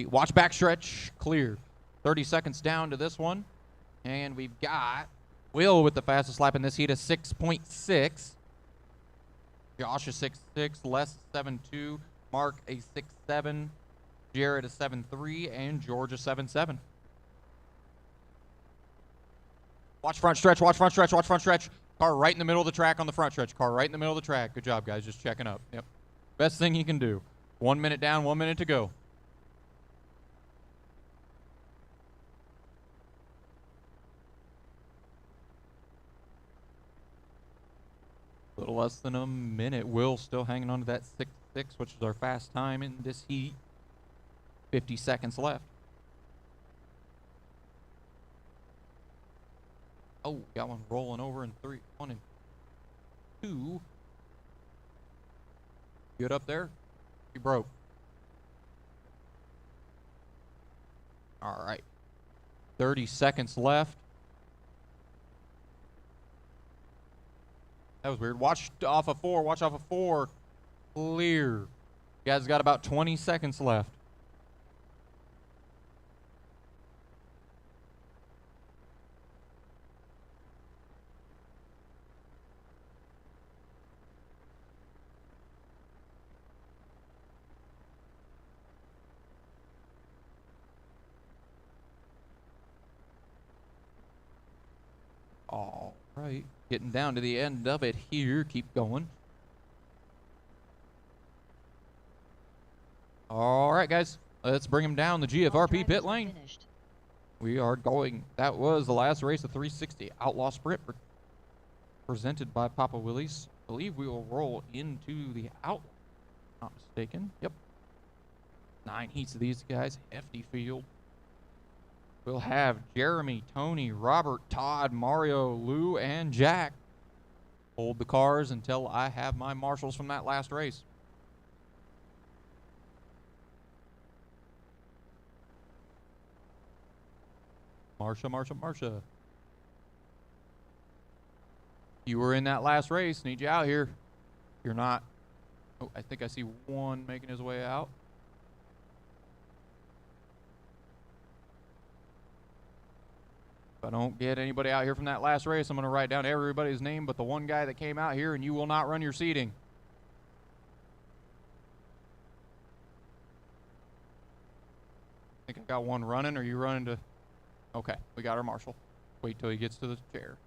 Watch backstretch, clear. 30 seconds down to this one. And we've got Will with the fastest lap in this heat, a 6.6. Josh a 6.6, Les 7.2, Mark a 6.7, Jared a 7.3, and George a 7.7. Watch front stretch, watch front stretch, watch front stretch. Car right in the middle of the track on the front stretch. Car right in the middle of the track. Good job, guys. Just checking up. Yep. Best thing you can do. 1 minute down, 1 minute to go. A little less than a minute. Will still hanging on to that 6.6, which is our fast time in this heat. 50 seconds left. Oh, got one rolling over in 3, 1 and 2. Good up there? He broke. All right. 30 seconds left. That was weird. Watch off of 4. Watch off of 4. Clear. You guys got about 20 seconds left. All right. Getting down to the end of it here. Keep going. All right, guys. Let's bring them down the GFRP pit lane. Finished. We are going. That was the last race of 360 Outlaw Sprint presented by Papa Willie's. I believe we will roll into the Outlaw. Not mistaken. Yep. 9 heats of these guys. Hefty field. We'll have Jeremy, Tony, Robert, Todd, Mario, Lou, and Jack. Hold the cars until I have my marshals from that last race. Marsha. You were in that last race. Need you out here. You're not. Oh, I think I see one making his way out. If I don't get anybody out here from that last race, I'm going to write down everybody's name but the one guy that came out here, and you will not run your seating. I think I got one running. Are you running to... Okay, we got our marshal. Wait till he gets to the chair.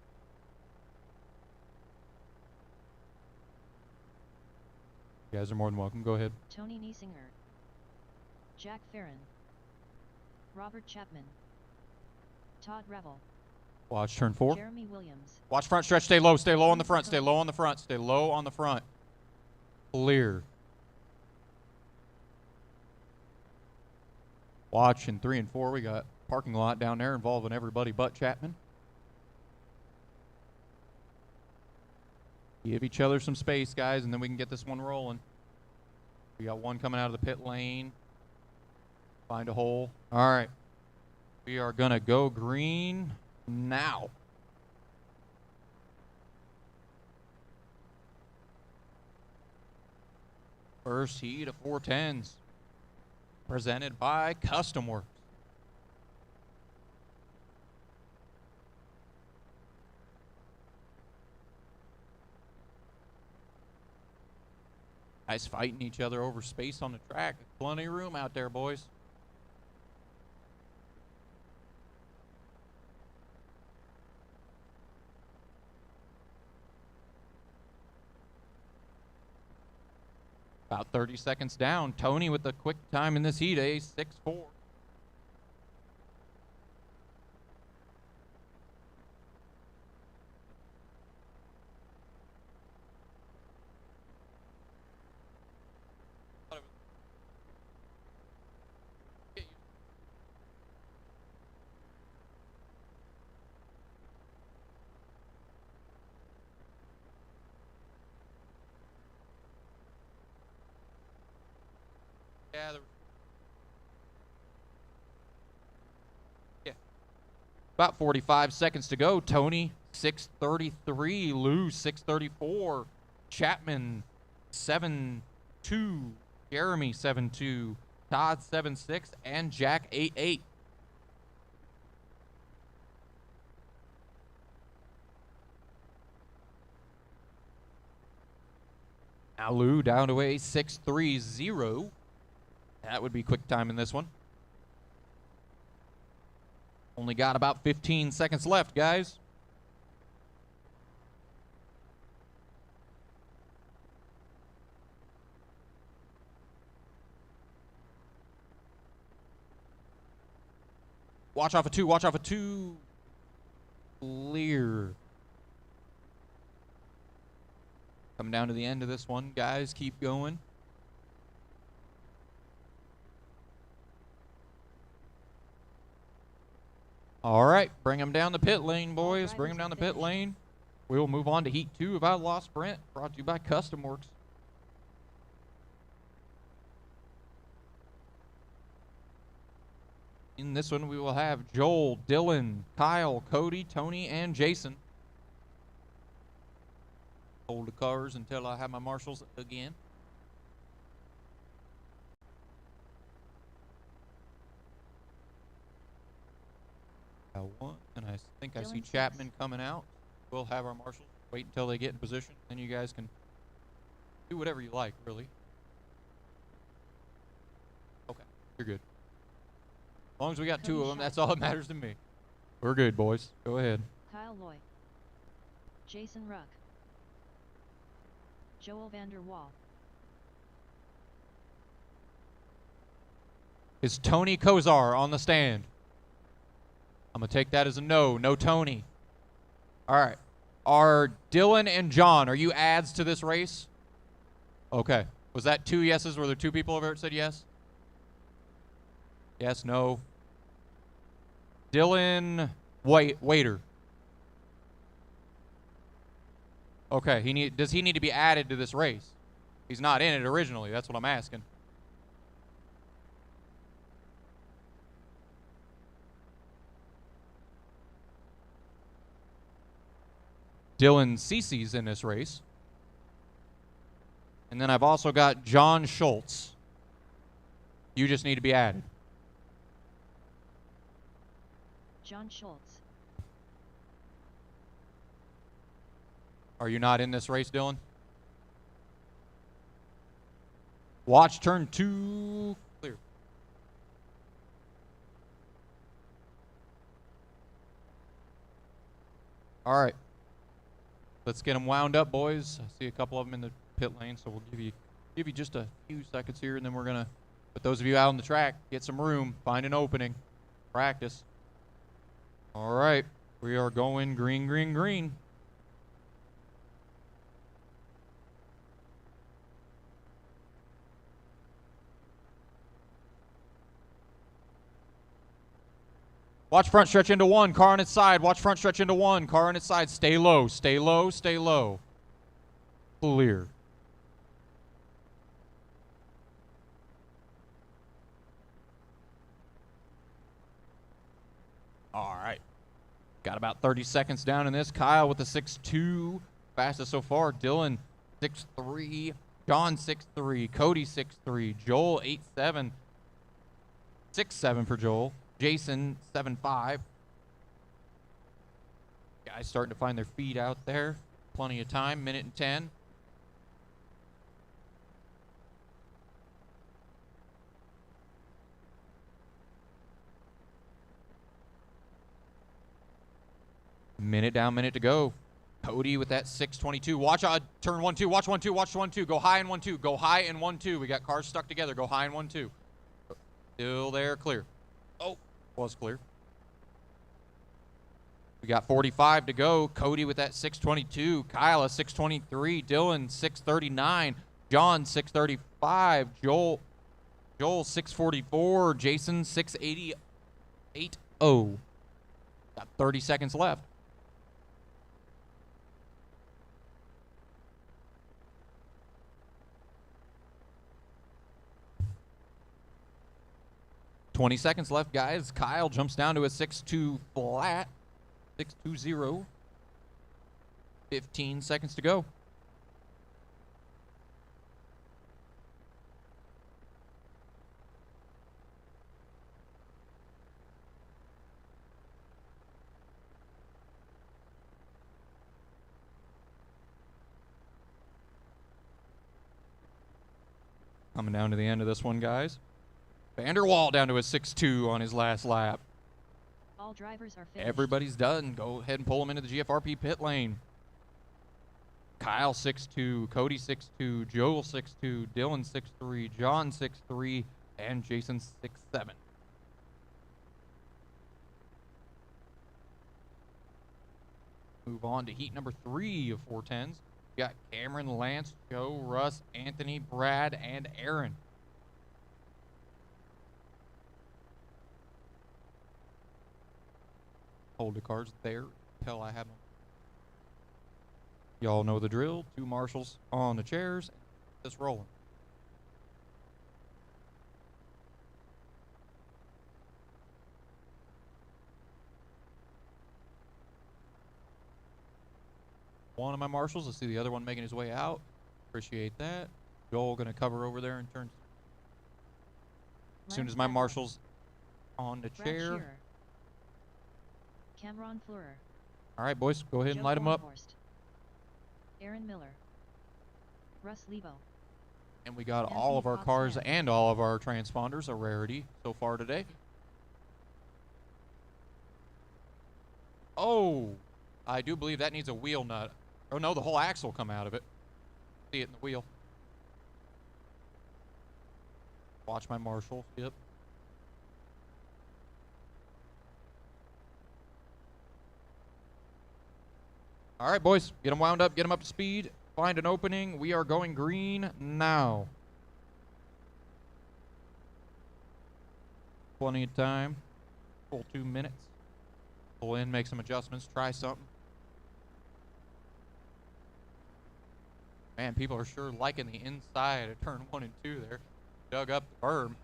You guys are more than welcome. Go ahead. Tony Niesinger. Jack Farron. Robert Chapman. Todd Revel. Watch turn 4. Jeremy Williams. Watch front stretch. Stay low. Stay low on the front. Stay low on the front. Stay low on the front. Clear. Watch in 3 and 4. We got parking lot down there involving everybody but Chapman. Give each other some space, guys, and then we can get this one rolling. We got one coming out of the pit lane. Find a hole. All right. We are going to go green now. First heat of 410s. Presented by Custom Works. Guys fighting each other over space on the track. Plenty of room out there, boys. About 30 seconds down. Tony with the quick time in this heat, a 6-4. Yeah. About 45 seconds to go. Tony, 6:33. Lou, 6:34. Chapman, 7-2. Jeremy, 7-2. Todd, 7-6. And Jack, 8-8. Now Lou down to a 6:30. That would be quick time in this one. Only got about 15 seconds left, guys. Watch off of 2. Watch off of 2. Clear. Coming down to the end of this one, guys. Keep going. All right, bring them down the pit lane, boys. Bring them down the pit lane. We'll move on to Heat 2 of Outlaw Sprint, brought to you by Custom Works. In this one, we will have Joel, Dylan, Kyle, Cody, Tony, and Jason. Hold the cars until I have my marshals again. Got one, and I think I see Chapman coming out. We'll have our marshals wait until they get in position, then you guys can do whatever you like, really. Okay, you're good. As long as we got two of them, that's all that matters to me. We're good, boys. Go ahead. Kyle Loy, Jason Ruck, Joel Vanderwall, Is Tony Kozar on the stand? I'm going to take that as a no. No Tony. All right. Are Dylan and John, are you adds to this race? Okay. Was that 2 yeses? Were there 2 people over there that said yes? Yes, no. Dylan Waiter. Okay. Does he need to be added to this race? He's not in it originally. That's what I'm asking. Dylan Cece's in this race. And then I've also got John Schultz. You just need to be added. John Schultz, Are you not in this race, Dylan? Watch turn 2 clear. All right. Let's get them wound up, boys. I see a couple of them in the pit lane, so we'll give you just a few seconds here, and then we're going to, with those of you out on the track, get some room, find an opening, practice. All right. We are going green, green, green. Watch front stretch into 1. Car on its side. Watch front stretch into 1. Car on its side. Stay low. Stay low. Stay low. Clear. All right. Got about 30 seconds down in this. Kyle with the 6.2. Fastest so far. Dylan 6.3. John 6.3. Cody 6.3. Joel 8.7. 6.7 for Joel. Jason 7.5. Guys starting to find their feet out there. Plenty of time. Minute and 10. Minute down, minute to go. Cody with that 6.22. Watch turn 1-2. Watch 1-2. Watch 1-2. Go high in 1-2. Go high in 1-2. We got cars stuck together. Go high in 1-2. Still there. Clear. Oh, was clear. We got 45 to go. Cody with that 6.22. Kyle 6.23. Dylan 6.39. John 6.35. Joel 6.44. Jason 6.88. Oh. Got 30 seconds left. $20 seconds left, guys. Kyle jumps down to a 6.2 flat. 6.20. 15 seconds to go. Coming down to the end of this one, guys. Vanderwall down to a 6.2 on his last lap. all drivers are finished. Everybody's done. Go ahead and pull them into the GFRP pit lane. Kyle 6.2, Cody 6.2, Joel 6.2, Dylan 6.3, John 6.3, and Jason 6.7. Move on to heat number 3 of 410s. We got Cameron, Lance, Joe, Russ, Anthony, Brad, and Aaron. Hold the cards there until I have them. Y'all know the drill. 2 marshals on the chairs. Just rolling. one of my marshals. Let's see the other one making his way out. Appreciate that. Joel going to cover over there and turn. As soon as my marshal's on the chair. Shearer. Cameron Fleurer. All right, boys, go ahead and light them up. Aaron Miller. Russ Lebo. And we got Anthony all of our cars Foxman. and all of our transponders, a rarity so far today. Oh, I do believe that needs a wheel nut. Oh no, the whole axle come out of it. See it in the wheel. Watch my marshal. Yep. All right, boys, get them wound up, get them up to speed. Find an opening. We are going green now. Plenty of time. Full 2 minutes. Pull in, make some adjustments, try something. Man, people are sure liking the inside of turn 1 and 2 there. Dug up the berm.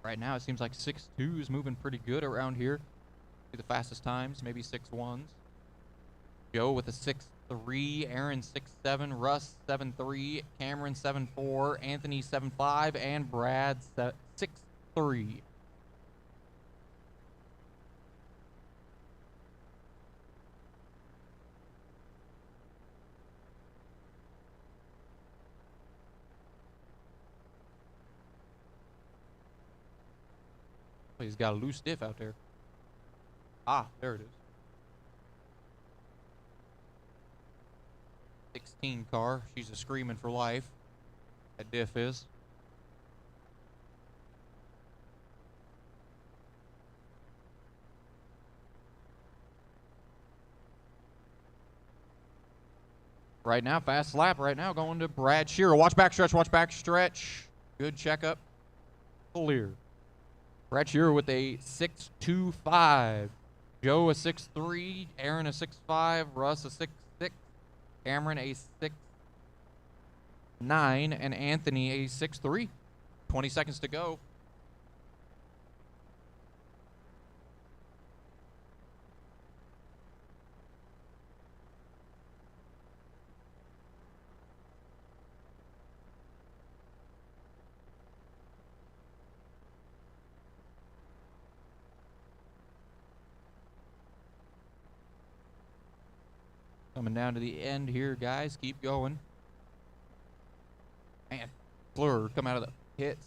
Right now, it seems like 6.2 is moving pretty good around here. See the fastest times, maybe 6.1s. Joe with a 6.3, Aaron 6.7, Russ 7.3, Cameron 7.4, Anthony 7.5, and Brad 6.3. He's got a loose diff out there. Ah, there it is. 16 car. She's a screaming for life. That diff is. Right now, fast lap right now going to Brad Shearer. Watch back stretch, watch back stretch. Good checkup. Clear. Brad Shearer with a 6.25. Joe a 6.3. Aaron a 6.5. Russ a 6.6. Cameron a 6.9. And Anthony a 6.3. 20 seconds to go. Coming down to the end here, guys. Keep going. Man, Fleur come out of the pits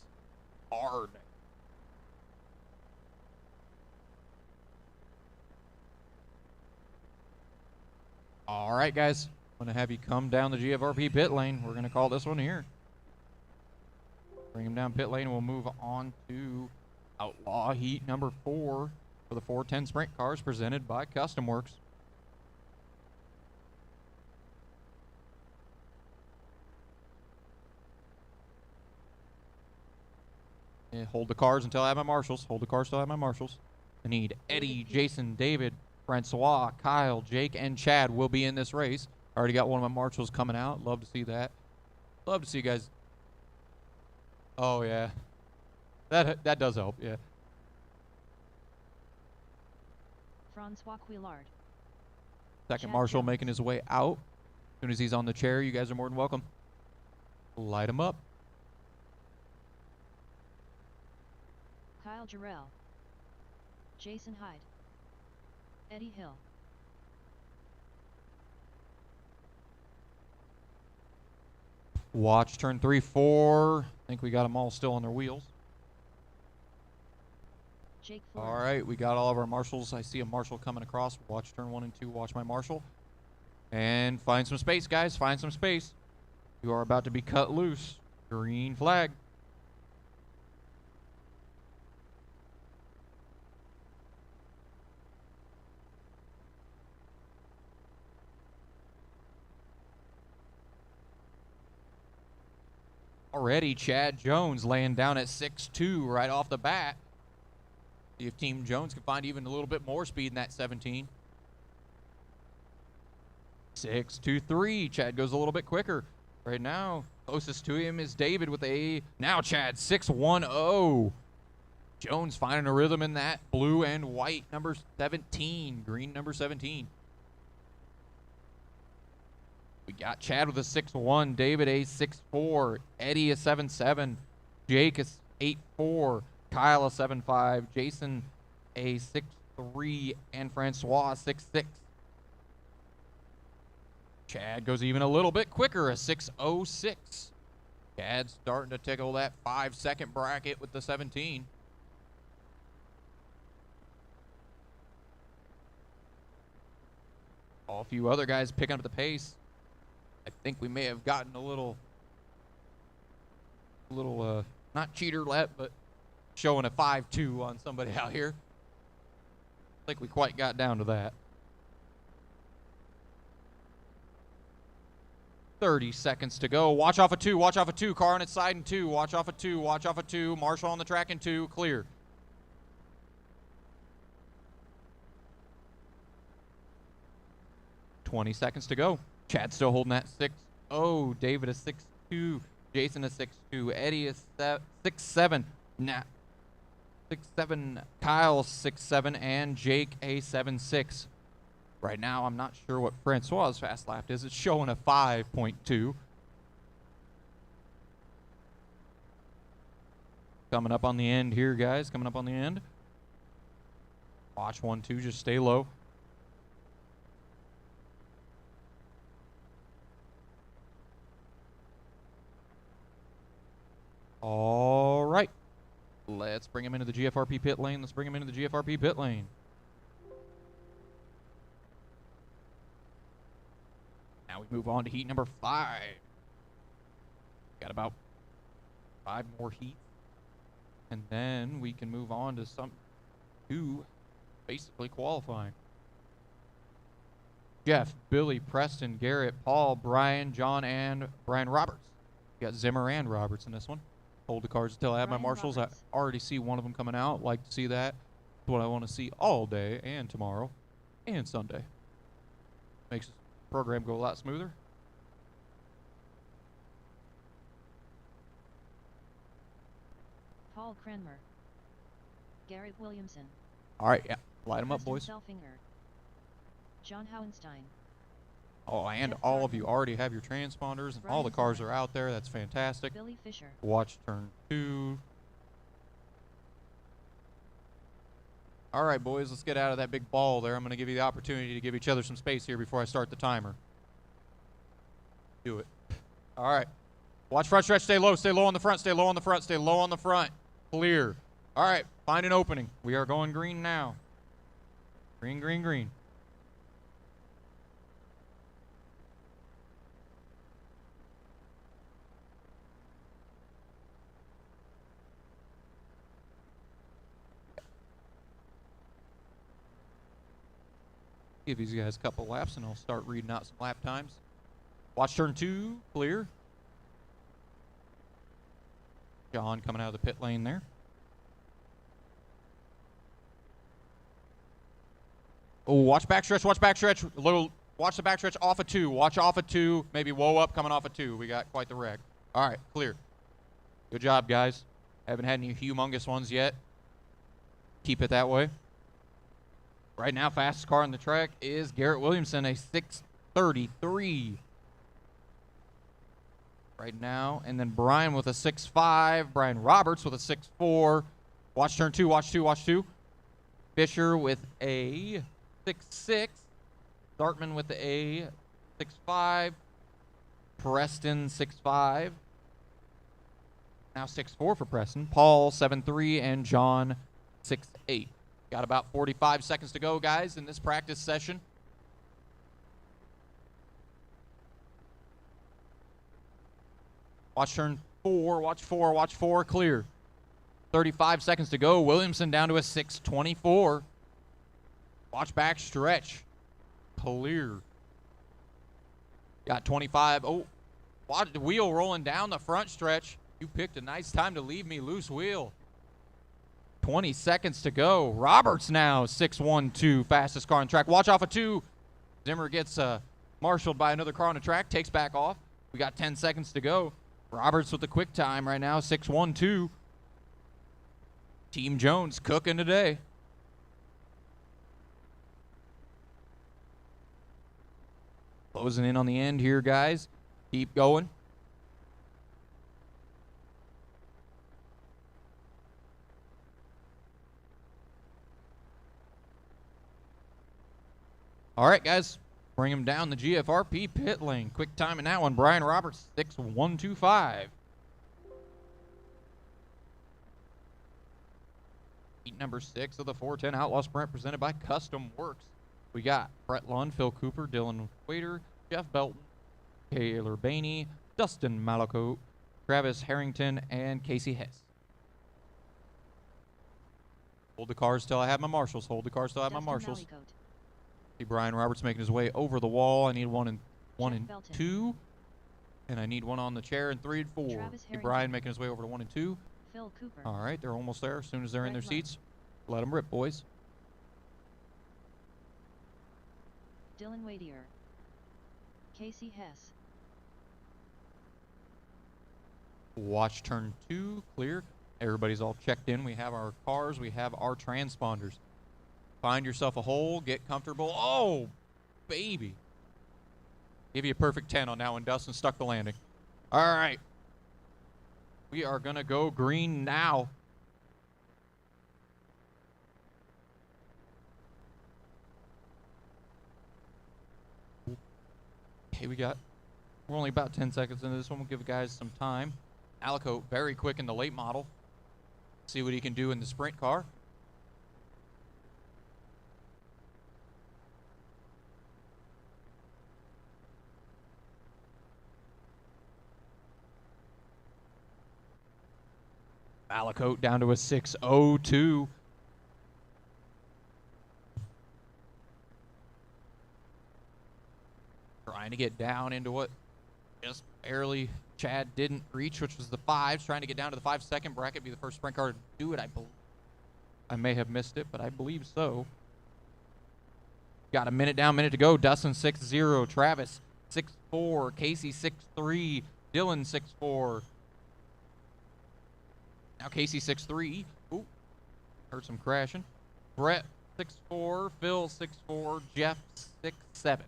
hard. All right, guys. I'm going to have you come down the GFRP pit lane. We're going to call this one here. Bring him down pit lane, and we'll move on to Outlaw Heat number 4 for the 410 Sprint cars presented by Custom Works. Yeah, hold the cars until I have my marshals. Hold the cars until I have my marshals. I need Eddie, Jason, David, Francois, Kyle, Jake, and Chad will be in this race. I already got one of my marshals coming out. Love to see that. Love to see you guys. Oh, yeah. That does help, yeah. Francois Quillard. Second Chad marshal Jones. making his way out. As soon as he's on the chair, you guys are more than welcome. Light him up. Kyle Jarrell. Jason Hyde. Eddie Hill. Watch turn 3, 4. I think we got them all still on their wheels. Jake Flores. All right, we got all of our marshals. I see a marshal coming across. Watch turn 1 and 2. Watch my marshal. And find some space, guys. Find some space. You are about to be cut loose. Green flag. Already, Chad Jones laying down at 6.2 right off the bat. See if Team Jones can find even a little bit more speed in that 17. 6.23. Chad goes a little bit quicker. Right now, closest to him is David with a, now Chad, 6.10. Jones finding a rhythm in that blue and white number 17, green number 17. We got Chad with a 6-1, David a 6-4, Eddie a 7-7, Jake a 8-4, Kyle a 7-5, Jason a 6-3, and Francois a 6-6. Chad goes even a little bit quicker, a 6-0-6. Chad's starting to tickle that 5-second bracket with the 17. A few other guys picking up the pace. I think we may have gotten a little not cheater let, but showing a 5-2 on somebody out here. I think we quite got down to that. 30 seconds to go. Watch off a 2, watch off a 2. Car on its side in 2. Watch off a 2, watch off a 2. Marshall on the track in 2. Clear. $20 seconds to go. Chad still holding that 6-0. David a 6-2. Jason a 6-2. Eddie a 6-7. 6-7. Kyle 6-7. And Jake a 7-6. Right now, I'm not sure what Francois' fast lap is. It's showing a 5.2. Coming up on the end here, guys. Coming up on the end. Watch 1-2. Just stay low. All right. Let's bring him into the GFRP pit lane. Let's bring him into the GFRP pit lane. Now we move on to heat number 5. Got about 5 more heats. And then we can move on to basically qualifying. Jeff, Billy, Preston, Garrett, Paul, Brian, John, and Brian Roberts. You got Zimmer and Roberts in this one. Hold the cards until I have my marshals. Roberts. I already see one of them coming out. Like to see that. That's what I want to see all day and tomorrow and Sunday. Makes the program go a lot smoother. Paul Cranmer. Garrett Williamson. All right, yeah. Light them up, boys. Selfinger. John Howenstein. Oh, and all of you already have your transponders, and all the cars are out there. That's fantastic. Billy Fisher. Watch turn 2. All right, boys, let's get out of that big ball there. I'm going to give you the opportunity to give each other some space here before I start the timer. Do it. All right. Watch front stretch. Stay low. Stay low on the front. Stay low on the front. Stay low on the front. Clear. All right. Find an opening. We are going green now. Green, green, green. Give these guys a couple laps, and I'll start reading out some lap times. Watch turn 2, clear. John coming out of the pit lane there. Oh, watch backstretch, watch backstretch. Watch the backstretch off a 2. Watch off a 2. Maybe whoa up coming off a 2. We got quite the wreck. All right, clear. Good job, guys. Haven't had any humongous ones yet. Keep it that way. Right now, fastest car on the track is Garrett Williamson, a 6:33. Right now, and then Brian with a 6.5. Brian Roberts with a 6.4. Watch turn 2, watch 2, watch 2. Fisher with a 6.6. Dartman with a 6.5. Preston 6.5. Now 6.4 for Preston. Paul 7.3 and John 6.8. Got about 45 seconds to go, guys, in this practice session. Watch turn 4, watch 4, watch 4, clear. 35 seconds to go. Williamson down to a 6.24. Watch back stretch. Clear. Got 25. Oh, watch the wheel rolling down the front stretch. You picked a nice time to leave me loose wheel. 20 seconds to go. Roberts now 6.12, fastest car on the track. Watch off a 2. Zimmer gets marshaled by another car on the track, takes back off. We got 10 seconds to go. Roberts with the quick time right now, 6.12. Team Jones cooking today. Closing in on the end here, guys. Keep going. All right, guys. Bring him down the GFRP pit lane. Quick time in that one. Brian Roberts, 6.125. Heat number 6 of the 410 Outlaw Sprint presented by Custom Works. We got Brett Lund, Phil Cooper, Dylan Waiter, Jeff Belton, Taylor Bainey, Dustin Malaco, Travis Harrington, and Casey Hess. Hold the cars till I have my marshals. Hold the cars till I have my marshals. See Brian Roberts making his way over the wall. I need one and 2. And I need one on the chair in 3 and 4. See Brian making his way over to 1 and 2. Phil Cooper. All right, they're almost there. As soon as they're in their seats, let them rip, boys. Dylan Waitier. Casey Hess. Watch turn 2, clear. Everybody's all checked in. We have our cars. We have our transponders. Find yourself a hole. Get comfortable. Oh, baby. Give you a perfect 10 on that one. Dustin stuck the landing. All right. We are going to go green now. Okay, we're only about 10 seconds into this one. We'll give guys some time. Alico, very quick in the late model. See what he can do in the sprint car. Alico down to a 6.02. Trying to get down into what just barely Chad didn't reach, which was the 5s. Trying to get down to the 5-second bracket. Be the first sprint car to do it, I believe. I may have missed it, but I believe so. Got a minute down, minute to go. Dustin 6.0. Travis 6.4. Casey 6.3. Dylan 6.4. Now Casey 6.3. Ooh, heard some crashing. Brett 6.4. Phil 6.4. Jeff 6.7.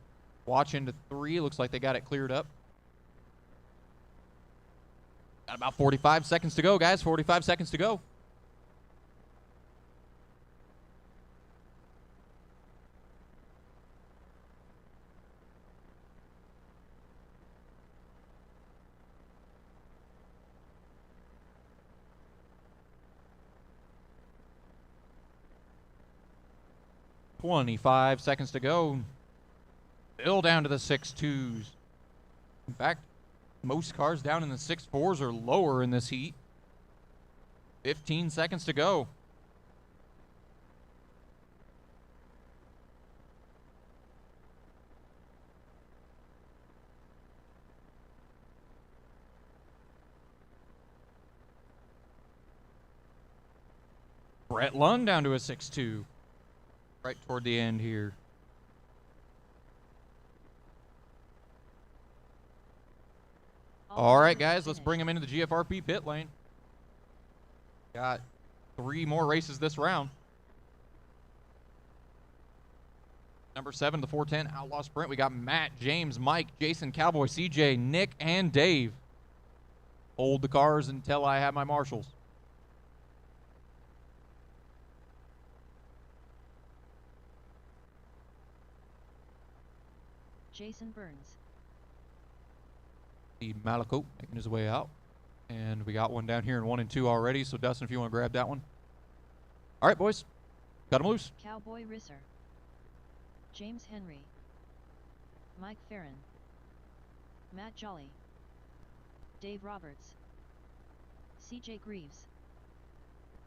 Watch into 3. Looks like they got it cleared up. Got about 45 seconds to go, guys. 45 seconds to go. $25 seconds to go. Still down to the 6.2s. In fact, most cars down in the 6.4s are lower in this heat. 15 seconds to go. Brett Lund down to a 6.2. Right toward the end here. All right, guys, let's bring them into the GFRP pit lane. Got 3 more races this round. Number 7, the 410 Outlaw Sprint. We got Matt, James, Mike, Jason, Cowboy, CJ, Nick, and Dave. Hold the cars until I have my marshals. Jason Burns. The Malaco making his way out. And we got one down here in 1 and 2 already. So, Dustin, if you want to grab that one. All right, boys. Cut them loose. Cowboy Risser. James Henry. Mike Farron. Matt Jolly. Dave Roberts. CJ Greaves.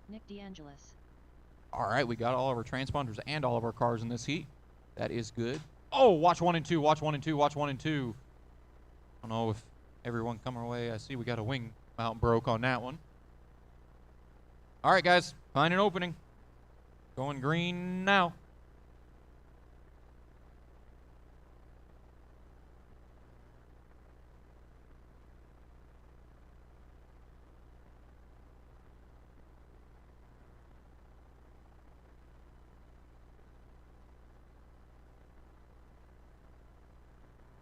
Nick DeAngelis. All right, we got all of our transponders and all of our cars in this heat. That is good. Oh, watch 1 and 2, watch 1 and 2, watch 1 and 2. I don't know if everyone come our way. I see we got a wing mount broke on that one. All right, guys, find an opening. Going green now.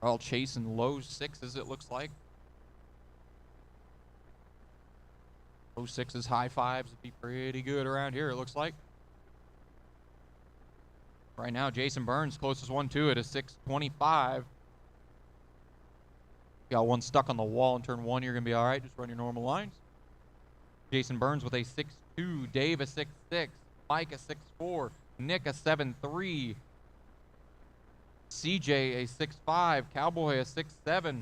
All chasing low sixes, it looks like. Low sixes, high fives would be pretty good around here, it looks like. Right now, Jason Burns, closest one to it, is 625. Got one stuck on the wall in turn one. You're going to be all right. Just run your normal lines. Jason Burns with a 6'2". Dave a 6'6". Mike a 6'4". Nick a 7'3". CJ a 6'5". Cowboy a 6'7".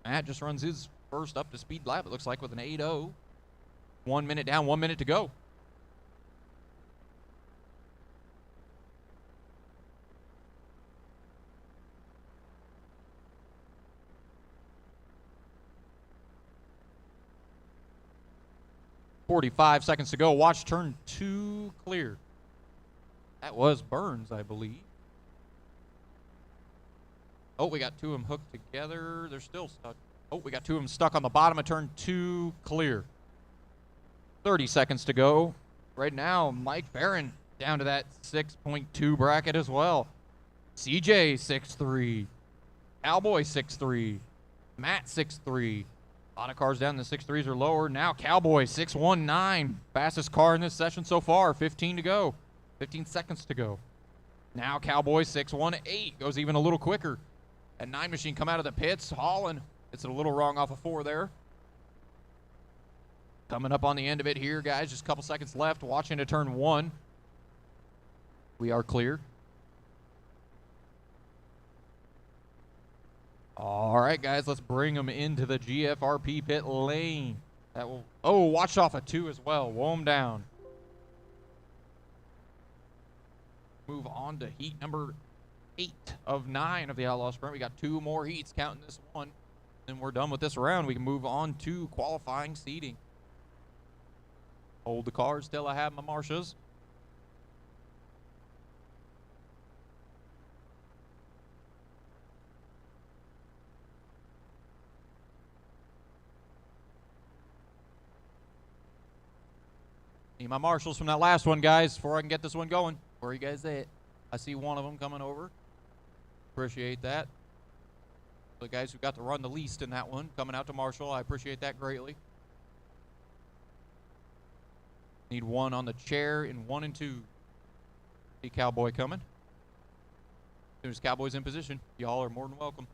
Matt just runs his first up to speed lap, it looks like, with an 8.0. 1 minute down, 1 minute to go. .45 seconds to go. Watch turn 2 clear. That was Burns, I believe. Oh, we got two of them hooked together. They're still stuck. Oh, we got two of them stuck on the bottom of turn 2 clear. 30 seconds to go. Right now, Mike Barron down to that 6.2 bracket as well. CJ 6'3". Cowboy 6'3". Matt 6'3". A lot of cars down in the 6'3s or lower. Now Cowboy 6'19". Fastest car in this session so far. 15 to go. 15 seconds to go. Now Cowboy 6'18". Goes even a little quicker. That 9 machine come out of the pits. Hauling. It's a little wrong off of 4 there. Coming up on the end of it here, guys. Just a couple seconds left. Watching to turn 1. We are clear. All right, guys, let's bring them into the GFRP pit lane. That will. Oh, watch off of 2 as well. Woe them down. Move on to heat number 8 of 9 of the Outlaw Sprint. We got 2 more heats counting this one. Then we're done with this round. We can move on to qualifying seating. Hold the cars till I have my Marshas. Need my marshals from that last one, guys, before I can get this one going. Where are you guys at? I see one of them coming over. Appreciate that. The guys who got to run the least in that one coming out to Marshall, I appreciate that greatly. Need one on the chair in 1 and 2. See Cowboy coming. As soon as Cowboy's in position, y'all are more than welcome.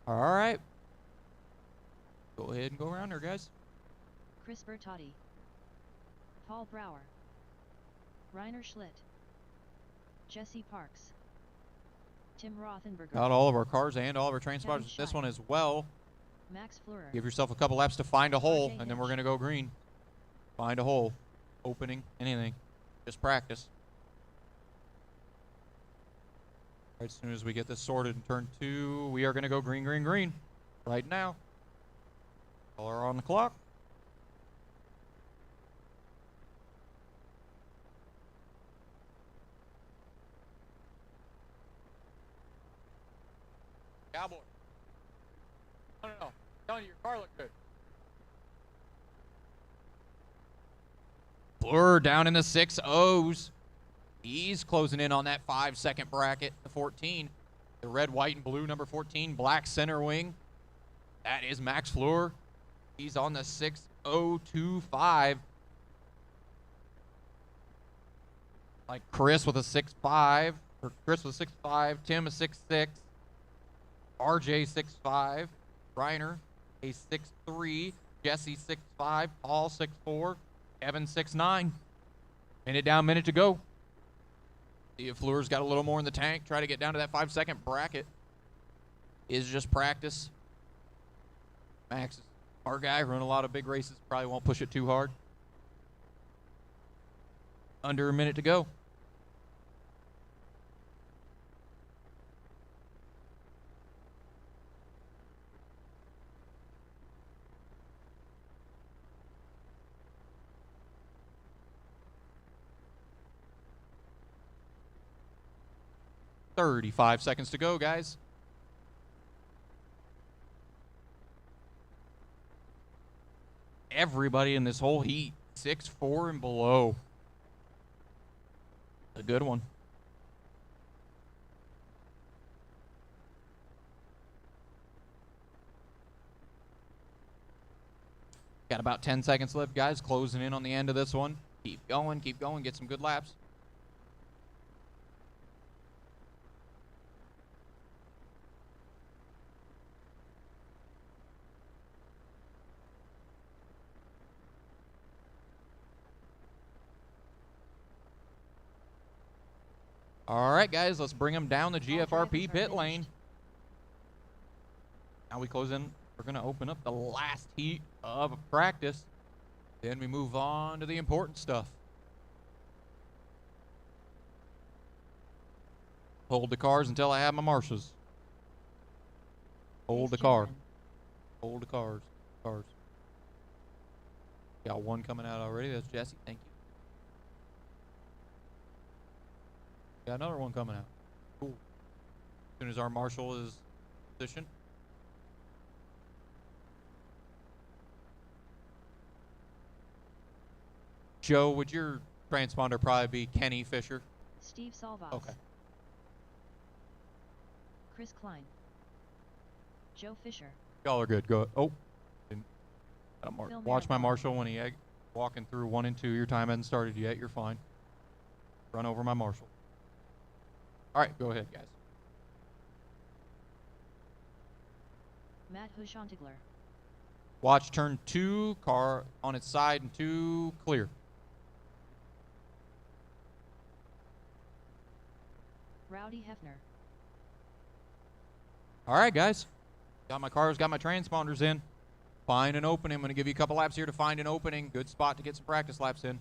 All right. Go ahead and go around there, guys. Chris Bertotti, Paul Brower, Reiner Schlitt, Jesse Parks, Tim Rothenberger. Got all of our cars and all of our train spotters. This one as well. Max Fleurer. Give yourself a couple laps to find a hole, and then we're going to go green. Find a hole. Opening, anything. Just practice. Right, as soon as we get this sorted in turn 2, we are going to go green, green, green. Right now. All are on the clock. Cowboy. No. I'm telling you, your car looked good. Blur down in the 6.0s. He's closing in on that 5-second bracket, the 14. The red, white, and blue number 14, black center wing. That is Max Fleur. He's on the 6.025. Like Chris with a 6.5. Or Chris with a 6.5. Tim a 6.6. RJ 6'5", Reiner a 6'3", Jesse 6'5", Paul 6'4", Evan 6'9". Minute down, minute to go. See if Fleur's got a little more in the tank. Try to get down to that 5-second bracket. Is just practice. Max is our guy, run a lot of big races. Probably won't push it too hard. Under a minute to go. .35 seconds to go, guys. everybody in this whole heat. 6'4" and below. A good one. Got about 10 seconds left, guys. Closing in on the end of this one. Keep going, get some good laps. All right, guys, let's bring them down the GFRP pit lane. Now we close in. We're going to open up the last heat of practice. Then we move on to the important stuff. Hold the cars until I have my marshals. Hold the car. Hold the cars. Cars. Got one coming out already. That's Jesse. Thank you. Got another one coming out. Cool. As soon as our marshal is positioned. Joe, would your transponder probably be Kenny Fisher? Steve Salvas. Okay. Chris Klein. Joe Fisher. Y'all are good. Go. Oh. Watch my Marabella. marshal when he walking through 1 and 2. Your time hasn't started yet. You're fine. Run over my marshal. All right, go ahead, guys. Matt Huschantigler. Watch turn 2, car on its side and 2, clear. Rowdy Hefner. All right, guys. Got my cars, got my transponders in. Find an opening. I'm going to give you a couple laps here to find an opening. Good spot to get some practice laps in.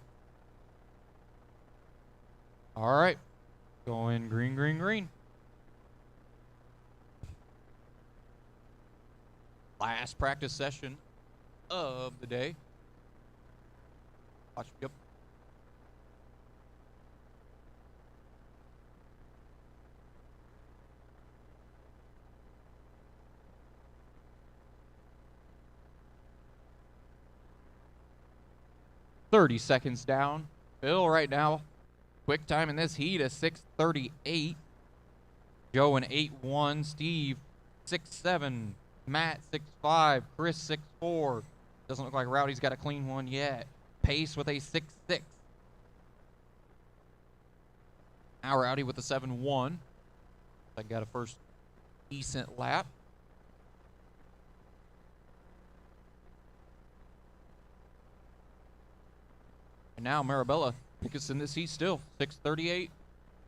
All right. Going green, green, green. Last practice session of the day. Watch. Yep. "30 seconds down. Bill right now. Quick time in this heat is 6:38. Joe an 8:1. Steve 6:7. Matt 6'5". Chris 6'4". Doesn't look like Rowdy's got a clean one yet. Pace with a 6'6". Now Rowdy with a 7'1". I got a first decent lap. And now Marabella pick us in this heat still. 6:38.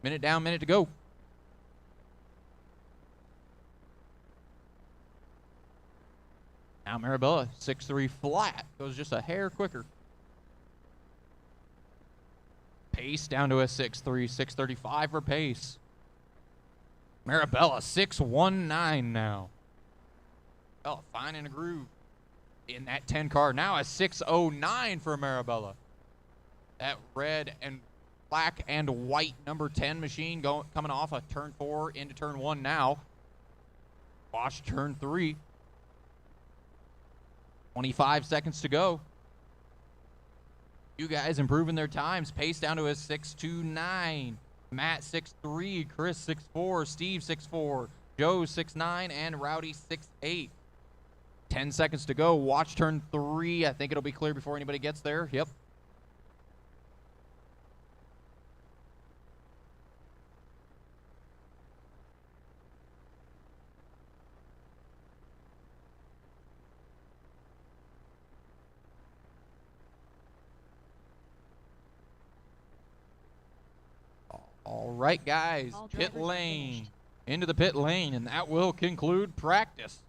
Minute down, minute to go. Now Marabella, 6'3" flat. Goes just a hair quicker. Pace down to a 6'3", 6:35 for Pace. Marabella, 6'19" now. Oh, finding a groove in that 10 car. Now a 6:09 for Marabella. That red and black and white number 10 machine coming off of turn 4 into turn 1 now. Watch turn 3. 25 seconds to go. You guys improving their times. Pace down to a 6'29". Matt 6'3", Chris 6'4", Steve 6'4", Joe 6'9", and Rowdy 6'8". 10 seconds to go. Watch turn 3. I think it'll be clear before anybody gets there. Yep. All right, guys, pit lane, into the pit lane, and that will conclude practice.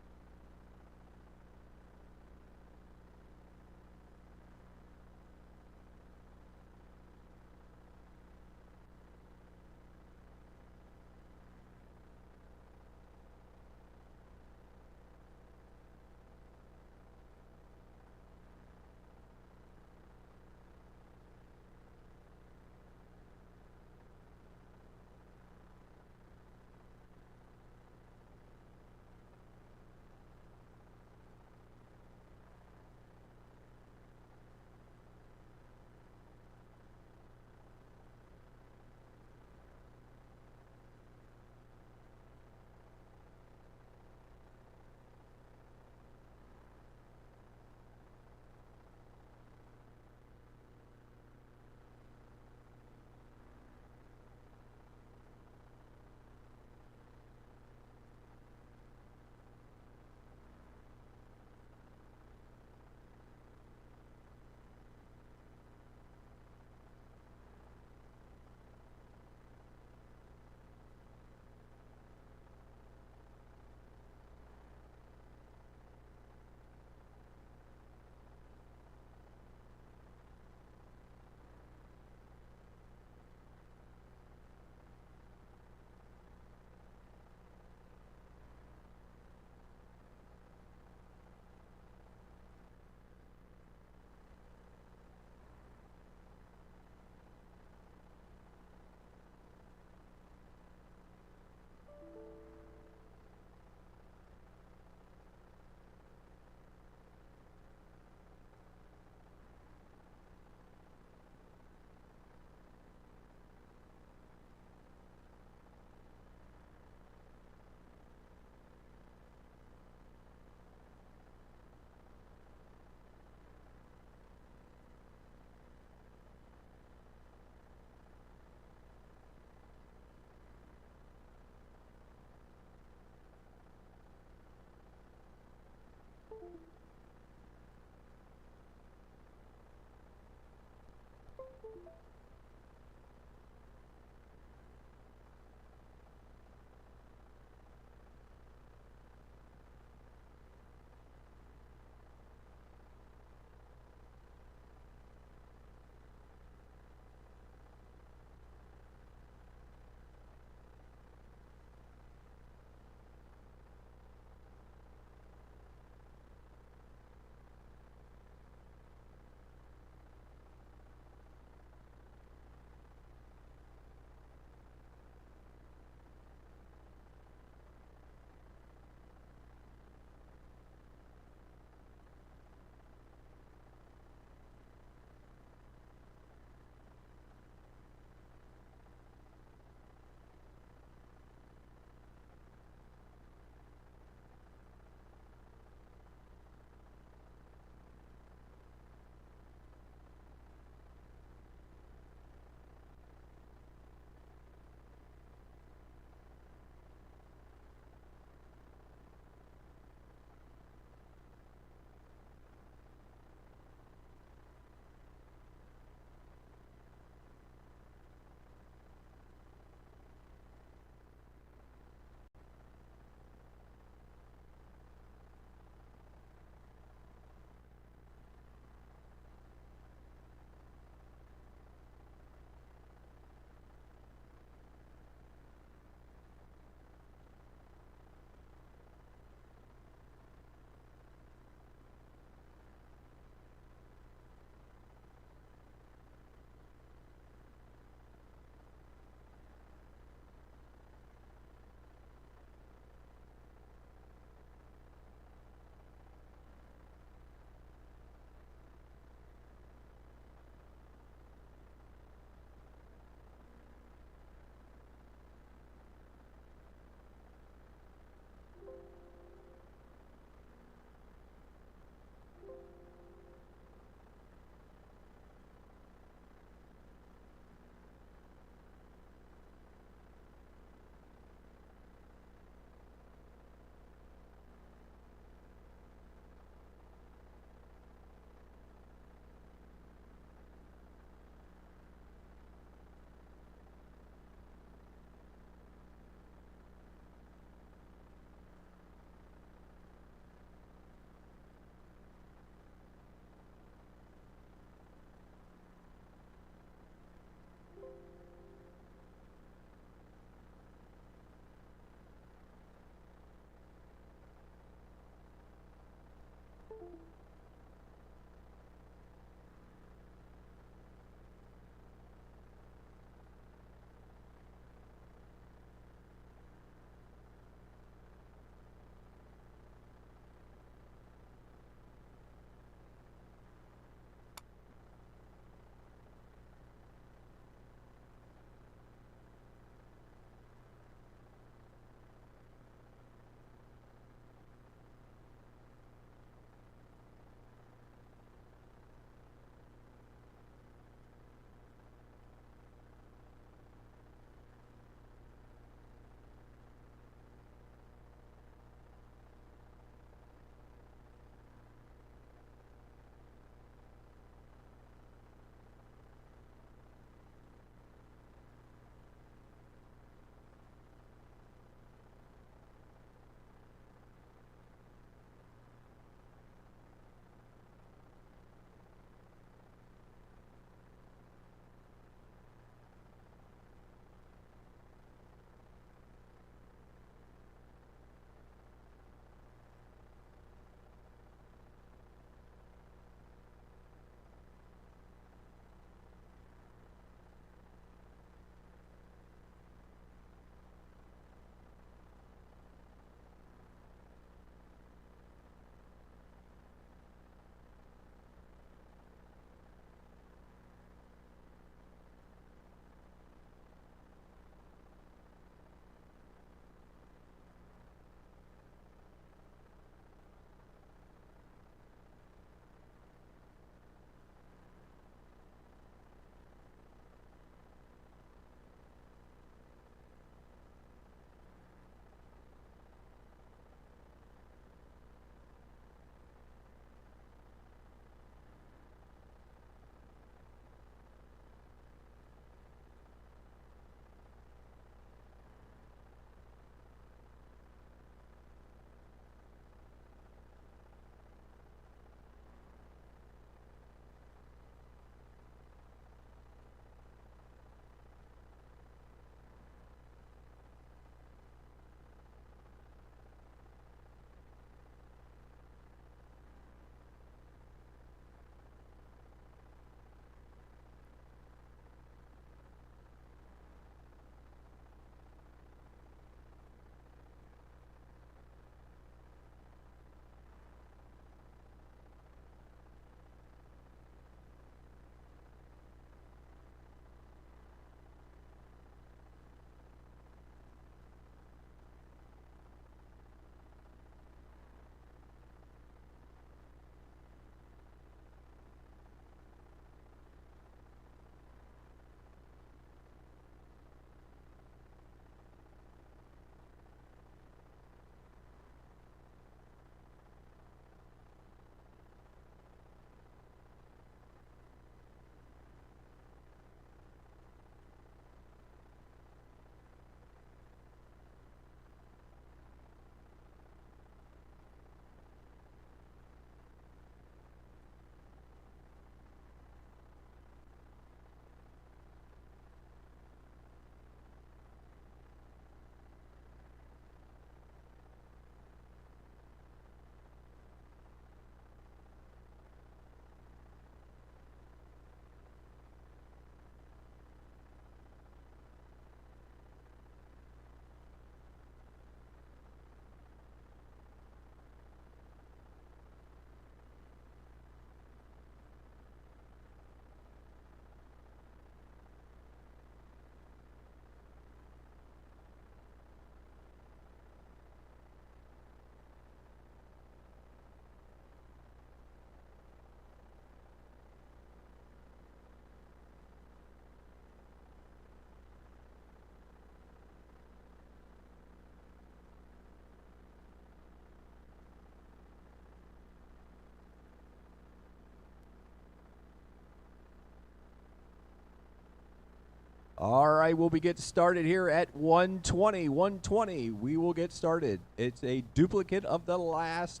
All right, we'll be getting started here at 120. 120, we will get started. It's a duplicate of the last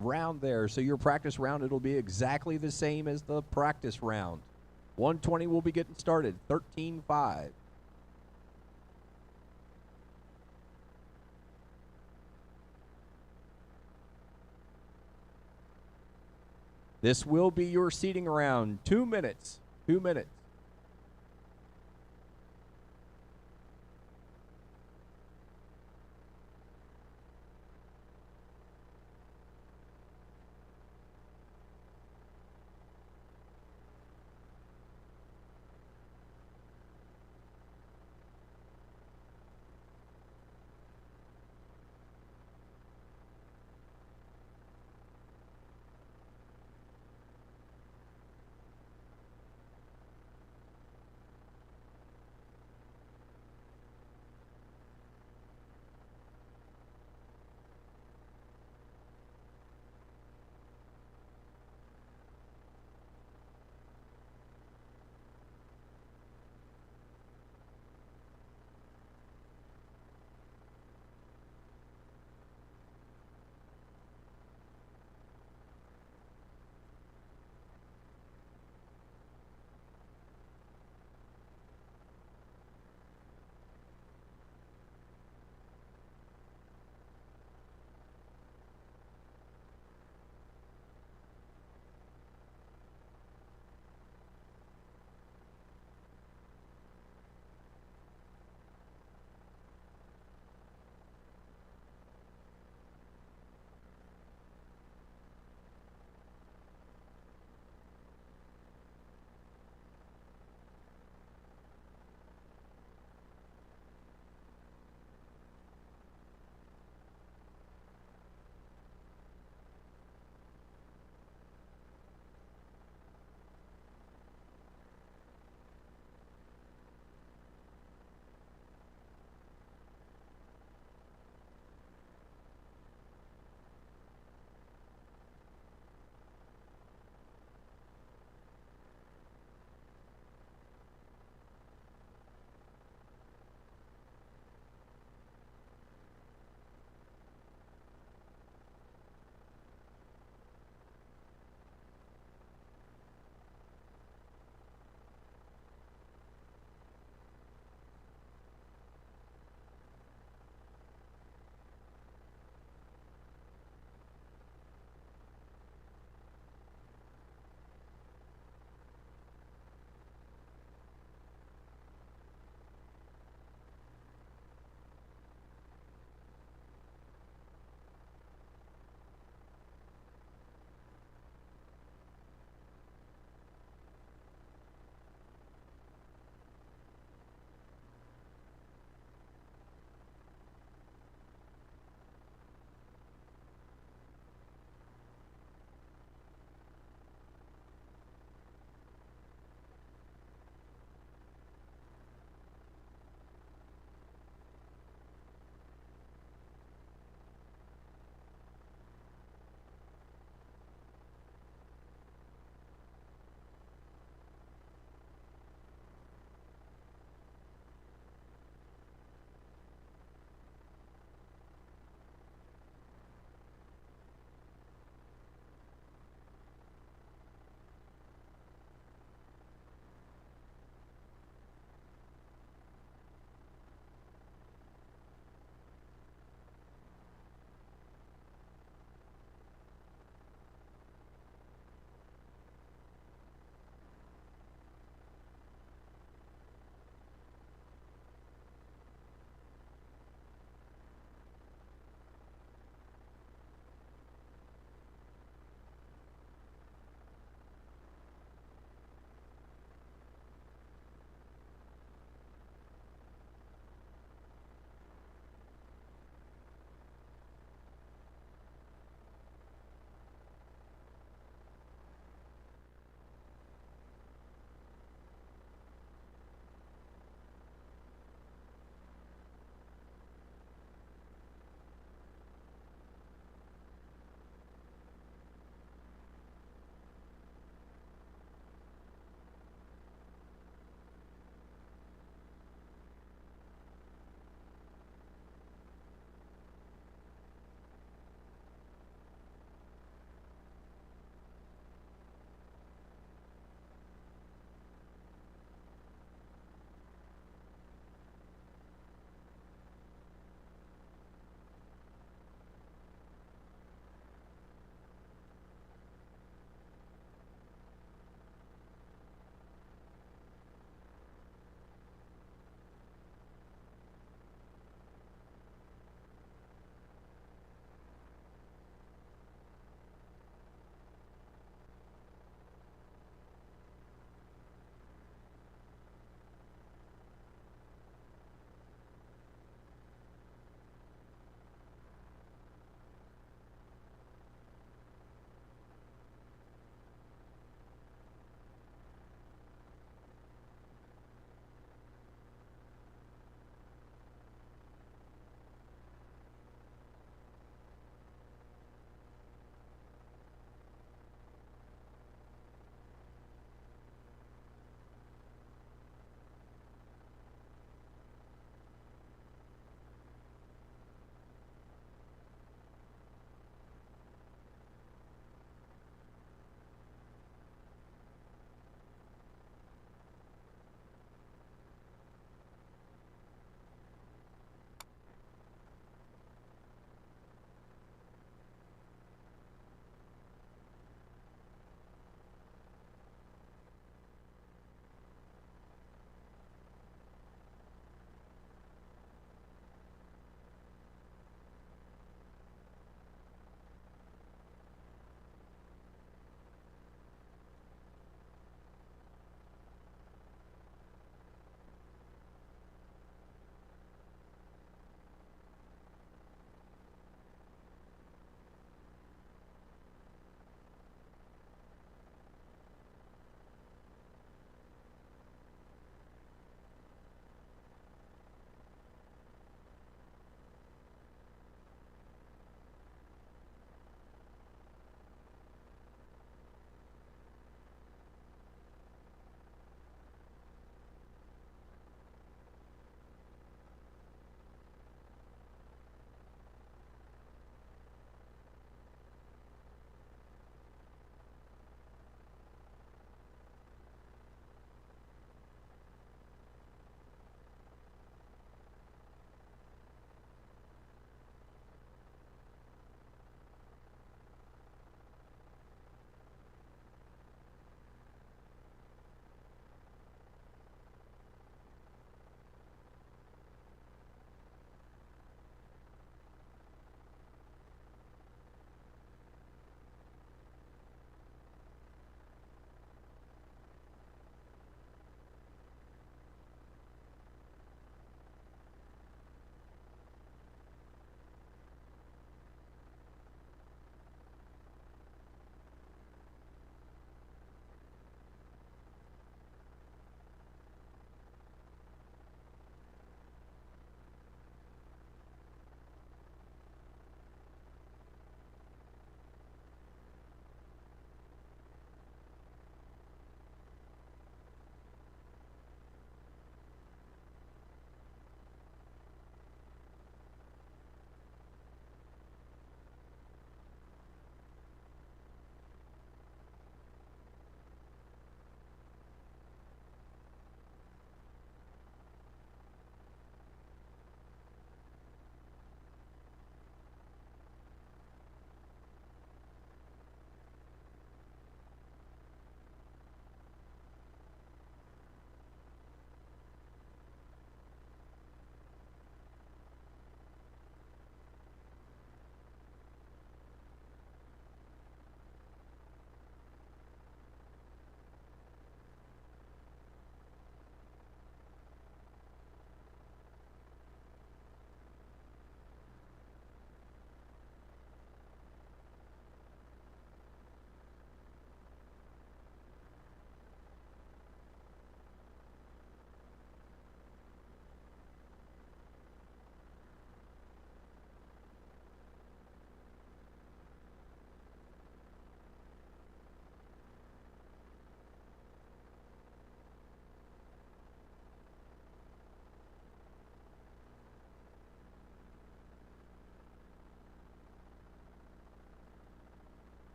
round there. So your practice round, it'll be exactly the same as the practice round. 120 will be getting started. 13-5. This will be your seating round. 2 minutes. 2 minutes.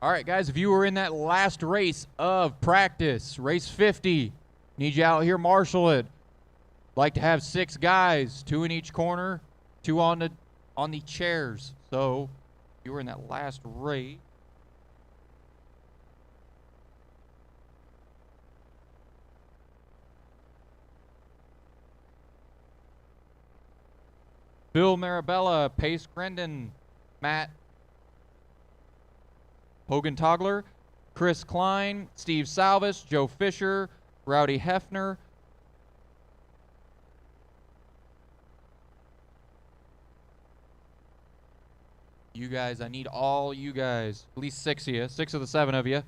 All right, guys, if you were in that last race of practice, race 50, need you out here marshaling. Like to have 6 guys, 2 in each corner, 2 on the chairs. So, if you were in that last race. Bill Marabella, Pace Grendon, Matt Hogan Togler, Chris Klein, Steve Salvis, Joe Fisher, Rowdy Hefner. You guys, I need all you guys, at least 6 of you, 6 of the 7 of you.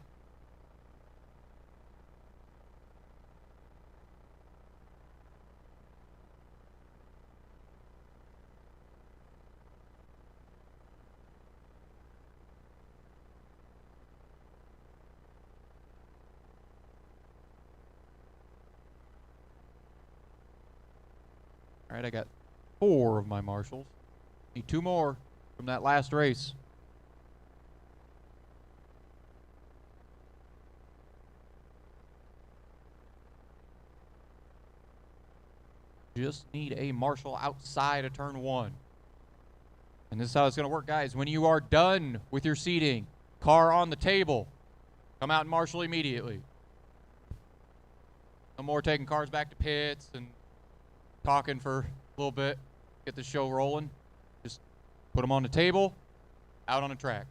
All right, I got 4 of my marshals. Need 2 more from that last race. Just need a marshal outside of turn 1. And this is how it's going to work, guys. When you are done with your seating, car on the table, come out and marshal immediately. No more taking cars back to pits and talking for a little bit, get the show rolling. Just put them on the table, out on the track.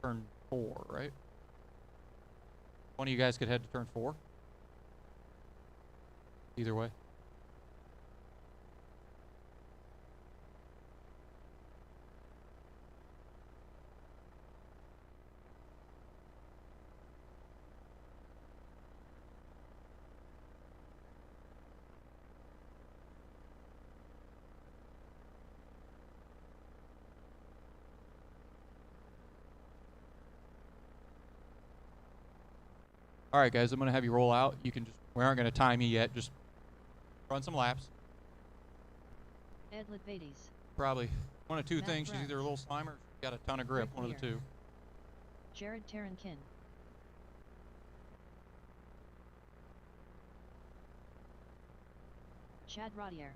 Turn 4, right? One of you guys could head to turn 4. Either way. All right, guys, I'm going to have you roll out. You can just, we aren't going to time you yet. Just run some laps. Ed Litvates. Probably one of 2 Matt things. She's Brown. either a little slimer or got a ton of grip. Rick One of the Weir. 2. Jared Tarankin. Chad Rodier.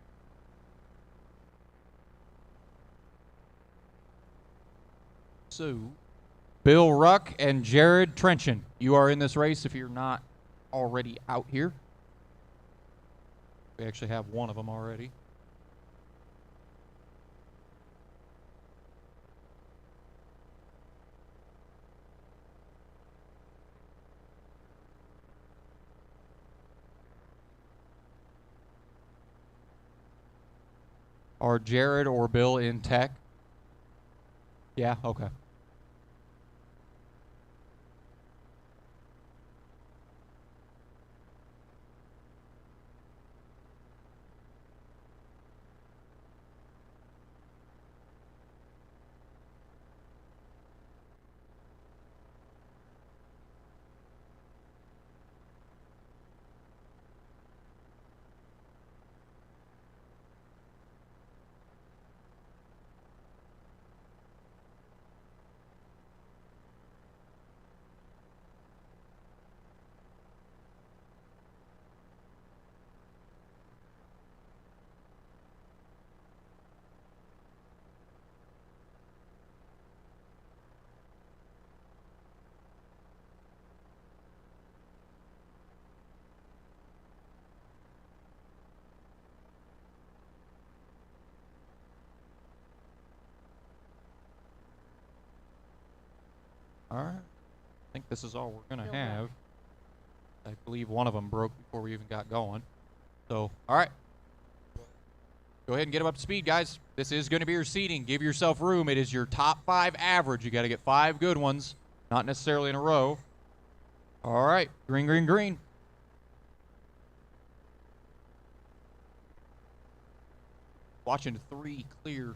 So, Bill Ruck and Jared Trenchen, you are in this race if you're not already out here. We actually have one of them already. Are Jared or Bill in tech? Yeah, okay. All right. I think this is all we're going to Bill Ruck. have. I believe one of them broke before we even got going. So, all right. Go ahead and get them up to speed, guys. This is going to be your seating. Give yourself room. It is your top 5 average. You got to get 5 good ones, not necessarily in a row. All right. Green, green, green. Watching 3 clear